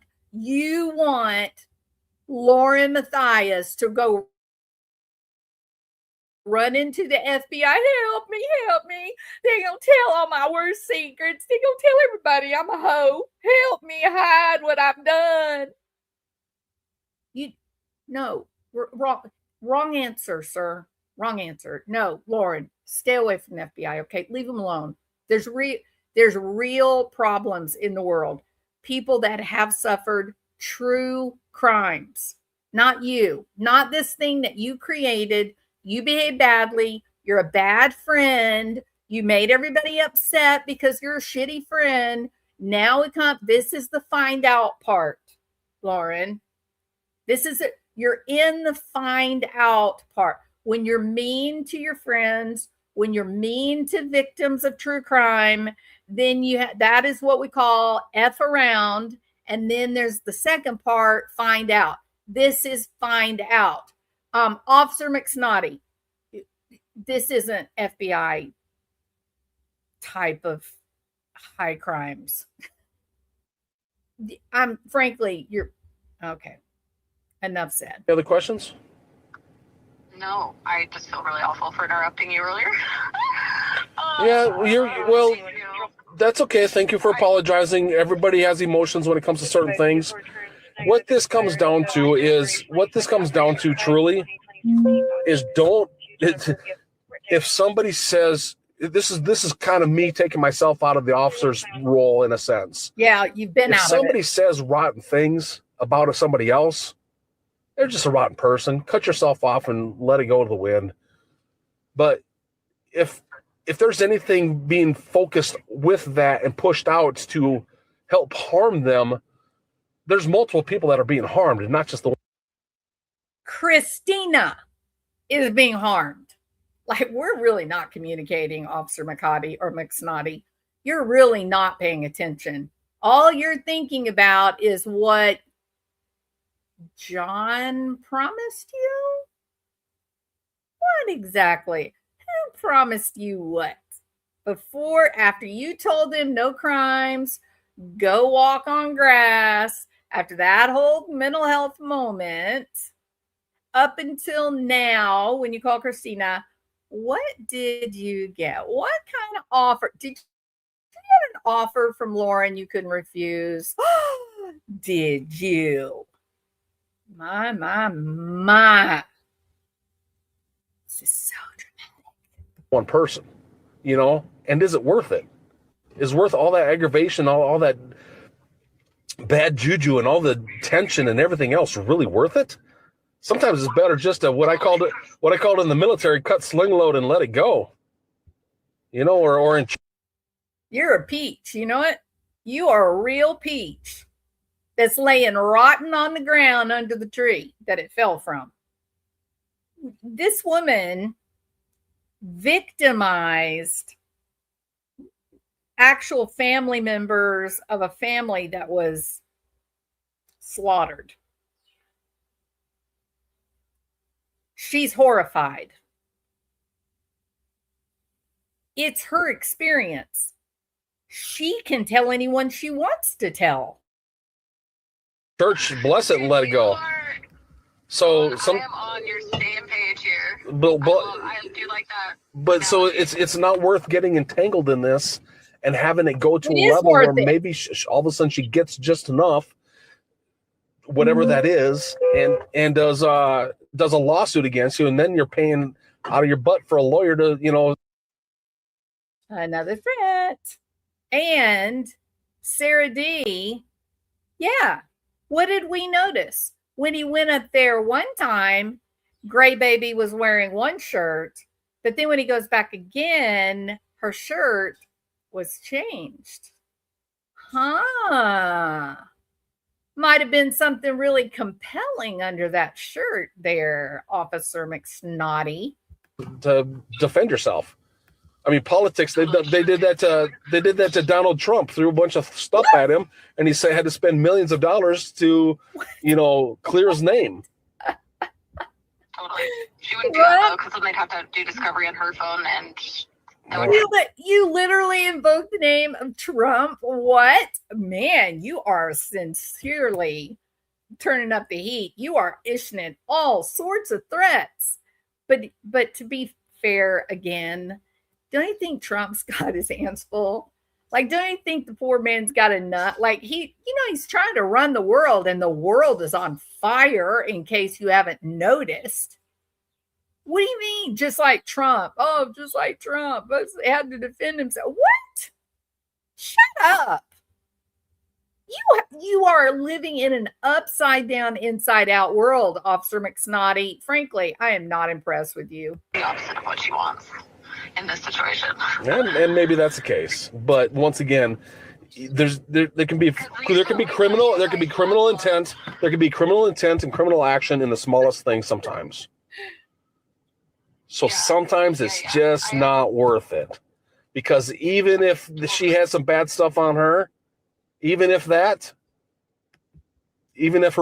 Lauren Matthias to go run into the FBI. Help me. They're going to tell all my worst secrets. They're going to tell everybody I'm a hoe. Help me hide what I've done. No, wrong answer, sir. Wrong answer. No, Lauren, stay away from the FBI. Okay, leave them alone. There's real problems in the world. People that have suffered true crimes, not you, not this thing that you created. You behaved badly. You're a bad friend. You made everybody upset because you're a shitty friend. Now this is the find out part, Lauren. This is it. You're in the find out part. When you're mean to your friends, when you're mean to victims of true crime, then that is what we call F around. And then there's the second part, find out. This is find out. Officer McSnotty, this isn't FBI type of high crimes. Frankly, you're okay. Enough said.
Any other questions?
No, I just feel really awful for interrupting you earlier.
That's okay. Thank you for apologizing. Everybody has emotions when it comes to certain things. What this comes down to truly is if somebody says, this is kind of me taking myself out of the officer's role in a sense.
Yeah, you've been
if
out of it.
If somebody says rotten things about somebody else, they're just a rotten person. Cut yourself off and let it go to the wind. But if there's anything being focused with that and pushed out to help harm them, there's multiple people that are being harmed, and not just the one.
Christina is being harmed. Like, we're really not communicating, Officer McCotty or McSnotty. You're really not paying attention. All you're thinking about is what John promised you? What exactly? Who promised you what? After you told them no crimes, go walk on grass, after that whole mental health moment, up until now, when you call Christina, what did you get? What kind of offer? Did you get an offer from Lauren you couldn't refuse? Did you? My. This is so dramatic.
One person, and is it worth it? Is worth all that aggravation, all that bad juju and all the tension and everything else really worth it? Sometimes it's better just to what I called in the military, cut sling load and let it go. Or
you're a peach, you know it? You are a real peach that's laying rotten on the ground under the tree that it fell from. this woman victimized actual family members of a family that was slaughtered. She's horrified. It's her experience. She can tell anyone she wants to tell.
Church, bless it and let it go. So
I am on your same page here.
but
I do like that.
but so it's not worth getting entangled in this and having it go to
It
a
is
level where
worth it.
maybe all of a sudden she gets just enough, whatever that is, and does a lawsuit against you, and then you're paying out of your butt for a lawyer to
Another threat. And Sarah D, yeah, what did we notice? When he went up there one time, Gray Baby was wearing one shirt, but then when he goes back again, her shirt was changed. Huh. Might have been something really compelling under that shirt there, Officer McSnotty.
to defend yourself. I mean, politics. They did that to Donald Trump. Threw a bunch of stuff at him, and he had to spend millions of dollars to, clear his name.
Totally. She wouldn't do that though, because then they'd have to do discovery on her phone, and
You literally invoked the name of Trump. What? Man, you are sincerely turning up the heat. You are issuing all sorts of threats. But to be fair, again, don't you think Trump's got his hands full? Like, don't you think the poor man's got a nut? Like, he's trying to run the world, and the world is on fire, in case you haven't noticed. What do you mean? Just like Trump? Oh, just like Trump. But he had to defend himself. What? Shut up. You are living in an upside down, inside out world, Officer McSnotty. Frankly, I am not impressed with you.
the opposite of what she wants in this situation.
And maybe that's the case. But once again, there can be criminal intent. There can be criminal intent and criminal action in the smallest thing sometimes. So sometimes it's just not worth it, because even if she has some bad stuff on her, even if her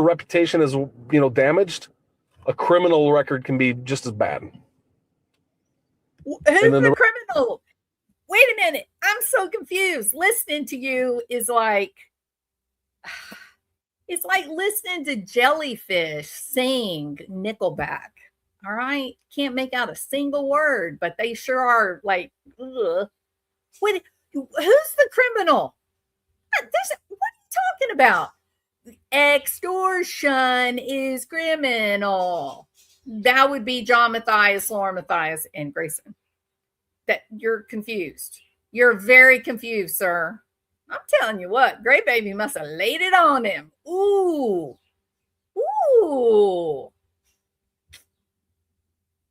reputation is damaged, a criminal record can be just as bad.
Who's the criminal? Wait a minute. I'm so confused. Listening to you is like, it's like listening to Jellyfish sing Nickelback. All right. Can't make out a single word, but they sure are like, ugh. Wait, who's the criminal? What are you talking about? Extortion is criminal. That would be John Matthias, Laura Matthias, and Grayson. That you're confused. You're very confused, sir. I'm telling you what, Gray Baby must have laid it on him. Ooh.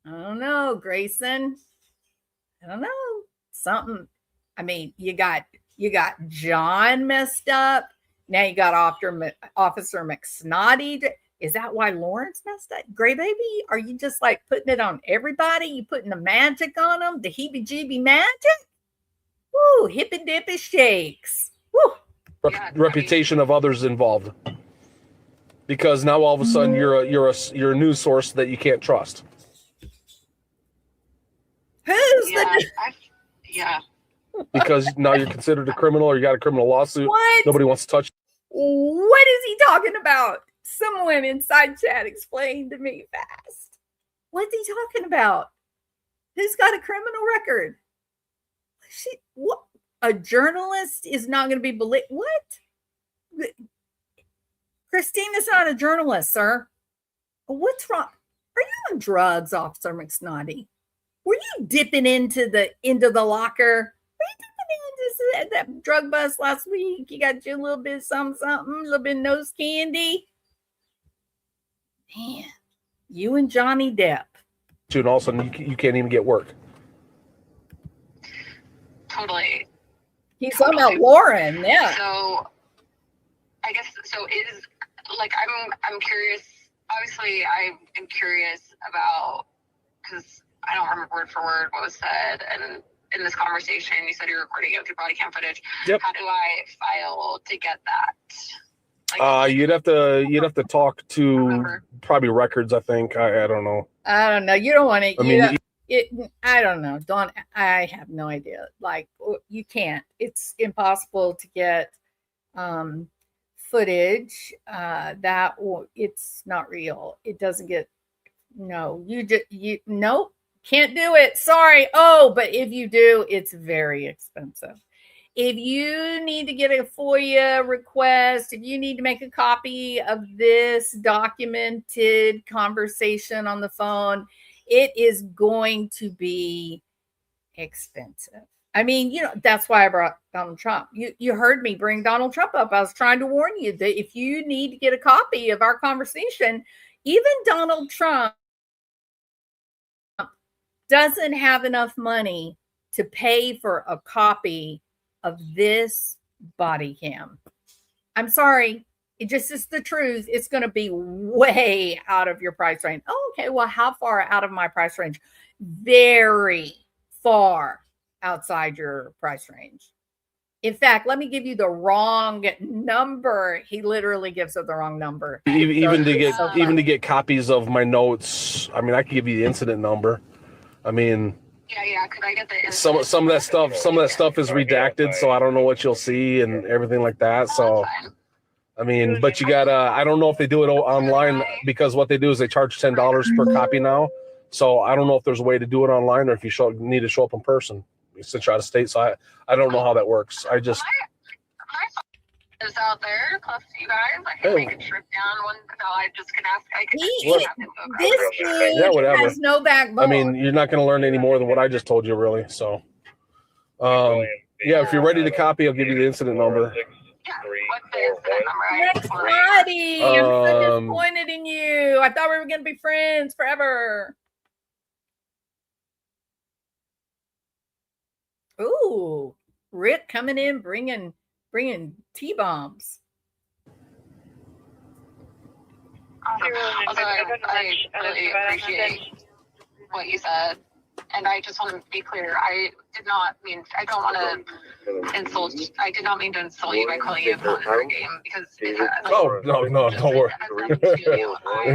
I don't know, Grayson. I don't know. Something. I mean, you got John messed up. Now you got Officer McSnotty. Is that why Lawrence messed up? Gray Baby, are you just like putting it on everybody? You putting the magic on them? The heebie-jeebie magic? Woo, hippy dippy shakes. Woo.
Reputation of others involved. Because now all of a sudden you're a news source that you can't trust. Because now you're considered a criminal, or you got a criminal lawsuit.
What?
Nobody wants to touch.
What is he talking about? Someone inside chat explain to me fast. What's he talking about? Who's got a criminal record? What? A journalist is not going to be believed. What? Christina's not a journalist, sir. What's wrong? Are you on drugs, Officer McSnotty? Were you dipping into the locker? Were you dipping into that drug bust last week? You got you a little bit of something, a little bit of nose candy? Man, you and Johnny Depp.
And all of a sudden you can't even get work.
Totally.
He's talking about Lauren, yeah.
So I guess it is like I'm curious. Obviously, I am curious about because I don't remember word for word what was said, and in this conversation, you said you're recording it with your body cam footage.
Yep.
How do I file to get that? Like,
You'd have to talk to
remember.
probably records. I think I don't know.
I don't know. You don't want to.
I mean,
I don't know. Don't. I have no idea. Like, you can't. It's impossible to get footage it's not real. It doesn't get. No, nope, can't do it. Sorry. Oh, but if you do, it's very expensive. If you need to get a FOIA request, if you need to make a copy of this documented conversation on the phone, it is going to be expensive. I mean, that's why I brought Donald Trump. You heard me bring Donald Trump up. I was trying to warn you that if you need to get a copy of our conversation, even Donald Trump doesn't have enough money to pay for a copy of this body cam. I'm sorry. It just is the truth. It's going to be way out of your price range. Oh, okay. Well, how far out of my price range? Very far outside your price range. In fact, let me give you the wrong number. He literally gives it the wrong number.
Even to get copies of my notes. I mean, I could give you the incident number. I mean,
yeah. Could I get the
some of that stuff is redacted, so I don't know what you'll see and everything like that. So, I mean, but you gotta. I don't know if they do it online, because what they do is they charge $10 per copy now. So I don't know if there's a way to do it online, or if you need to show up in person since you're out of state. So I don't know how that works. I just.
Is out there close to you guys. I can make a trip down one. So I just can ask.
This dude has no backbone.
I mean, you're not going to learn any more than what I just told you, really. So, if you're ready to copy, I'll give you the incident number.
Yeah, what's the incident number?
Next Friday. I'm so disappointed in you. I thought we were going to be friends forever. Ooh, Rick coming in, bringing T-bombs.
Also, I really appreciate what you said, and I just want to be clear. I don't want to insult. I did not mean to insult you by calling you a pawn in our game, because it has.
Oh no, don't worry.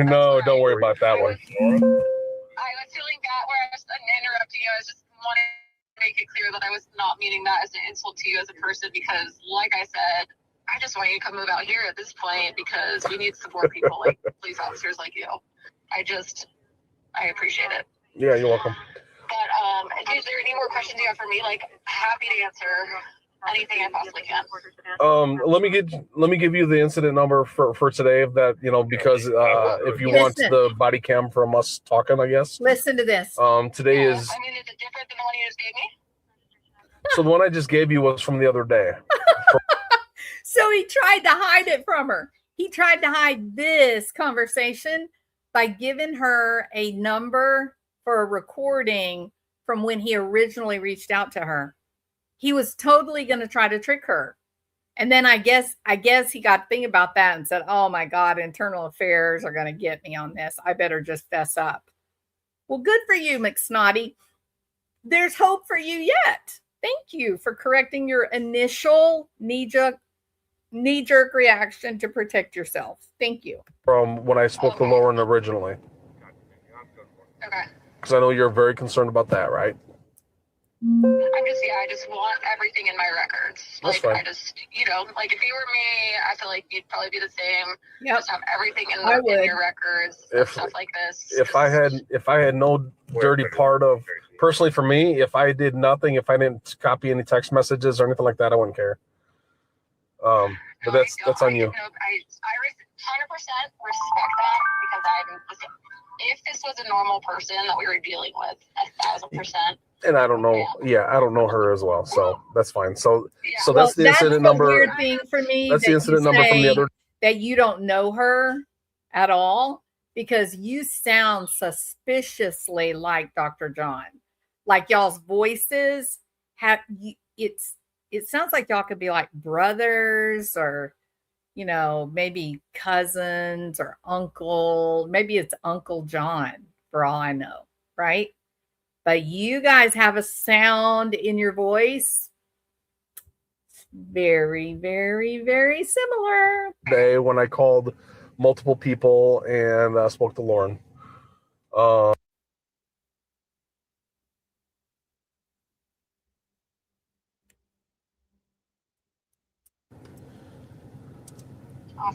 No, don't worry about that one.
I was feeling that where I was interrupting you. I was just wanting to make it clear that I was not meaning that as an insult to you as a person, because, like I said, I just want you to come move out here at this point, because we need support people like police officers like you. I appreciate it.
Yeah, you're welcome.
But is there any more questions you have for me? Like, happy to answer anything I possibly can.
Let me give you the incident number for today, of that, because if you want the body cam from us talking, I guess.
Listen to this.
Today is.
I mean, is it different than the one you just gave me?
So the one I just gave you was from the other day.
So he tried to hide it from her. He tried to hide this conversation by giving her a number for a recording from when he originally reached out to her. He was totally going to try to trick her. And then I guess he got thinking about that and said, oh my God, internal affairs are going to get me on this. I better just fess up. Well, good for you, McSnotty. There's hope for you yet. Thank you for correcting your initial knee-jerk reaction to protect yourself. Thank you.
From when I spoke to Lauren originally.
Okay.
Because I know you're very concerned about that, right?
I just want everything in my records.
That's fine.
I just, if you were me, I feel like you'd probably be the same.
Yep.
Just have everything in your records, stuff like this.
If I had no dirty part of, personally for me, if I did nothing, if I didn't copy any text messages or anything like that, I wouldn't care. But that's on you.
I 100% respect that, because if this was a normal person that we were dealing with, 1,000%.
And I don't know. Yeah, I don't know her as well, so that's fine. So
well,
that's the incident number.
Weird thing for me.
That's the incident number from the other.
That you don't know her at all, because you sound suspiciously like Dr. John. Like y'all's voices have it sounds like y'all could be like brothers, or maybe cousins or uncle. Maybe it's Uncle John, for all I know. right? But you guys have a sound in your voice. Very, very, very similar.
Day when I called multiple people and spoke to Lauren.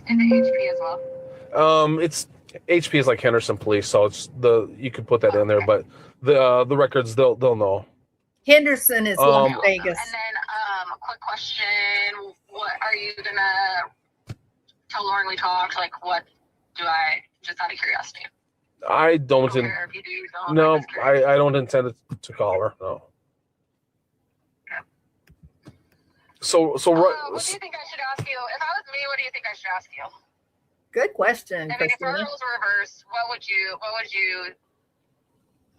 In the HP as well.
It's HP is like Henderson Police, so it's you could put that in there, but the records they'll know.
Henderson is Las Vegas.
And then quick question: what are you gonna tell Lauren we talked? Like, what do I just out of curiosity?
I don't.
Care if you do, don't.
No, I don't intend to call her. No.
Okay.
So
what do you think I should ask you? If I was me, what do you think I should ask you?
Good question,
I mean, if
Christina.
our roles were reversed, what would you,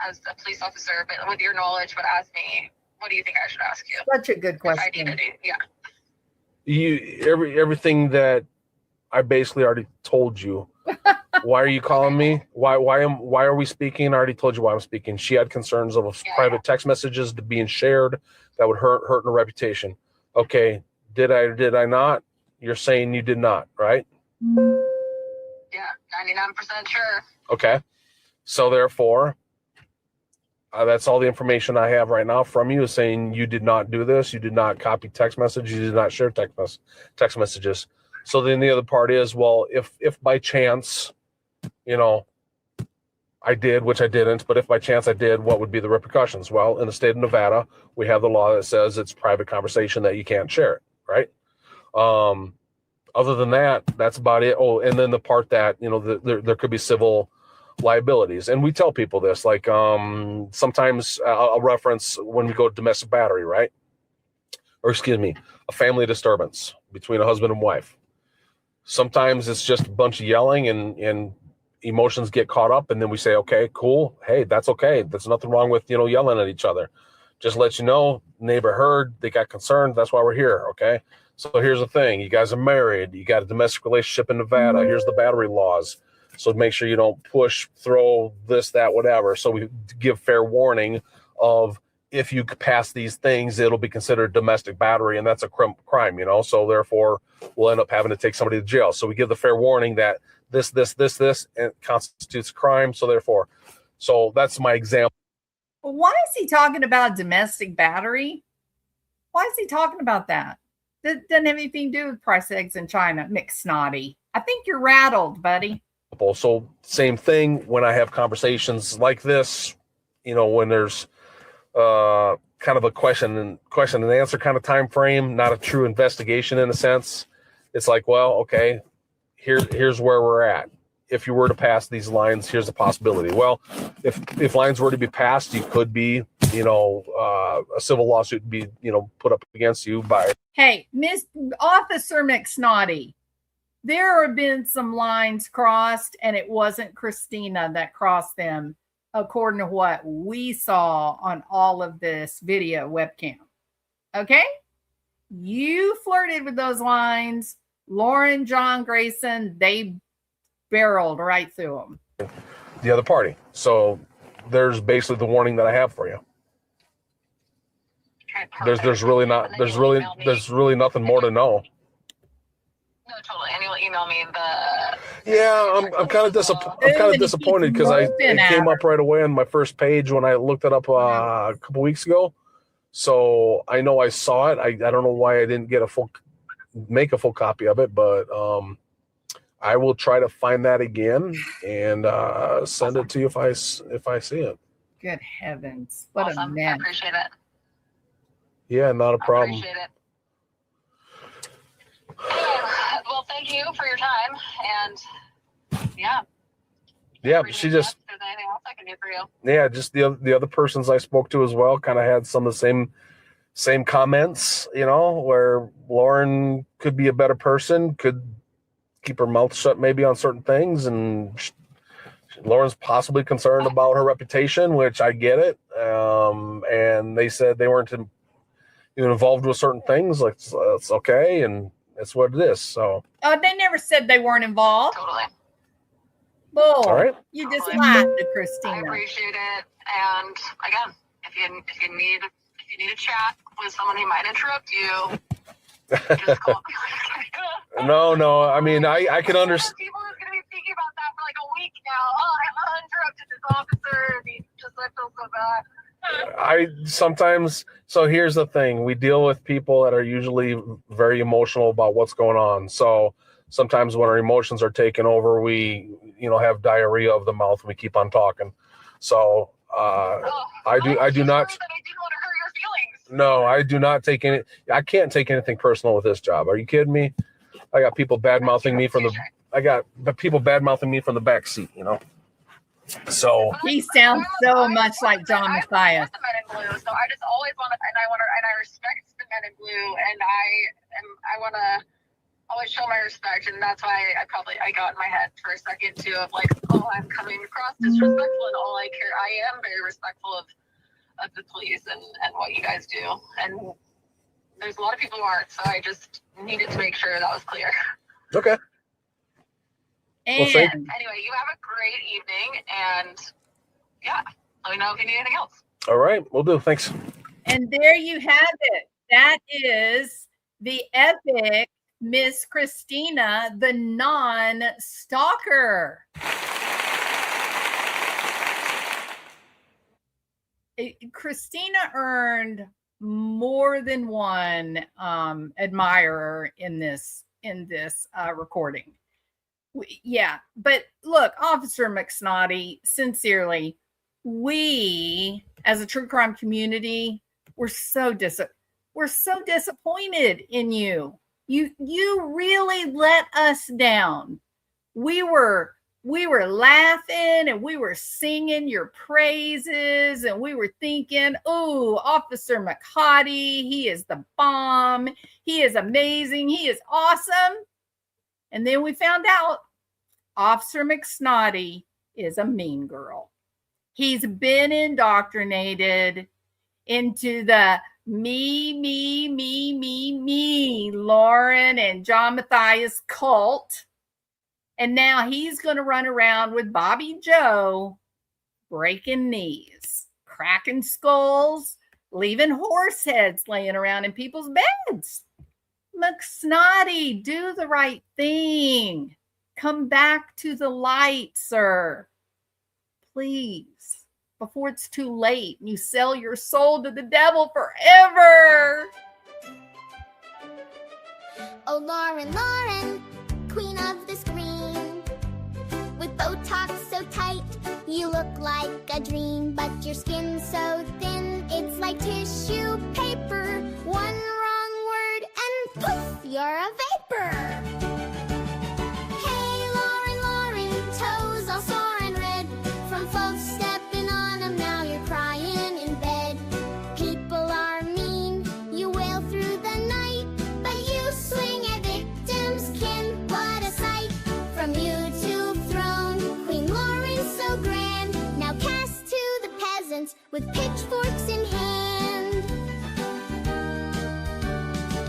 as a police officer, but with your knowledge, would ask me? What do you think I should ask you?
Such a good question.
If I needed it, yeah.
Everything that I basically already told you. Why are you calling me? Why are we speaking? I already told you why I'm speaking. She had concerns of private text messages being shared that would hurt her reputation. Okay, did I or did I not? You're saying you did not, right?
Yeah, 99% sure.
Okay, so therefore, that's all the information I have right now from you is saying you did not do this. You did not copy text messages. You did not share text messages. So then the other part is, well, if by chance, I did, which I didn't, but if by chance I did, what would be the repercussions? Well, in the state of Nevada, we have the law that says it's private conversation that you can't share it, right? Other than that, that's about it. Oh, and then the part that, there could be civil liabilities. And we tell people this, like sometimes I'll reference when we go to domestic battery, right? Or excuse me, a family disturbance between a husband and wife. Sometimes it's just a bunch of yelling and emotions get caught up, and then we say, okay, cool. Hey, that's okay. There's nothing wrong with, yelling at each other. Just let you know, neighbor heard, they got concerned. That's why we're here. Okay. So here's the thing. You guys are married. You got a domestic relationship in Nevada. Here's the battery laws. So make sure you don't push, throw, this, that, whatever. So we give fair warning of if you pass these things, it'll be considered domestic battery, and that's a crime, So therefore, we'll end up having to take somebody to jail. So we give the fair warning that this, and constitutes a crime. So therefore, that's my example.
Why is he talking about domestic battery? Why is he talking about that? That doesn't have anything to do with price eggs in China, McSnotty. I think you're rattled, buddy.
So same thing when I have conversations like this, when there's kind of a question and answer kind of time frame, not a true investigation in a sense. It's like, well, okay, here's where we're at. If you were to pass these lines, here's the possibility. Well, if lines were to be passed, you could be, a civil lawsuit be, put up against you by.
Hey, Miss Officer McSnotty, there have been some lines crossed, and it wasn't Christina that crossed them, according to what we saw on all of this video webcam. Okay? You flirted with those lines. Lauren, John, Grayson, they barreled right through them.
The other party. So there's basically the warning that I have for you.
Okay,
there's really nothing more to know.
No, totally. And you'll email me the.
Yeah, I'm kind of disappointed because it came up right away on my first page when I looked it up a couple weeks ago. So I know I saw it. I don't know why I didn't make a full copy of it, but I will try to find that again and send it to you if I see it.
Good heavens! What
awesome.
A mess!
I appreciate it.
Yeah, not a problem.
I appreciate it. Well, thank you for your time, and
yeah, she just.
If there's anything else I can do for you.
Yeah, just the other persons I spoke to as well kind of had some of the same comments, where Lauren could be a better person, could keep her mouth shut maybe on certain things, and Lauren's possibly concerned about her reputation, which I get it. And they said they weren't even involved with certain things. Like, it's okay, and it's what it is. So.
They never said they weren't involved.
Totally.
Bull.
All right.
You just lied to Christina.
I appreciate it. And again, if you need a chat with someone who might interrupt you, just call me.
No. I mean, I can understand.
People are going to be thinking about that for like a week now. Oh, I interrupted this officer, and he just I feel so bad. So here's the thing. We deal with people that are usually very emotional about what's going on. So sometimes when our emotions are taken over, we, have diarrhea of the mouth and we keep on talking. So I do not. That I didn't want to hurt your feelings.
No, I do not take any. I can't take anything personal with this job. Are you kidding me? I got people bad mouthing me from the back seat. So
he sounds so much like John Matthias.
The Men in Blue, so I just always want to, and I respect the Men in Blue, and I want to always show my respect, and that's why I got in my head for a second too of like, oh, I'm coming across disrespectful, and all I care. I am very respectful of the police and what you guys do, and there's a lot of people who aren't, so I just needed to make sure that was clear.
Okay.
And
anyway, you have a great evening, and yeah, let me know if you need anything else.
All right, we'll do. Thanks.
And there you have it. That is the epic Miss Christina, the non-stalker. Christina earned more than one admirer in this recording. Yeah, but look, Officer McSnotty, sincerely, we as a true crime community, we're so disappointed in you. You really let us down. We were laughing and we were singing your praises and we were thinking, oh, Officer McHottie, he is the bomb. He is amazing. He is awesome. And then we found out Officer McSnotty is a mean girl. He's been indoctrinated into the me, Lauren and John Matthias cult. And now he's going to run around with Bobby Joe, breaking knees, cracking skulls, leaving horse heads laying around in people's beds. McSnotty, do the right thing. Come back to the light, sir. Please, before it's too late and you sell your soul to the devil forever.
Oh, Lauren, queen of the screen. With Botox so tight, you look like a dream. But your skin's so thin, it's like tissue paper. One wrong word and poof, you're a vapor. Hey, Lauren, toes all sore and red. From folks stepping on them, now you're crying in bed. People are mean, you wail through the night. But you swing at victims' kin, what a sight. From YouTube throne, Queen Lauren's so grand. Now cast to the peasants with pitchforks in hand.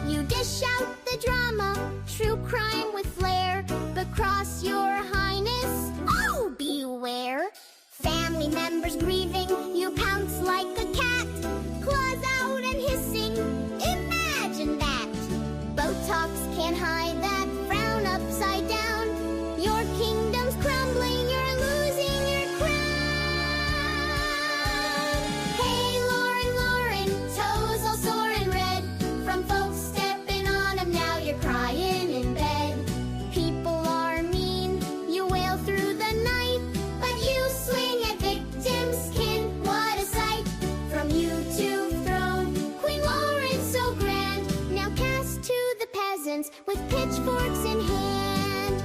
You dish out the drama, true crime with flair. But cross your highness, oh beware. Family members grieving, you pounce like a cat. Claws out and hissing, imagine that. Botox can't hide that frown upside down. Your kingdom's crumbling, you're losing your crown. Hey, Lauren, toes all sore and red. From folks stepping on them, now you're crying in bed. People are mean, you wail through the night. But you swing at victims' kin, what a sight. From YouTube throne, Queen Lauren's so grand. Now cast to the peasants with pitchforks in hand.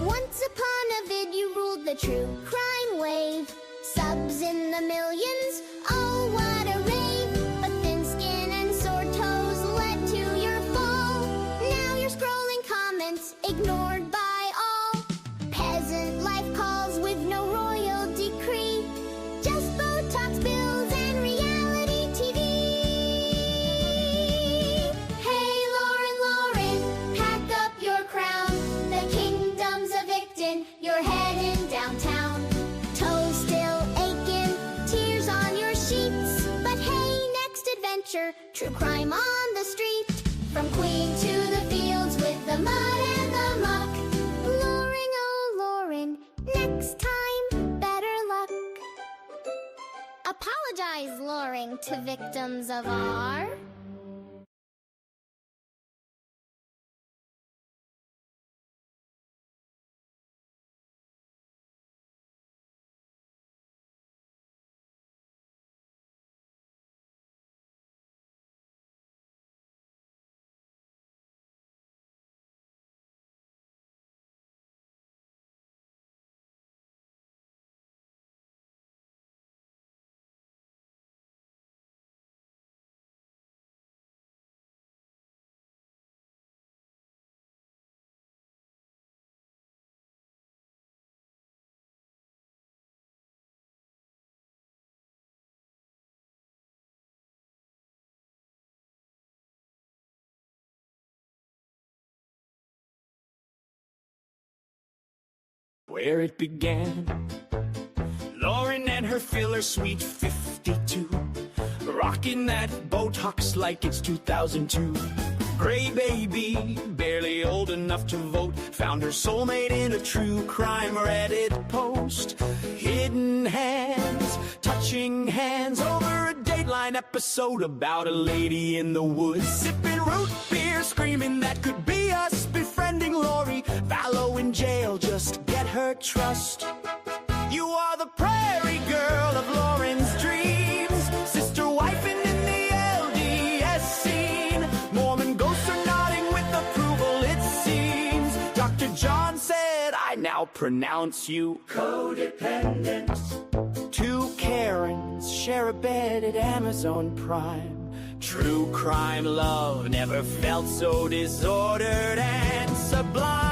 Once upon a vid, you ruled the true crime wave. Subs in the millions, oh what a rave. But thin skin and sore toes led to your fall. Now you're scrolling comments, ignored by all. Peasant life calls with no royal decree. Just Botox bills and reality TV. Hey, Lauren, pack up your crown. The kingdom's a victim, you're heading downtown. Toes True crime on the street. From Queen to the fields with the mud and the muck. Loring, oh Lauren, next time, better luck. Apologize, Loring, to victims of our...
Where it began, Lauren and her filler sweet 52, rocking that Botox like it's 2002. Gray baby, barely old enough to vote, found her soulmate in a true crime Reddit post. Hidden hands, touching hands over a Dateline episode about a lady in the woods, sipping root beer, screaming that could be us, befriending Lori. Vallow in jail, just get her trust. You are the prairie girl of Lauren's dreams, sister wife in the LDS scene. Mormon ghosts are nodding with approval, it seems. Dr. John said, I now pronounce you codependent. Two Karens share a bed at Amazon Prime. True crime love never felt so disordered and sublime.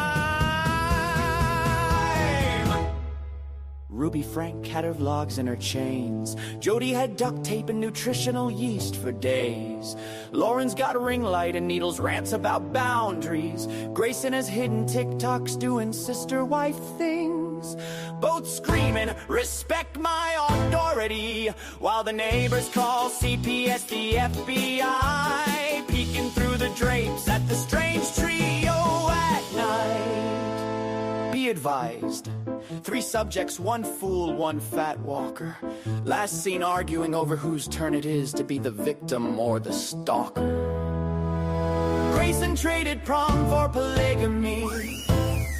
Ruby Frank had her vlogs and her chains. Jody had duct tape and nutritional yeast for days. Lauren's got a ring light and Needles rants about boundaries. Grayson has hidden TikToks doing sister-wife things. Both screaming, respect my authority, while the neighbors call CPS the FBI, peeking through the drapes at the strange trio at night. Be advised, 3 subjects, 1 fool, 1 fat walker. Last seen arguing over whose turn it is to be the victim or the stalker. Grayson traded prom for polygamy.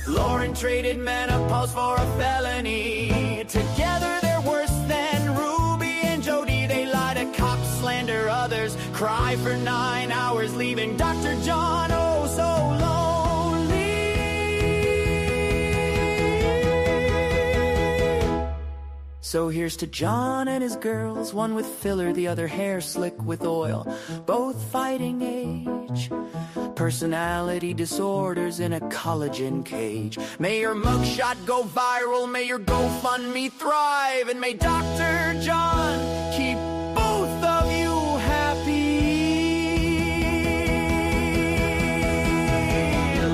Lauren traded menopause for a felony. Together they're worse than Ruby and Jody. They lie to cops, slander others, cry for 9 hours, leaving Dr. John oh so lonely. So here's to John and his girls, one with filler, the other hair slick with oil, both fighting age. Personality disorders in a collagen cage. May your mugshot go viral, may your GoFundMe thrive, and may Dr. John keep both of you happy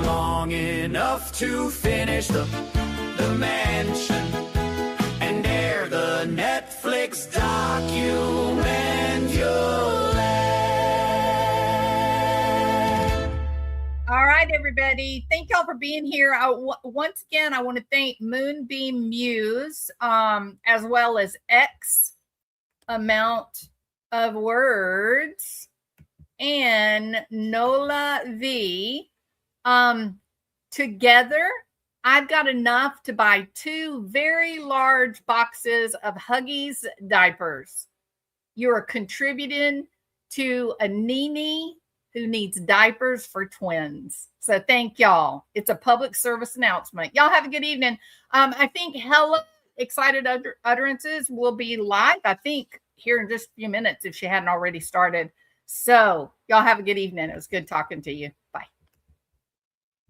long enough to finish the mansion and air the Netflix document you'll
All right, everybody. Thank y'all for being here. Once again, I want to thank Moonbeam Muse, as well as X Amount of Words and Nola V. Together, I've got enough to buy 2 very large boxes of Huggies diapers. You are contributing to a Nene who needs diapers for twins. So thank y'all. It's a public service announcement. Y'all have a good evening. I think Hella Excited Utterances will be live, I think, here in just a few minutes if she hadn't already started. So y'all have a good evening. It was good talking to you. Bye.